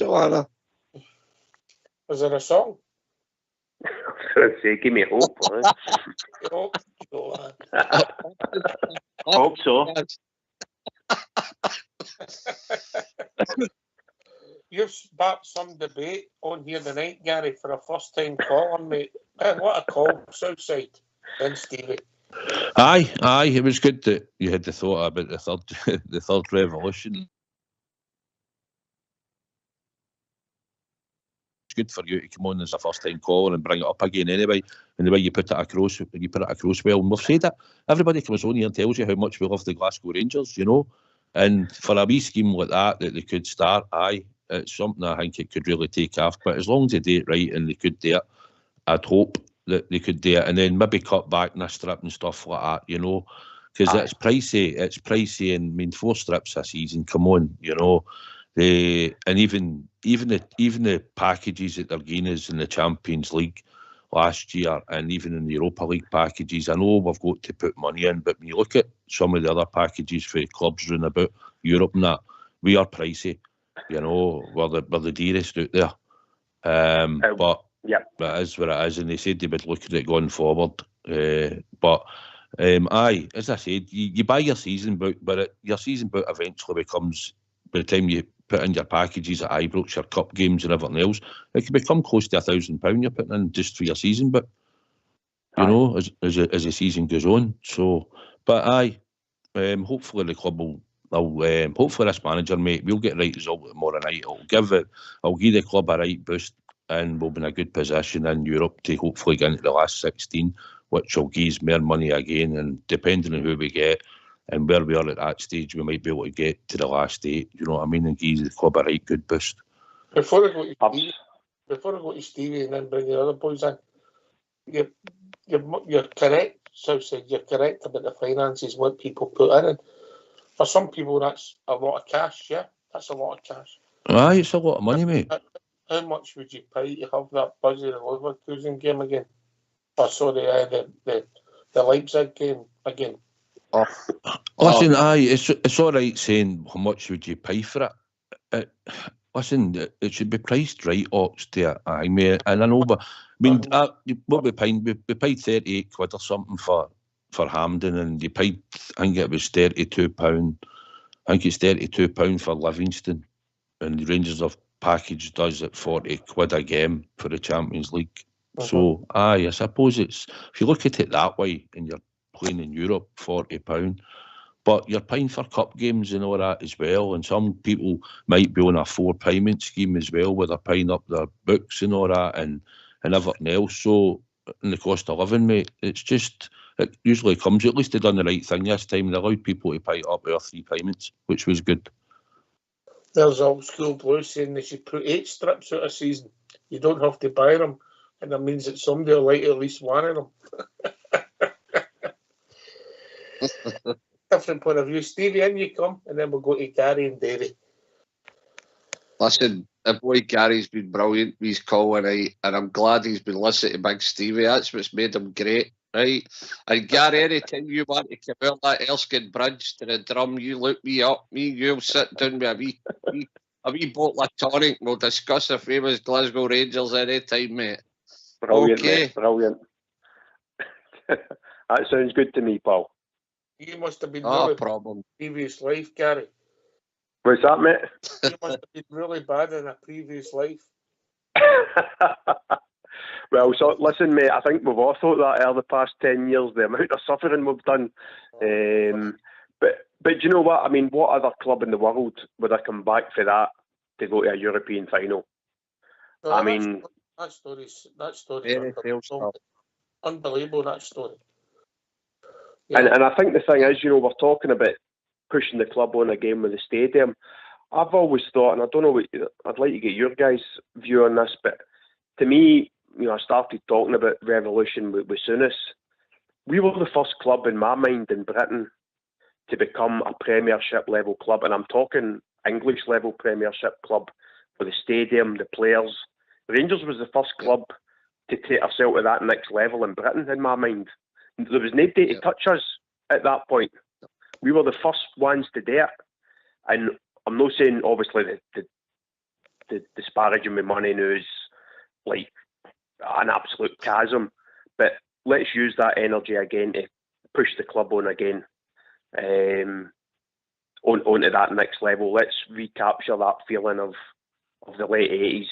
Speaker 1: there a song?
Speaker 17: I was going to say, give me hope. Hope so.
Speaker 1: You've sparked some debate on here tonight, Gary, for a first-time caller, mate. What a call, Southside and Stevie.
Speaker 2: Aye, it was good that you had the thought about the third revolution. It's good for you to come on as a first-time caller and bring it up again anyway. And the way you put it across well. And we've said it. Everybody comes on here and tells you how much we love the Glasgow Rangers, you know. And for a wee scheme like that they could start, aye, it's something I think it could really take off. But as long as they do it right and they could do it, I'd hope that they could do it and then maybe cut back in a strip and stuff like that, you know, because it's pricey. And I mean, 4 strips a season, come on, you know. And even the packages that they're giving us in the Champions League last year and even in the Europa League packages, I know we've got to put money in, but when you look at some of the other packages for clubs around about Europe and that, we are pricey, you know, we're the dearest out there. But it is what it is, and they said they would look at it going forward. Aye, as I said, you buy your season book, but your season book eventually becomes, by the time you put in your packages at Ibrox, your cup games and everything else, it can become close to £1,000 you're putting in just for your season book, you know, as the season goes on. So, but aye, hopefully the club will hopefully this manager, mate, we'll get the right result tomorrow night. I'll give the club a right boost and we'll be in a good position in Europe to hopefully get into the last 16, which will give us more money again. And depending on who we get and where we are at that stage, we might be able to get to the last 8, you know what I mean, and give the club a right good boost.
Speaker 1: Before I go to Stevie and then bring the other boys in, you're correct, Southside, you're correct about the finances, what people put in. And for some people, that's a lot of cash, yeah? That's a lot of cash.
Speaker 2: Aye, it's a lot of money, mate.
Speaker 1: How much would you pay to have that buzzy Leverkusen game again? Oh, sorry, the Leipzig game again.
Speaker 2: Listen, it's all right saying how much would you pay for it. Listen, it should be priced right, Ox, there. Aye, mate. And I know, but I mean, what we paid? We paid 38 quid or something for Hampden, and you paid, I think it was £32. I think it's £32 for Livingston, and the Rangers have package does at 40 quid a game for the Champions League. So, I suppose it's, if you look at it that way, and you're playing in Europe, £40. But you're paying for cup games and all that as well, and some people might be on a 4-payment scheme as well, where they're paying up their books and all that, and everything else. So, and the cost of living, mate, it's just, it usually comes, at least they've done the right thing this time. They allowed people to pay it up with 3 payments, which was good.
Speaker 1: There's old school blues saying they should put 8 strips out a season. You don't have to buy them, and that means that somebody will like at least one of them. Different point of view. Stevie, in you come, and then we'll go to Gary and Davey.
Speaker 3: Listen, the boy Gary's been brilliant with his call tonight, and I'm glad he's been listening to Big Stevie. That's what's made him great, right? And Gary, anytime you want to come out that Erskine Bridge to the drum, you look me up, you'll sit down with a wee bottle of tonic, and we'll discuss the famous Glasgow Rangers anytime, mate.
Speaker 17: Brilliant,
Speaker 3: okay.
Speaker 17: Mate, brilliant. That sounds good to me, Paul.
Speaker 1: You must have been
Speaker 3: really
Speaker 1: bad in a previous life, Gary.
Speaker 17: What's that, mate?
Speaker 1: You must have been really bad in a previous life.
Speaker 17: Well, so listen, mate, I think we've all thought that over the past 10 years, the amount of suffering we've done. But do you know what? I mean, what other club in the world would have come back for that to go to a European final?
Speaker 1: No,
Speaker 17: I mean...
Speaker 1: That story's unbelievable, that story.
Speaker 17: And I think the thing is, you know, we're talking about pushing the club on again with the stadium. I've always thought, and I don't know, I'd like to get your guys' view on this, but to me, you know, I started talking about revolution with Souness. We were the first club in my mind in Britain to become a Premiership level club, and I'm talking English level Premiership club with the stadium, the players. Rangers was the first club to take ourselves to that next level in Britain, in my mind. There was nobody to touch us at that point. We were the first ones to do it. And I'm not saying, obviously, the disparaging with money now is like an absolute chasm, but let's use that energy again to push the club on again, onto that next level. Let's recapture that feeling of the late 80s.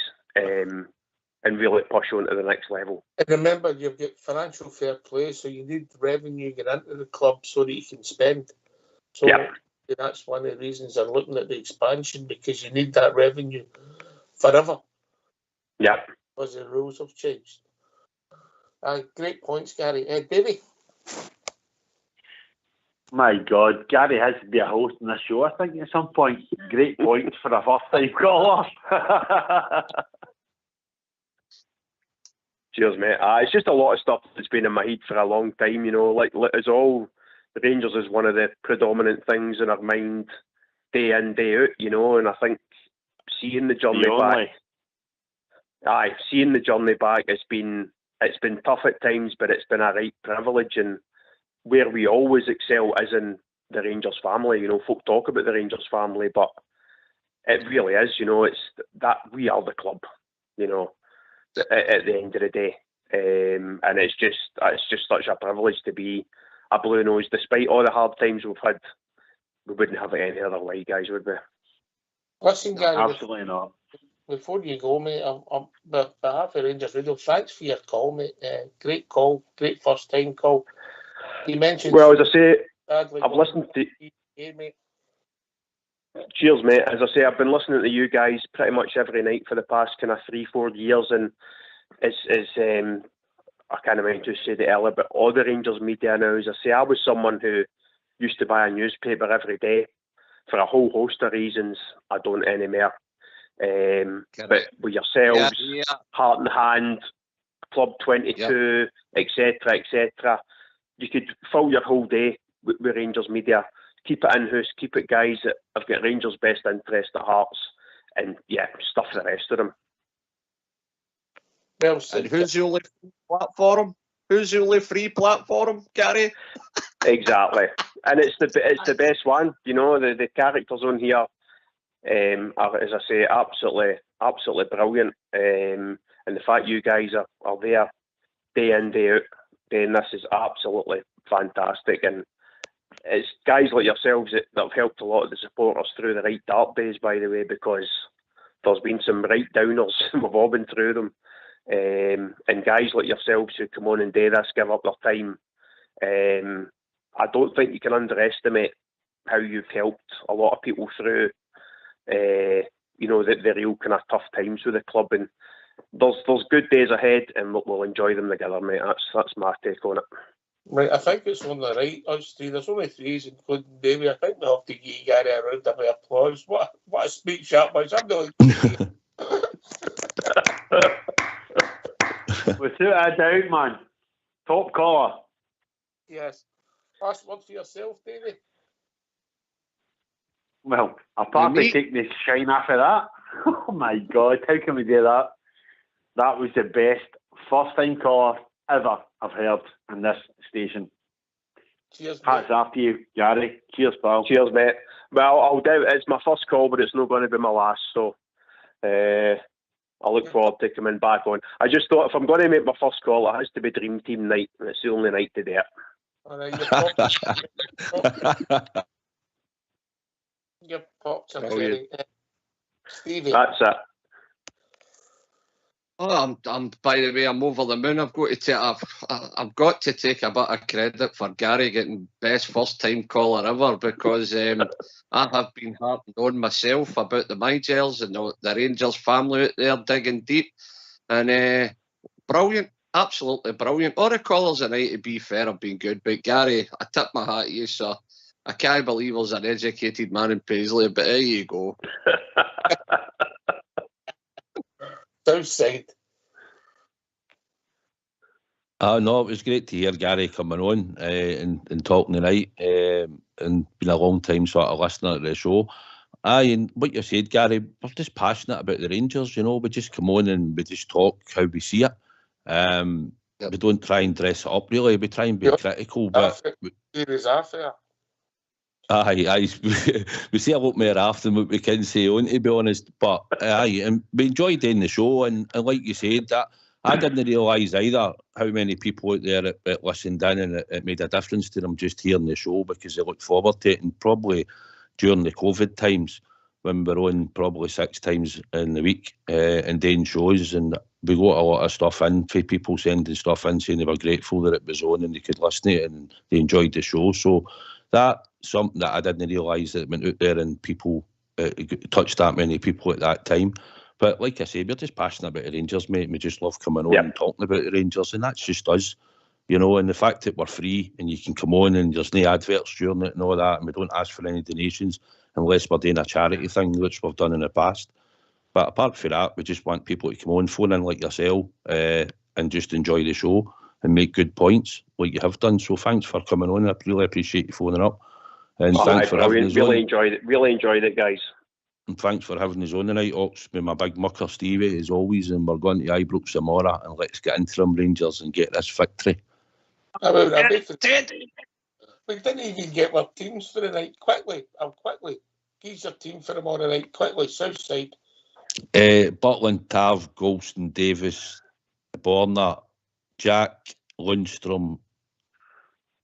Speaker 17: And really push on to the next level.
Speaker 1: And remember, you've got financial fair play, so you need revenue get into the club so that you can spend. So that's one of the reasons I'm looking at the expansion, because you need that revenue forever.
Speaker 17: Yeah.
Speaker 1: Because the rules have changed. Great points, Gary. Davey?
Speaker 19: My God, Gary has to be a host on this show, I think, at some point. Great points for a first-time caller.
Speaker 17: Cheers, mate. It's just a lot of stuff that's been in my head for a long time, you know. Like it's all, the Rangers is one of the predominant things in our mind, day in, day out, you know. And I think seeing the journey back, seeing the journey back, it's been tough at times, but it's been a right privilege. And where we always excel is in the Rangers family. You know, folk talk about the Rangers family, but it really is. You know, it's that we are the club. You know. At the end of the day, and it's just such a privilege to be a Blue Nose. Despite all the hard times we've had, we wouldn't have it any other way, guys, would we?
Speaker 1: Listen, Gary,
Speaker 19: absolutely not.
Speaker 1: Before you go, mate, on behalf of Rangers Radio, thanks for your call, mate. Great call, great first time call. You mentioned.
Speaker 17: Well, as I say, I've listened to.
Speaker 1: Mate.
Speaker 17: Cheers, mate. As I say, I've been listening to you guys pretty much every night for the past kind of 3-4 years, and it's I can't even just say it earlier, but all the Rangers media now, as I say, I was someone who used to buy a newspaper every day for a whole host of reasons. I don't anymore. But with yourselves, Heart and Hand, Club 22, etc., you could fill your whole day with Rangers media. Keep it in-house, keep it guys that have got Rangers' best interest at hearts, and stuff the rest of them.
Speaker 1: Well,
Speaker 3: and who's the only platform? Who's the only free platform, Gary?
Speaker 17: Exactly, and it's the best one. You know, the characters on here are, as I say, absolutely brilliant. And the fact you guys are there day in, day out, then this is absolutely fantastic. And it's guys like yourselves that have helped a lot of the supporters through the right dark days, by the way, because there's been some right downers. We've all been through them. And guys like yourselves who come on and do this, give up their time. I don't think you can underestimate how you've helped a lot of people through, the real kind of tough times with the club. And there's good days ahead, and we'll enjoy them together, mate. That's my take on it.
Speaker 1: Right, I think it's on the right, us three. There's only three, including Davey. I think we have to give Gary a round of applause. What a speech that was. I'm not
Speaker 19: Without a doubt, man. Top caller.
Speaker 1: Yes. Last word for yourself, Davey.
Speaker 19: Well, apart from taking the shine off of that, oh my God, how can we do that? That was the best first-time caller ever I've heard in this station.
Speaker 1: Cheers,
Speaker 19: hats off to you, Gary. Cheers, pal.
Speaker 17: Cheers, mate. Well, I'll doubt it's my first call, but it's not going to be my last, so I look forward to coming back on. I just thought if I'm going to make my first call, it has to be Dream Team night, and it's the only night to do it.
Speaker 1: All right, you're popped some Jerry. Stevie.
Speaker 17: That's it.
Speaker 3: Oh, I'm. By the way, I'm over the moon. I've got to take a bit of credit for Gary getting best first-time caller ever, because I have been harping on myself about the Mygels and the Rangers family out there digging deep, and brilliant, absolutely brilliant. All the callers tonight, to be fair, have been good, but Gary, I tip my hat to you, sir. I can't believe there's an educated man in Paisley, but there you go.
Speaker 1: Southside.
Speaker 2: No, it was great to hear Gary coming on and talking tonight, and been a long time sort of listener to the show. And what you said, Gary, we're just passionate about the Rangers, you know. We just come on and we just talk how we see it. We don't try and dress it up, really. We try and be critical, but we see a lot more often what we can say on, to be honest. But and we enjoy doing the show, and like you said, that I didn't realise either how many people out there that listened in, and it made a difference to them just hearing the show, because they look forward to it. And probably during the COVID times, when we're on probably 6 times in the week and doing shows, and we got a lot of stuff in for people sending stuff in saying they were grateful that it was on and they could listen to it and they enjoyed the show. So that's something that I didn't realise that it went out there and people touched that many people at that time. But like I say, we're just passionate about the Rangers, mate. We just love coming on and talking about the Rangers, and that's just us, you know. And the fact that we're free and you can come on and there's no adverts during it and all that, and we don't ask for any donations unless we're doing a charity thing, which we've done in the past. But apart from that, we just want people to come on, phone in like yourself, and just enjoy the show and make good points like you have done. So thanks for coming on. I really appreciate you phoning up. And thanks for having us on.
Speaker 17: Really enjoyed it, guys.
Speaker 2: And thanks for having us on tonight, Ox, with my big mucker Stevie, as always. And we're going to Ibrox tomorrow, and let's get into them Rangers and get this victory.
Speaker 1: We didn't even get our teams for the night. Quickly. Give your team for tomorrow night. Quickly, Southside.
Speaker 2: Butland, Tav, Golston, Davis, Borna, Jack, Lundstrom,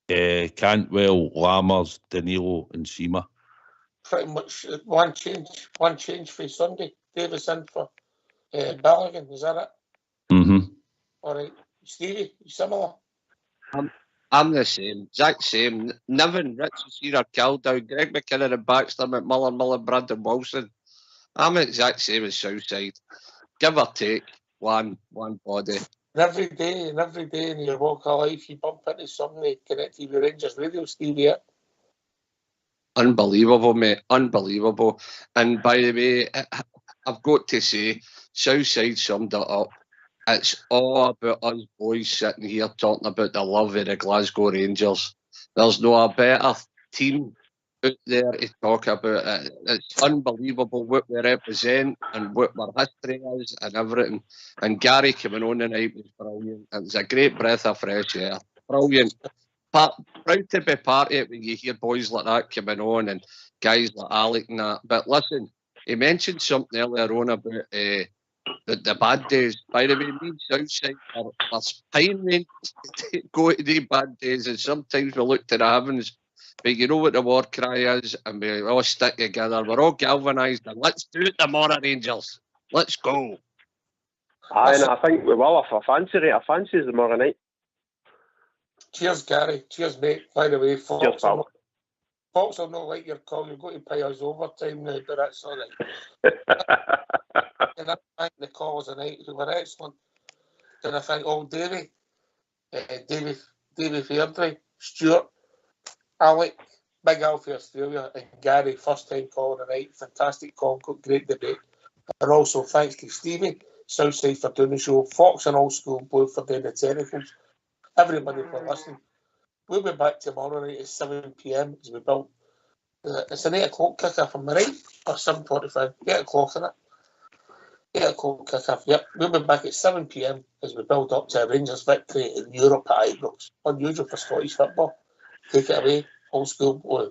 Speaker 2: Cantwell, Lammers, Danilo and Seema.
Speaker 1: Pretty much one change for Sunday. Davis in for Balogun, is that it?
Speaker 2: Mm-hmm.
Speaker 1: All right. Stevie, you similar?
Speaker 3: I'm the same, exact same. Niven, Richard Shearer, Caldown, Greg McKinnon and Baxter, McMullen, Brandon Wilson. I'm the exact same as Southside. Give or take one body.
Speaker 1: And every day in your walk of life, you bump into somebody connected with Rangers Radio, Stevie.
Speaker 3: Unbelievable, mate. Unbelievable. And by the way, I've got to say, Southside summed it up. It's all about us boys sitting here talking about the love of the Glasgow Rangers. There's no a better team out there to talk about it. It's unbelievable what we represent and what our history is and everything. And Gary coming on tonight was brilliant. It was a great breath of fresh air. Brilliant. Proud to be part of it when you hear boys like that coming on and guys like Alec and that. But listen, he mentioned something earlier on about the bad days. By the way, me and Southside are pining to go to the bad days, and sometimes we look to the heavens. But you know what the war cry is, and we all stick together. We're all galvanised, and let's do it tomorrow, Rangers. Let's go.
Speaker 17: Aye, and I think we will. I fancy it. I fancy it tomorrow night.
Speaker 1: Cheers, Gary. Cheers, mate. By the way, Fox,
Speaker 17: cheers, pal.
Speaker 1: Fox will not like your call. You've got to pay us overtime now, but that's all right. And I think the calls tonight who were excellent. And I think Davy Fairdry, Stuart, Alec, Big Al for Australia, and Gary, first time caller tonight. Fantastic call, got great debate. And also thanks to Stevie, Southside for doing the show, Fox and Old School both for doing the technicals. Everybody for listening. We'll be back tomorrow night at 7 p.m. as we build. It's an 8 o'clock kick-off, am I right? Or 7:45? 8 o'clock, isn't it? 8 o'clock kick-off, yep. We'll be back at 7 p.m. as we build up to a Rangers victory in Europe at Ibrox. Unusual for Scottish football. Take it away, Old School boy.